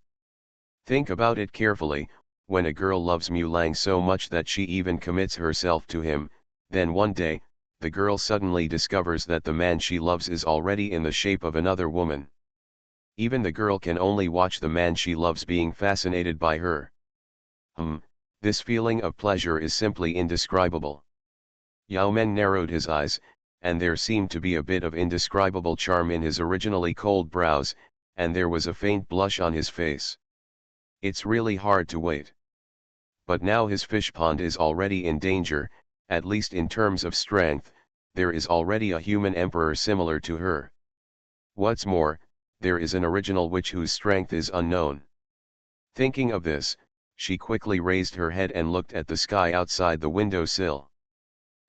S1: Think about it carefully. When a girl loves Mulang so much that she even commits herself to him, then one day, the girl suddenly discovers that the man she loves is already in the shape of another woman. Even the girl can only watch the man she loves being fascinated by her. This feeling of pleasure is simply indescribable. Yao Meng narrowed his eyes, and there seemed to be a bit of indescribable charm in his originally cold brows, and there was a faint blush on his face. It's really hard to wait. But now his fish pond is already in danger, at least in terms of strength. There is already a human emperor similar to her. What's more, there is an original witch whose strength is unknown. Thinking of this, she quickly raised her head and looked at the sky outside the window sill.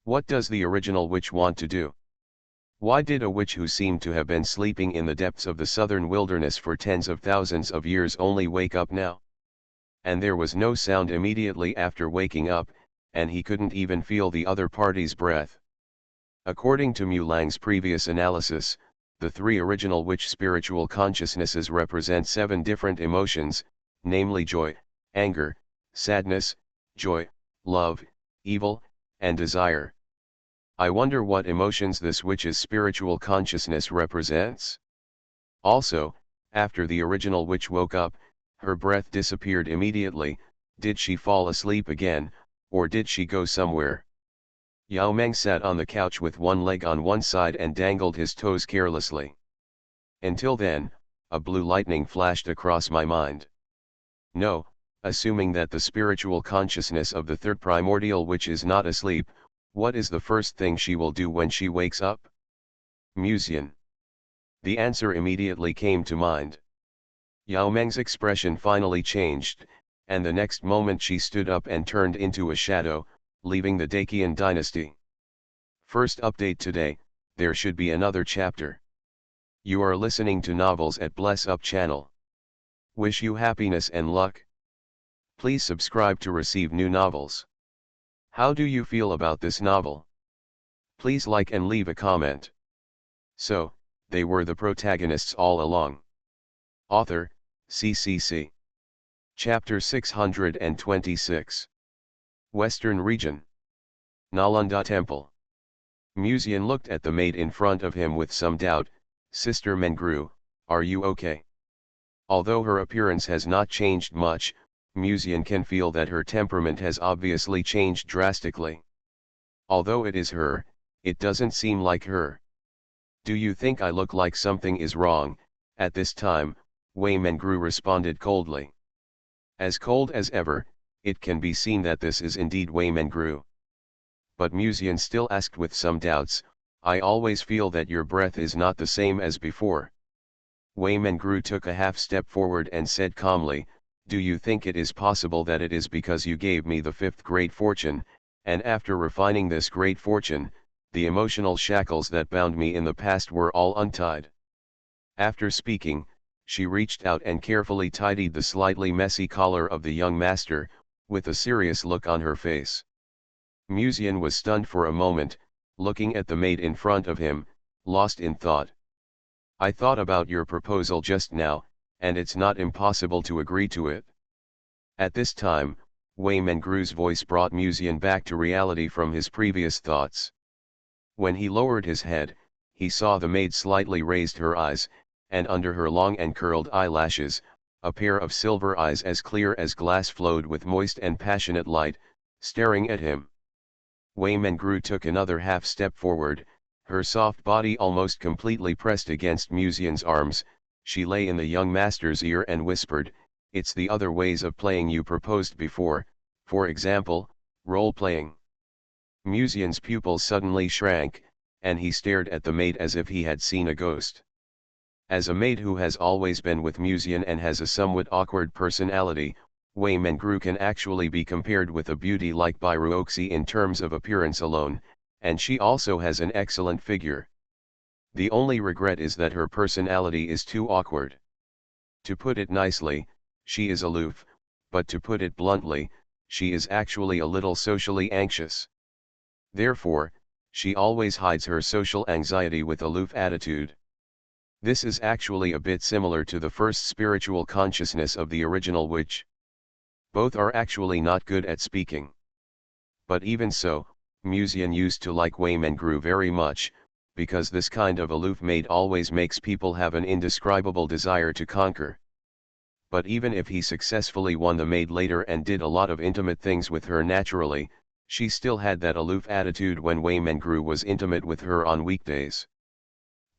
S1: What does the original witch want to do? Why did a witch who seemed to have been sleeping in the depths of the southern wilderness for tens of thousands of years only wake up now? And there was no sound immediately after waking up, and he couldn't even feel the other party's breath. According to Mulang's previous analysis, the three original witch spiritual consciousnesses represent 7 different emotions, namely joy, anger, sadness, joy, love, evil, and desire. I wonder what emotions this witch's spiritual consciousness represents. Also, after the original witch woke up, her breath disappeared immediately. Did she fall asleep again, or did she go somewhere? Yao Meng sat on the couch with one leg on one side and dangled his toes carelessly. Until then, a blue lightning flashed across my mind. No, assuming that the spiritual consciousness of the third primordial witch is not asleep, what is the first thing she will do when she wakes up? Museum. The answer immediately came to mind. Yao Meng's expression finally changed, and the next moment she stood up and turned into a shadow, leaving the Dacian dynasty. First update today, there should be another chapter. You are listening to Novels at Bless Up channel. Wish you happiness and luck. Please subscribe to receive new novels. How do you feel about this novel? Please like and leave a comment. So, they were the protagonists all along. Author, CCC. Chapter 626. Western Region. Nalanda Temple. Muzian looked at the maid in front of him with some doubt. Sister Mengru, are you okay? Although her appearance has not changed much, Muzian can feel that her temperament has obviously changed drastically. Although it is her, it doesn't seem like her. Do you think I look like something is wrong? At this time, Wei Mengru responded coldly. As cold as ever, it can be seen that this is indeed Wei Mengru. But Muzian still asked with some doubts, I always feel that your breath is not the same as before. Wei Mengru took a half step forward and said calmly, do you think it is possible that it is because you gave me the fifth great fortune, and after refining this great fortune, the emotional shackles that bound me in the past were all untied? After speaking, she reached out and carefully tidied the slightly messy collar of the young master, with a serious look on her face. Muzian was stunned for a moment, looking at the maid in front of him, lost in thought. I thought about your proposal just now, and it's not impossible to agree to it. At this time, Wei Mengru's voice brought Muzian back to reality from his previous thoughts. When he lowered his head, he saw the maid slightly raised her eyes, and under her long and curled eyelashes, a pair of silver eyes as clear as glass flowed with moist and passionate light, staring at him. Wei Mengru took another half step forward, her soft body almost completely pressed against Muzian's arms. She lay in the young master's ear and whispered, it's the other ways of playing you proposed before, for example, role-playing. Muzian's pupils suddenly shrank, and he stared at the maid as if he had seen a ghost. As a maid who has always been with Muzian and has a somewhat awkward personality, Wei Mengru can actually be compared with a beauty like Biruoxi in terms of appearance alone, and she also has an excellent figure. The only regret is that her personality is too awkward. To put it nicely, she is aloof, but to put it bluntly, she is actually a little socially anxious. Therefore, she always hides her social anxiety with aloof attitude. This is actually a bit similar to the first spiritual consciousness of the original witch. Both are actually not good at speaking. But even so, Muzian used to like Wei Mengru very much, because this kind of aloof maid always makes people have an indescribable desire to conquer. But even if he successfully won the maid later and did a lot of intimate things with her naturally, she still had that aloof attitude when Wei Mengru was intimate with her on weekdays.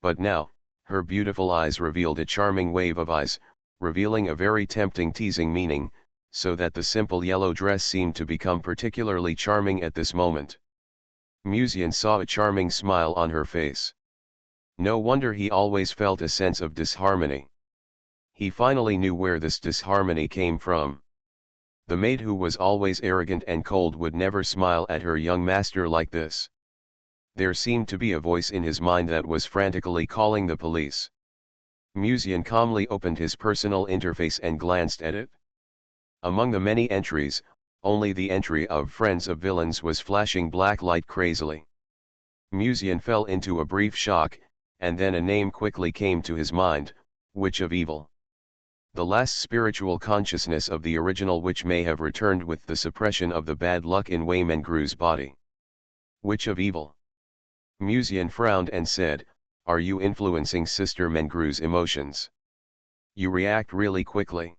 S1: But now, her beautiful eyes revealed a charming wave of eyes, revealing a very tempting teasing meaning, so that the simple yellow dress seemed to become particularly charming at this moment. Muzian saw a charming smile on her face. No wonder he always felt a sense of disharmony. He finally knew where this disharmony came from. The maid who was always arrogant and cold would never smile at her young master like this. There seemed to be a voice in his mind that was frantically calling the police. Muzian calmly opened his personal interface and glanced at it. Among the many entries, only the entry of Friends of Villains was flashing black light crazily. Muzian fell into a brief shock, and then a name quickly came to his mind, Witch of Evil. The last spiritual consciousness of the original witch may have returned with the suppression of the bad luck in Wei Mengru's body. Witch of Evil. Muzian frowned and said, are you influencing Sister Mengru's emotions? You react really quickly.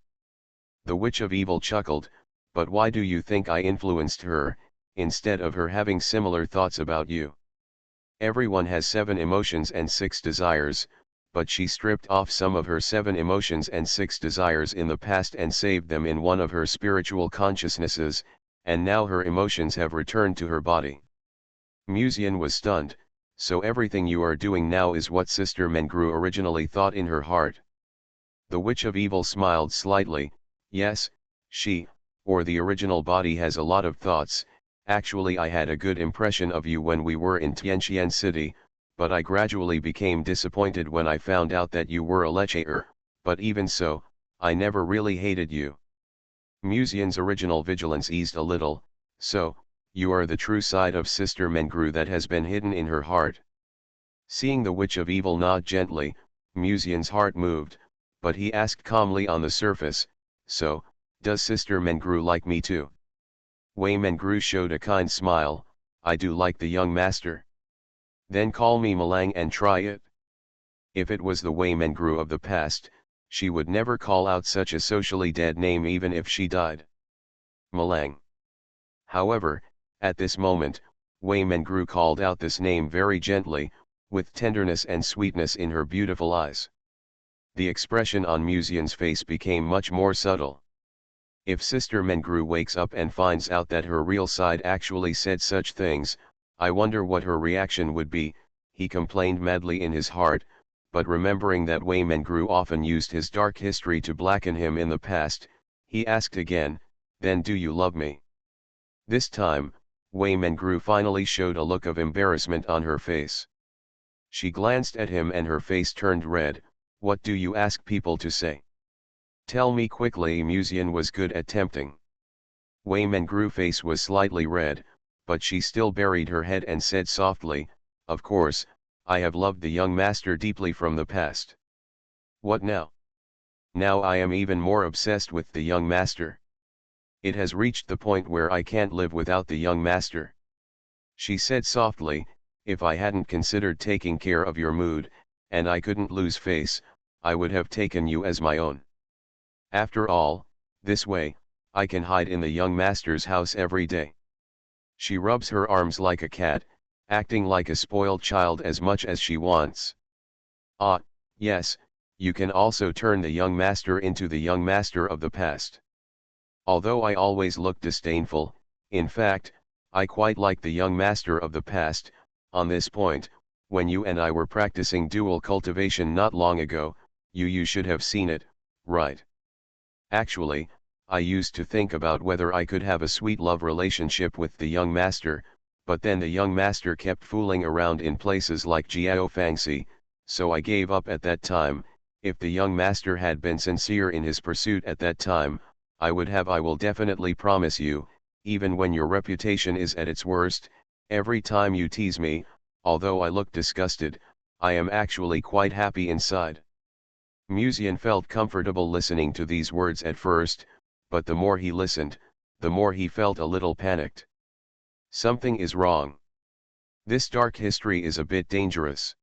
S1: The Witch of Evil chuckled, but why do you think I influenced her, instead of her having similar thoughts about you? Everyone has 7 emotions and 6 desires, but she stripped off some of her 7 emotions and 6 desires in the past and saved them in one of her spiritual consciousnesses, and now her emotions have returned to her body. Muzian was stunned. So everything you are doing now is what Sister Mengru originally thought in her heart. The Witch of Evil smiled slightly, yes, she, or the original body has a lot of thoughts. Actually I had a good impression of you when we were in Tianqian City, but I gradually became disappointed when I found out that you were a lecher, but even so, I never really hated you. Muzian's original vigilance eased a little, so, you are the true side of Sister Mengru that has been hidden in her heart. Seeing the Witch of Evil nod gently, Muzian's heart moved, but he asked calmly on the surface, so, Does Sister Mengru like me too? Wei Mengru showed a kind smile. I do like the young master. Then call me Malang and try it. If it was the Wei Mengru of the past, she would never call out such a socially dead name even if she died. Malang. However, at this moment, Wei Mengru called out this name very gently, with tenderness and sweetness in her beautiful eyes. The expression on Musian's face became much more subtle. If Sister Mengru wakes up and finds out that her real side actually said such things, I wonder what her reaction would be, he complained madly in his heart, but remembering that Wei Mengru often used his dark history to blacken him in the past, he asked again, then do you love me? This time, Wei Mengru finally showed a look of embarrassment on her face. She glanced at him and her face turned red. What do you ask people to say? Tell me quickly. Musian was good at tempting. Wei Mengru's face was slightly red, but she still buried her head and said softly, of course, I have loved the young master deeply from the past. What now? Now I am even more obsessed with the young master. It has reached the point where I can't live without the young master. She said softly, if I hadn't considered taking care of your mood, and I couldn't lose face, I would have taken you as my own. After all, this way, I can hide in the young master's house every day. She rubs her arms like a cat, acting like a spoiled child as much as she wants. Ah, yes, you can also turn the young master into the young master of the past. Although I always look disdainful, in fact, I quite like the young master of the past. On this point, when you and I were practicing dual cultivation not long ago, you should have seen it, right? Actually, I used to think about whether I could have a sweet love relationship with the young master, but then the young master kept fooling around in places like Jiao Fangxi, so I gave up at that time. If the young master had been sincere in his pursuit at that time, I will definitely promise you, even when your reputation is at its worst, every time you tease me, although I look disgusted, I am actually quite happy inside. Musian felt comfortable listening to these words at first, but the more he listened, the more he felt a little panicked. Something is wrong. This dark history is a bit dangerous.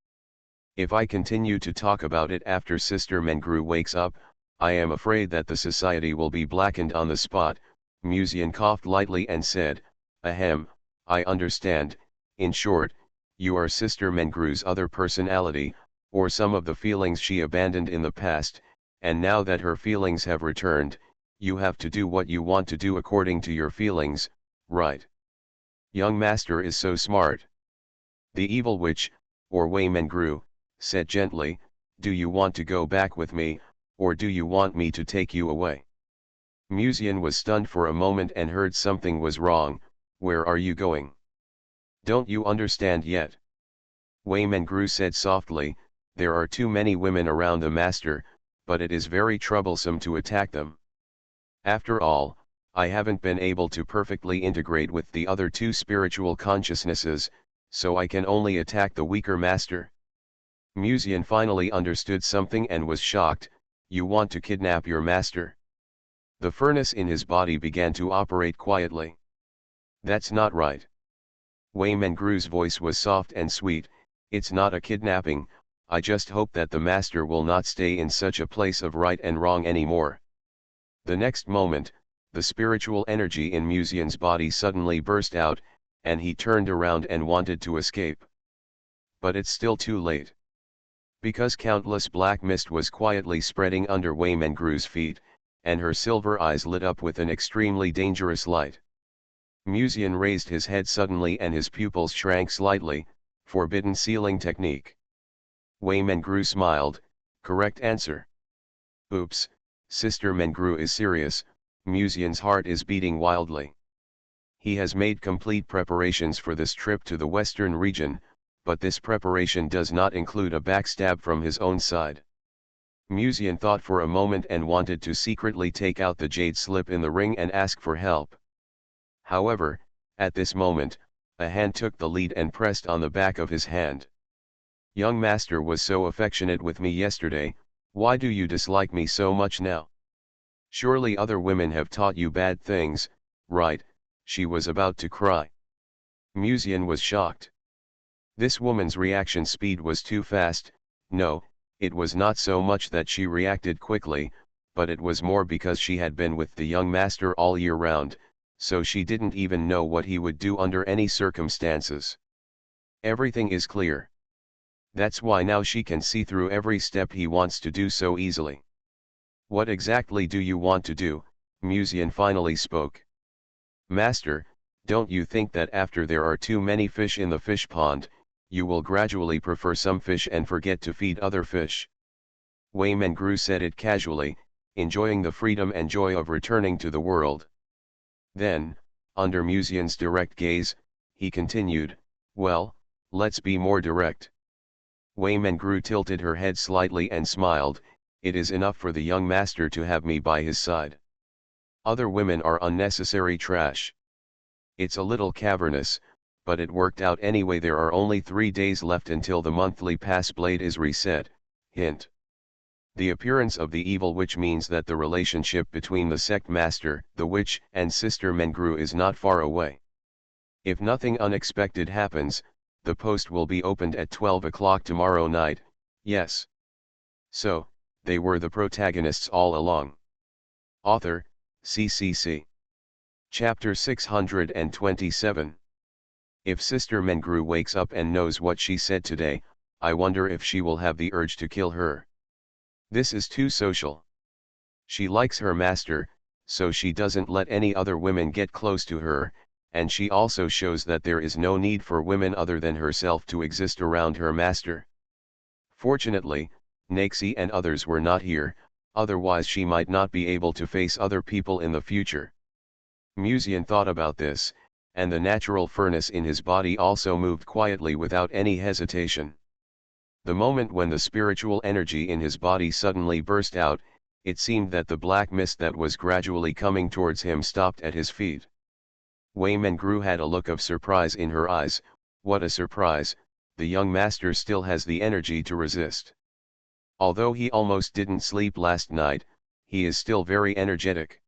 S1: If I continue to talk about it after Sister Mengru wakes up, I am afraid that the society will be blackened on the spot. Musian coughed lightly and said, ahem, I understand. In short, you are Sister Mengru's other personality, or some of the feelings she abandoned in the past, and now that her feelings have returned, you have to do what you want to do according to your feelings, right? Young master is so smart. The evil witch, or Wei Mengru, said gently, do you want to go back with me, or do you want me to take you away? Musian was stunned for a moment and heard something was wrong. Where are you going? Don't you understand yet? Wei Mengru said softly, there are too many women around the master, but it is very troublesome to attack them. After all, I haven't been able to perfectly integrate with the other two spiritual consciousnesses, so I can only attack the weaker master. Musian finally understood something and was shocked. You want to kidnap your master? The furnace in his body began to operate quietly. That's not right. Wei Mengru's voice was soft and sweet. It's not a kidnapping, I just hope that the master will not stay in such a place of right and wrong anymore. The next moment, the spiritual energy in Musian's body suddenly burst out, and he turned around and wanted to escape. But it's still too late. Because countless black mist was quietly spreading under Wei Mengru's feet, and her silver eyes lit up with an extremely dangerous light. Musian raised his head suddenly and his pupils shrank slightly. Forbidden sealing technique. Wei Mengru smiled, correct answer. Oops, Sister Mengru is serious. Musian's heart is beating wildly. He has made complete preparations for this trip to the western region, but this preparation does not include a backstab from his own side. Musian thought for a moment and wanted to secretly take out the jade slip in the ring and ask for help. However, at this moment, a hand took the lead and pressed on the back of his hand. Young master was so affectionate with me yesterday, why do you dislike me so much now? Surely other women have taught you bad things, right? She was about to cry. Musian was shocked. This woman's reaction speed was too fast. No, it was not so much that she reacted quickly, but it was more because she had been with the young master all year round, so she didn't even know what he would do under any circumstances. Everything is clear. That's why now she can see through every step he wants to do so easily. What exactly do you want to do? Musian finally spoke. Master, don't you think that after there are too many fish in the fish pond, you will gradually prefer some fish and forget to feed other fish? Wei Mengru said it casually, enjoying the freedom and joy of returning to the world. Then, under Musian's direct gaze, he continued, well, let's be more direct. Wei Mengru tilted her head slightly and smiled, it is enough for the young master to have me by his side. Other women are unnecessary trash. It's a little cavernous, but it worked out anyway. There are only 3 days left until the monthly pass blade is reset, hint. The appearance of the evil witch means that the relationship between the sect master, the witch, and Sister Mengru is not far away. If nothing unexpected happens, the post will be opened at 12 o'clock tomorrow night, yes. So, they were the protagonists all along. Author, CCC. Chapter 627. If Sister Mengru wakes up and knows what she said today, I wonder if she will have the urge to kill her. This is too social. She likes her master, so she doesn't let any other women get close to her, and she also shows that there is no need for women other than herself to exist around her master. Fortunately, Naxi and others were not here, otherwise she might not be able to face other people in the future. Musian thought about this, and the natural furnace in his body also moved quietly without any hesitation. The moment when the spiritual energy in his body suddenly burst out, it seemed that the black mist that was gradually coming towards him stopped at his feet. Wei Mengru had a look of surprise in her eyes. What a surprise, the young master still has the energy to resist. Although he almost didn't sleep last night, he is still very energetic.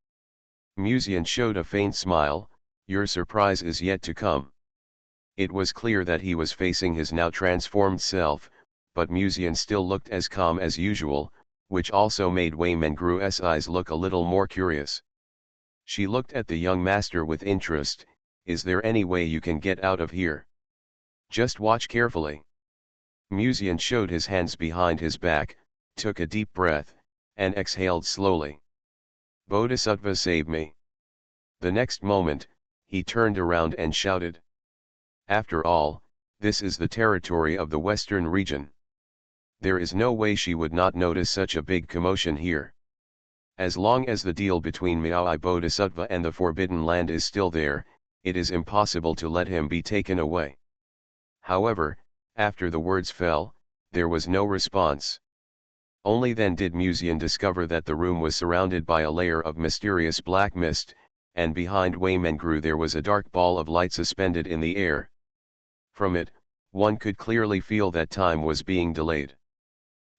S1: Musian showed a faint smile, your surprise is yet to come. It was clear that he was facing his now transformed self, but Musian still looked as calm as usual, which also made Wei Mengru's eyes look a little more curious. She looked at the young master with interest. Is there any way you can get out of here? Just watch carefully. Musian showed his hands behind his back, took a deep breath, and exhaled slowly. Bodhisattva, save me. The next moment, he turned around and shouted. After all, this is the territory of the western region. There is no way she would not notice such a big commotion here. As long as the deal between Miao Bodhisattva and the Forbidden Land is still there, it is impossible to let him be taken away. However, after the words fell, there was no response. Only then did Musian discover that the room was surrounded by a layer of mysterious black mist, and behind Wei Mengru there was a dark ball of light suspended in the air. From it, one could clearly feel that time was being delayed.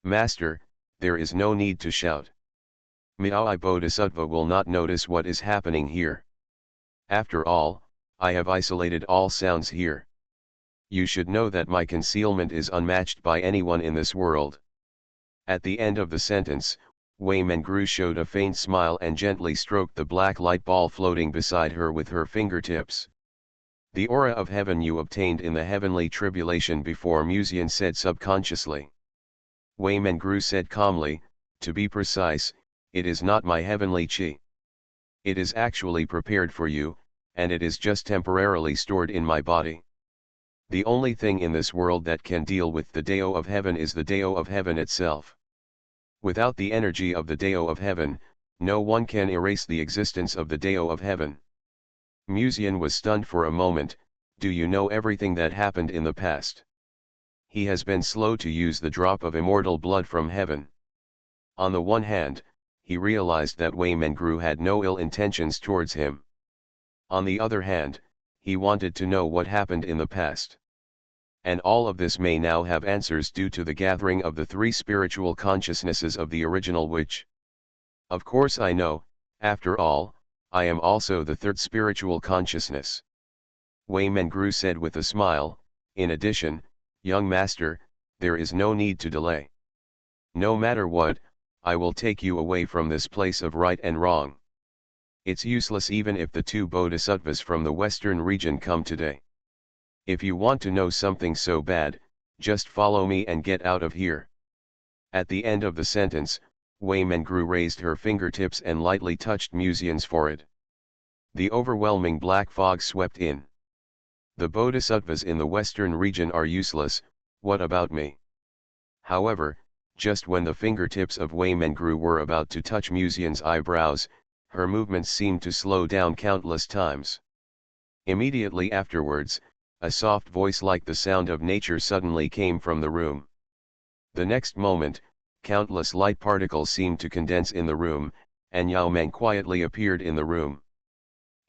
S1: Master, there is no need to shout. Miao Bodhisattva will not notice what is happening here. After all, I have isolated all sounds here. You should know that my concealment is unmatched by anyone in this world. At the end of the sentence, Wei Mengru showed a faint smile and gently stroked the black light ball floating beside her with her fingertips. The aura of heaven you obtained in the heavenly tribulation before, Musian said subconsciously. Wei Mengru said calmly, to be precise, it is not my heavenly chi. It is actually prepared for you, and it is just temporarily stored in my body. The only thing in this world that can deal with the Dao of heaven is the Dao of heaven itself. Without the energy of the Dao of heaven, no one can erase the existence of the Dao of heaven. Musian was stunned for a moment. Do you know everything that happened in the past? He has been slow to use the drop of immortal blood from heaven. On the one hand, he realized that Wei Mengru had no ill intentions towards him. On the other hand, he wanted to know what happened in the past. And all of this may now have answers due to the gathering of the 3 spiritual consciousnesses of the original witch. Of course I know, After all, I am also the third spiritual consciousness. Wei Mengru said with a smile. In addition, young master, there is no need to delay. No matter what, I will take you away from this place of right and wrong. It's useless even if the two bodhisattvas from the western region come today. If you want to know something so bad, just follow me and get out of here. At the end of the sentence, Wei Mengru raised her fingertips and lightly touched Musian's forehead. The overwhelming black fog swept in. The bodhisattvas in the western region are useless, what about me? However, just when the fingertips of Wei Mengru were about to touch Musian's eyebrows, her movements seemed to slow down countless times. Immediately afterwards, a soft voice like the sound of nature suddenly came from the room. The next moment, countless light particles seemed to condense in the room, and Yao Meng quietly appeared in the room.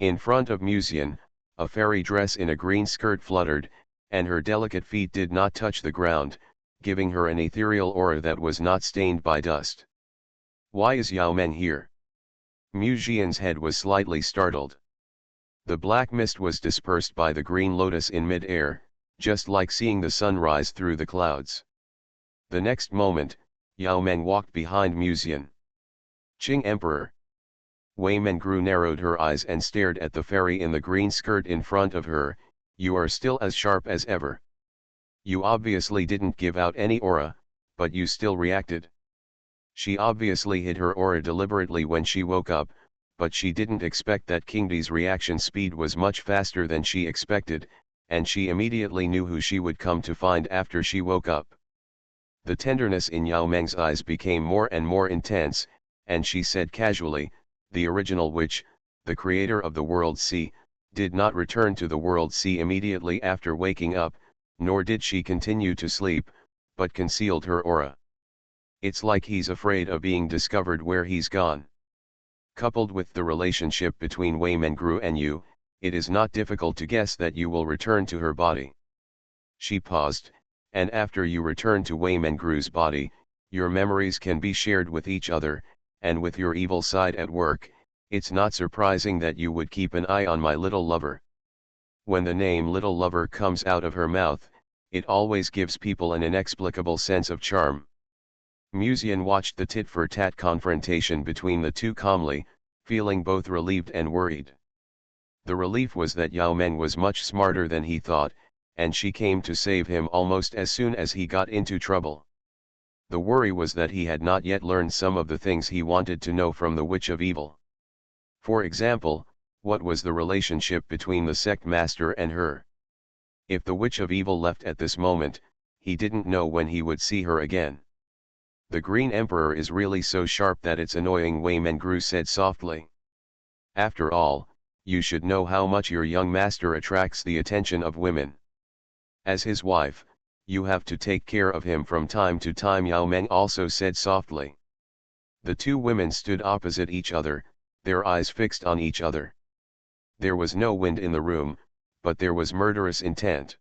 S1: In front of Musian, a fairy dress in a green skirt fluttered, and her delicate feet did not touch the ground, giving her an ethereal aura that was not stained by dust. Why is Yao Meng here? Musian's head was slightly startled. The black mist was dispersed by the green lotus in mid-air, just like seeing the sun rise through the clouds. The next moment, Yao Meng walked behind Musian. Qing Emperor. Wei Mengru narrowed her eyes and stared at the fairy in the green skirt in front of her. You are still as sharp as ever. You obviously didn't give out any aura, but you still reacted. She obviously hid her aura deliberately when she woke up, but she didn't expect that Kingdi's reaction speed was much faster than she expected, and she immediately knew who she would come to find after she woke up. The tenderness in Yao Meng's eyes became more and more intense, and she said casually, the original witch, the creator of the world sea, did not return to the world sea immediately after waking up, nor did she continue to sleep, but concealed her aura. It's like he's afraid of being discovered where he's gone. Coupled with the relationship between Wei Mengru and you, it is not difficult to guess that you will return to her body. She paused, and after you return to Wei Mengru's body, your memories can be shared with each other, and with your evil side at work, it's not surprising that you would keep an eye on my little lover. When the name little lover comes out of her mouth, it always gives people an inexplicable sense of charm. Musian watched the tit-for-tat confrontation between the two calmly, feeling both relieved and worried. The relief was that Yao Meng was much smarter than he thought, and she came to save him almost as soon as he got into trouble. The worry was that he had not yet learned some of the things he wanted to know from the Witch of Evil. For example, what was the relationship between the sect master and her? If the Witch of Evil left at this moment, he didn't know when he would see her again. The Green Emperor is really so sharp that it's annoying, Wei Mengru said softly. After all, you should know how much your young master attracts the attention of women. As his wife, you have to take care of him from time to time, Yao Meng also said softly. The two women stood opposite each other, their eyes fixed on each other. There was no wind in the room, but there was murderous intent.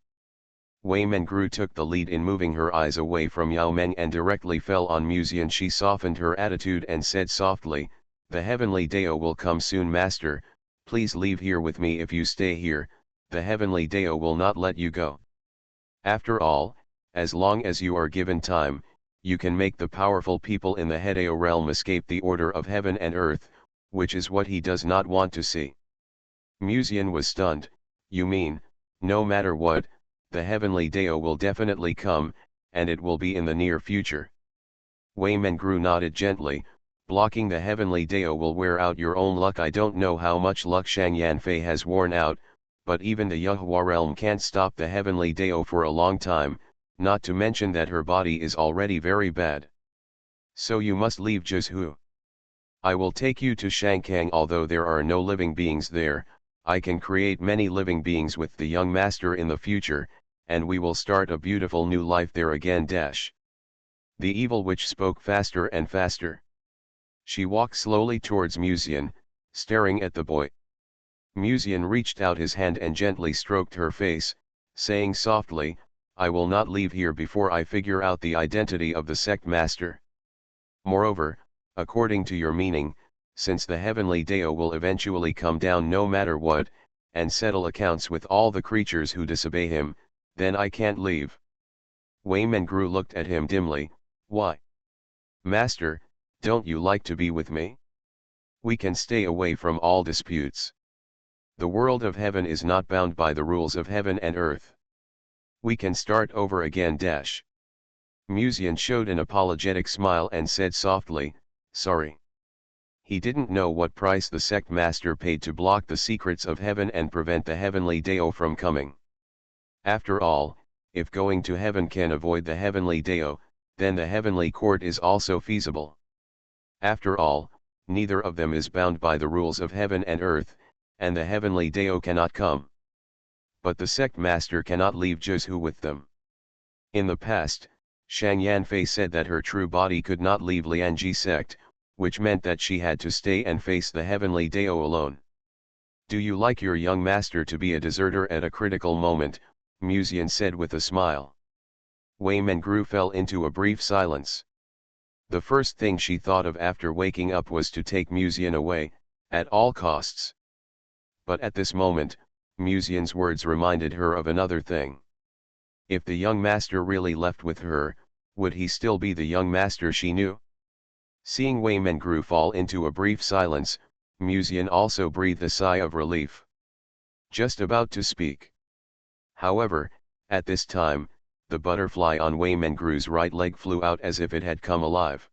S1: Wei Mengru took the lead in moving her eyes away from Yao Meng and directly fell on Musian. She softened her attitude and said softly, the heavenly Dao will come soon, master, please leave here with me. If you stay here, the heavenly Dao will not let you go. After all, as long as you are given time, you can make the powerful people in the Hedao realm escape the order of heaven and earth, which is what he does not want to see. Musian was stunned. You mean, no matter what, the heavenly Dao will definitely come, and it will be in the near future? Wei Mengru nodded gently. Blocking the heavenly Dao will wear out your own luck. I don't know how much luck Shang Yanfei has worn out, but even the Yuhua realm can't stop the heavenly Dao for a long time, not to mention that her body is already very bad. So you must leave Zhu. I will take you to Shangkang. Although there are no living beings there, I can create many living beings with the young master in the future, and we will start a beautiful new life there again. The evil witch spoke faster and faster. She walked slowly towards Musian, staring at the boy. Musian reached out his hand and gently stroked her face, saying softly, I will not leave here before I figure out the identity of the sect master. Moreover, according to your meaning, since the heavenly Dao will eventually come down no matter what, and settle accounts with all the creatures who disobey him, then I can't leave. Wei Mengru looked at him dimly. Why? Master, don't you like to be with me? We can stay away from all disputes. The world of heaven is not bound by the rules of heaven and earth. We can start over again. Musian showed an apologetic smile and said softly, sorry. He didn't know what price the sect master paid to block the secrets of heaven and prevent the heavenly Dao from coming. After all, if going to heaven can avoid the heavenly Dao, then the heavenly court is also feasible. After all, neither of them is bound by the rules of heaven and earth, and the heavenly Dao cannot come. But the sect master cannot leave Zhu with them. In the past, Shang Yanfei said that her true body could not leave Lianji sect, which meant that she had to stay and face the heavenly Dao alone. Do you like your young master to be a deserter at a critical moment? Musian said with a smile. Wei Mengru fell into a brief silence. The first thing she thought of after waking up was to take Musian away, at all costs. But at this moment, Musian's words reminded her of another thing. If the young master really left with her, would he still be the young master she knew? Seeing Wei Mengru fall into a brief silence, Musian also breathed a sigh of relief. Just about to speak. However, at this time, the butterfly on Wei Mengru's right leg flew out as if it had come alive.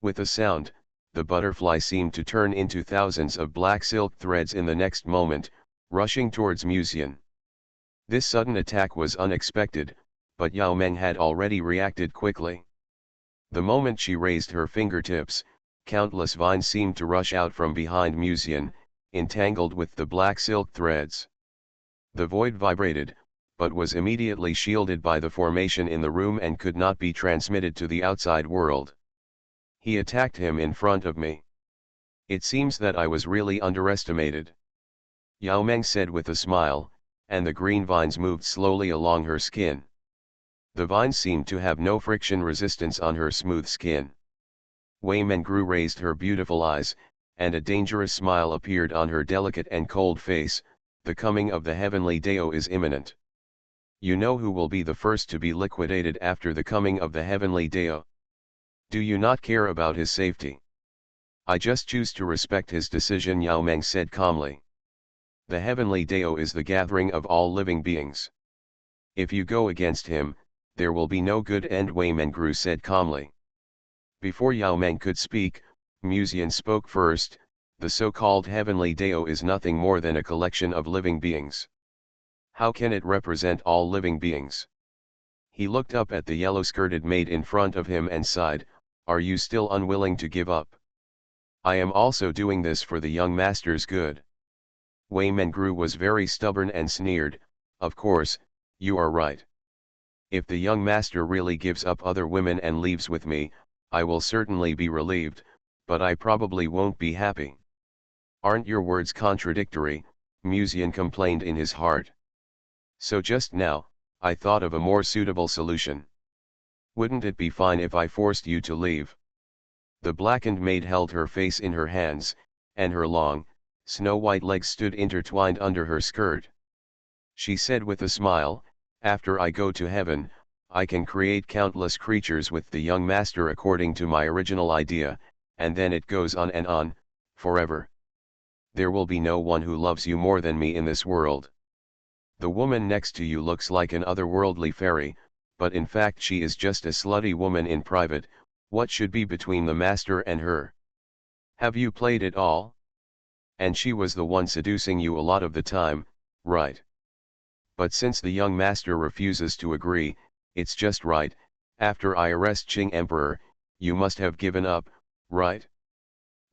S1: With a sound, the butterfly seemed to turn into thousands of black silk threads in the next moment, rushing towards Musian. This sudden attack was unexpected, but Yao Meng had already reacted quickly. The moment she raised her fingertips, countless vines seemed to rush out from behind Musian, entangled with the black silk threads. The void vibrated, but was immediately shielded by the formation in the room and could not be transmitted to the outside world. He attacked him in front of me. It seems that I was really underestimated. Yao Meng said with a smile, and the green vines moved slowly along her skin. The vines seemed to have no friction resistance on her smooth skin. Wei Mengru raised her beautiful eyes, and a dangerous smile appeared on her delicate and cold face. The coming of the heavenly Dao is imminent. You know who will be the first to be liquidated after the coming of the heavenly Dao. Do you not care about his safety? I just choose to respect his decision, Yao Meng said calmly. The heavenly Dao is the gathering of all living beings. If you go against him, there will be no good end, Wei Mengru said calmly. Before Yao Meng could speak, Musian spoke first. The so-called heavenly Dao is nothing more than a collection of living beings. How can it represent all living beings? He looked up at the yellow-skirted maid in front of him and sighed, are you still unwilling to give up? I am also doing this for the young master's good. Wei Mengru was very stubborn and sneered, of course, you are right. If the young master really gives up other women and leaves with me, I will certainly be relieved, but I probably won't be happy. Aren't your words contradictory? Musian complained in his heart. So just now, I thought of a more suitable solution. Wouldn't it be fine if I forced you to leave? The blackened maid held her face in her hands, and her long, snow-white legs stood intertwined under her skirt. She said with a smile, after I go to heaven, I can create countless creatures with the young master according to my original idea, and then it goes on and on, forever. There will be no one who loves you more than me in this world. The woman next to you looks like an otherworldly fairy, but in fact she is just a slutty woman in private. What should be between the master and her? Have you played it all? And she was the one seducing you a lot of the time, right? But since the young master refuses to agree, it's just right. After I arrest Qing Emperor, you must have given up, right?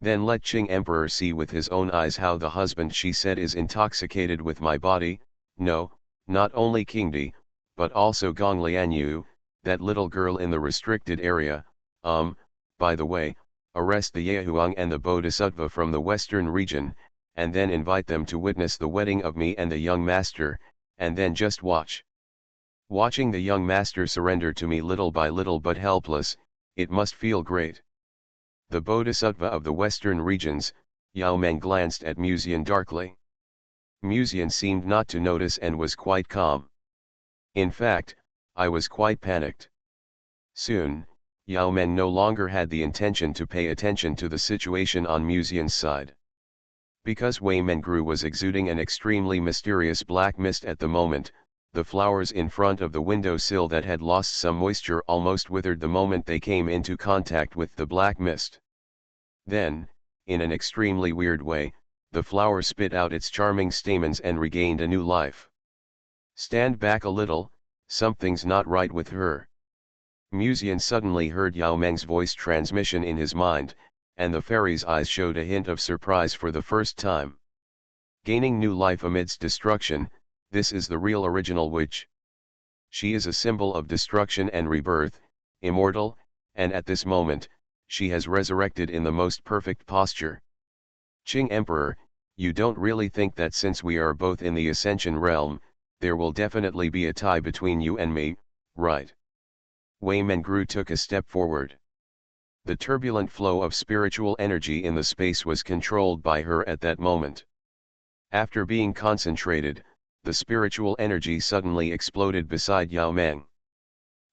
S1: Then let Qing Emperor see with his own eyes how the husband she said is intoxicated with my body. No, not only King Di, but also Gong Lianyu, that little girl in the restricted area. By the way, arrest the Yehuang and the Bodhisattva from the western region, and then invite them to witness the wedding of me and the young master, and then just watch. Watching the young master surrender to me little by little but helpless, it must feel great. The bodhisattva of the western regions, Yao Meng glanced at Musian darkly. Musian seemed not to notice and was quite calm. In fact, I was quite panicked. Soon, Yao Meng no longer had the intention to pay attention to the situation on Musian's side. Because Wei Mengru was exuding an extremely mysterious black mist at the moment, the flowers in front of the windowsill that had lost some moisture almost withered the moment they came into contact with the black mist. Then, in an extremely weird way, the flower spit out its charming stamens and regained a new life. Stand back a little, something's not right with her. Musian suddenly heard Yao Meng's voice transmission in his mind, and the fairy's eyes showed a hint of surprise for the first time. Gaining new life amidst destruction, this is the real original witch. She is a symbol of destruction and rebirth, immortal, and at this moment, she has resurrected in the most perfect posture. Qing Emperor, you don't really think that since we are both in the Ascension realm, there will definitely be a tie between you and me, right? Wei Mengru took a step forward. The turbulent flow of spiritual energy in the space was controlled by her at that moment. After being concentrated, the spiritual energy suddenly exploded beside Yao Meng.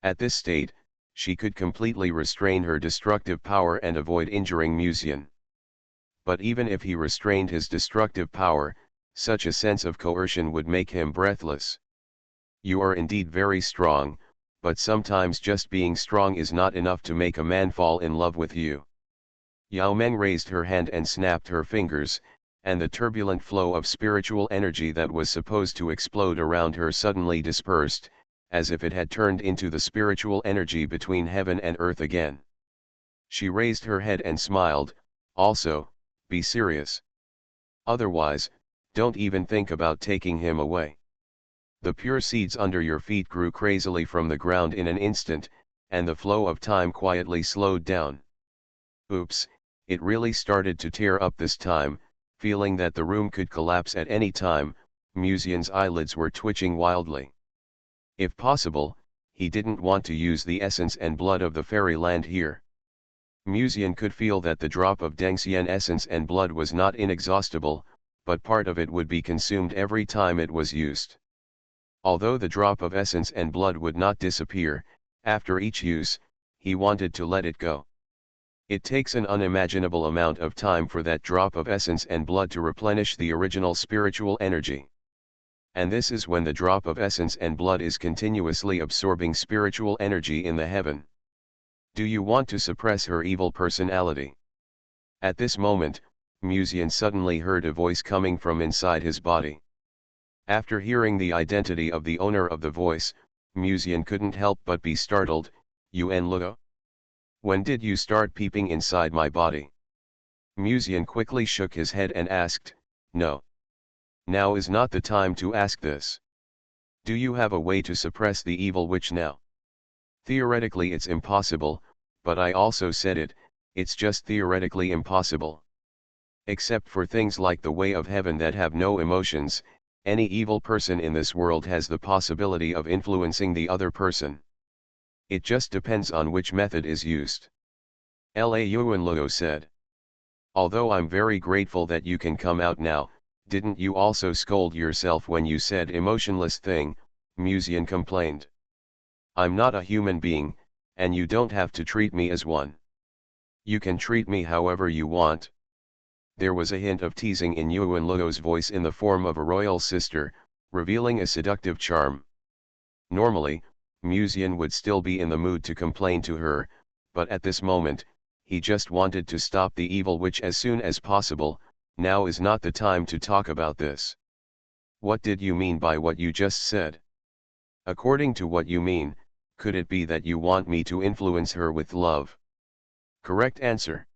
S1: At this state, she could completely restrain her destructive power and avoid injuring Musian. But even if he restrained his destructive power, such a sense of coercion would make him breathless. You are indeed very strong, but sometimes just being strong is not enough to make a man fall in love with you. Yao Meng raised her hand and snapped her fingers, and the turbulent flow of spiritual energy that was supposed to explode around her suddenly dispersed, as if it had turned into the spiritual energy between heaven and earth again. She raised her head and smiled, also, be serious. Otherwise, don't even think about taking him away. The pure seeds under your feet grew crazily from the ground in an instant, and the flow of time quietly slowed down. Oops, it really started to tear up this time, feeling that the room could collapse at any time. Musian's eyelids were twitching wildly. If possible, he didn't want to use the essence and blood of the fairyland here. Musian could feel that the drop of Dengxian essence and blood was not inexhaustible, but part of it would be consumed every time it was used. Although the drop of essence and blood would not disappear, after each use, he wanted to let it go. It takes an unimaginable amount of time for that drop of essence and blood to replenish the original spiritual energy. And this is when the drop of essence and blood is continuously absorbing spiritual energy in the heaven. Do you want to suppress her evil personality? At this moment, Musian suddenly heard a voice coming from inside his body. After hearing the identity of the owner of the voice, Musian couldn't help but be startled. Yuan Luo? When did you start peeping inside my body? Musian quickly shook his head and asked, no. Now is not the time to ask this. Do you have a way to suppress the evil witch now? Theoretically it's impossible, but I also said it, it's just theoretically impossible. Except for things like the way of heaven that have no emotions, any evil person in this world has the possibility of influencing the other person. It just depends on which method is used. La Yuan Luo said. Although I'm very grateful that you can come out now, didn't you also scold yourself when you said emotionless thing? Musian complained. I'm not a human being, and you don't have to treat me as one. You can treat me however you want. There was a hint of teasing in Yuan Luo's voice in the form of a royal sister, revealing a seductive charm. Normally, Musian would still be in the mood to complain to her, but at this moment, he just wanted to stop the evil witch as soon as possible. Now is not the time to talk about this. What did you mean by what you just said? According to what you mean, could it be that you want me to influence her with love? Correct answer.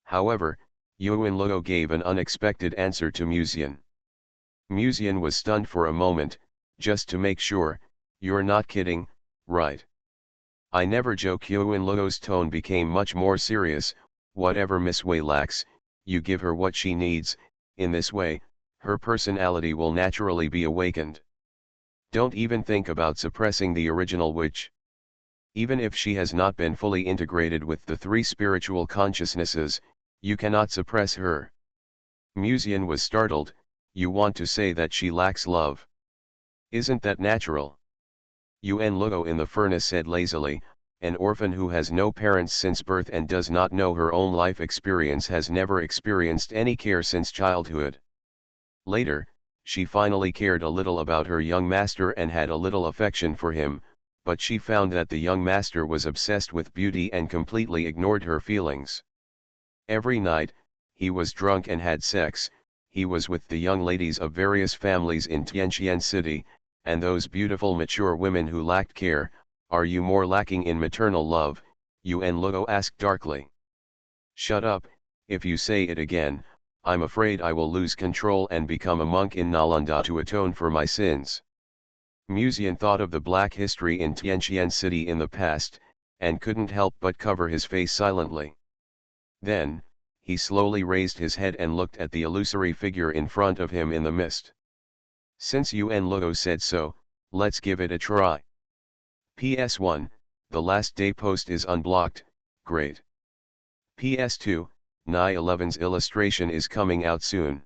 S1: However, Yuan Luo gave an unexpected answer to Musian. Musian was stunned for a moment, just to make sure. You're not kidding, right? I never joke. Yuan Luo's tone became much more serious. Whatever Miss Wei lacks, you give her what she needs. In this way, her personality will naturally be awakened. Don't even think about suppressing the original witch. Even if she has not been fully integrated with the three spiritual consciousnesses, you cannot suppress her. Muzian was startled. You want to say that she lacks love? Isn't that natural? Un Luo in the furnace said lazily, an orphan who has no parents since birth and does not know her own life experience has never experienced any care since childhood. Later, she finally cared a little about her young master and had a little affection for him, but she found that the young master was obsessed with beauty and completely ignored her feelings. Every night, he was drunk and had sex. He was with the young ladies of various families in Tianqian City, and those beautiful mature women who lacked care. Are you more lacking in maternal love? Un Luo asked darkly. Shut up, if you say it again, I'm afraid I will lose control and become a monk in Nalanda to atone for my sins. Muzian thought of the black history in Tianqian City in the past, and couldn't help but cover his face silently. Then, he slowly raised his head and looked at the illusory figure in front of him in the mist. Since Un Luo said so, let's give it a try. PS1, the last day post is unblocked, great. PS2, Ni 11's illustration is coming out soon.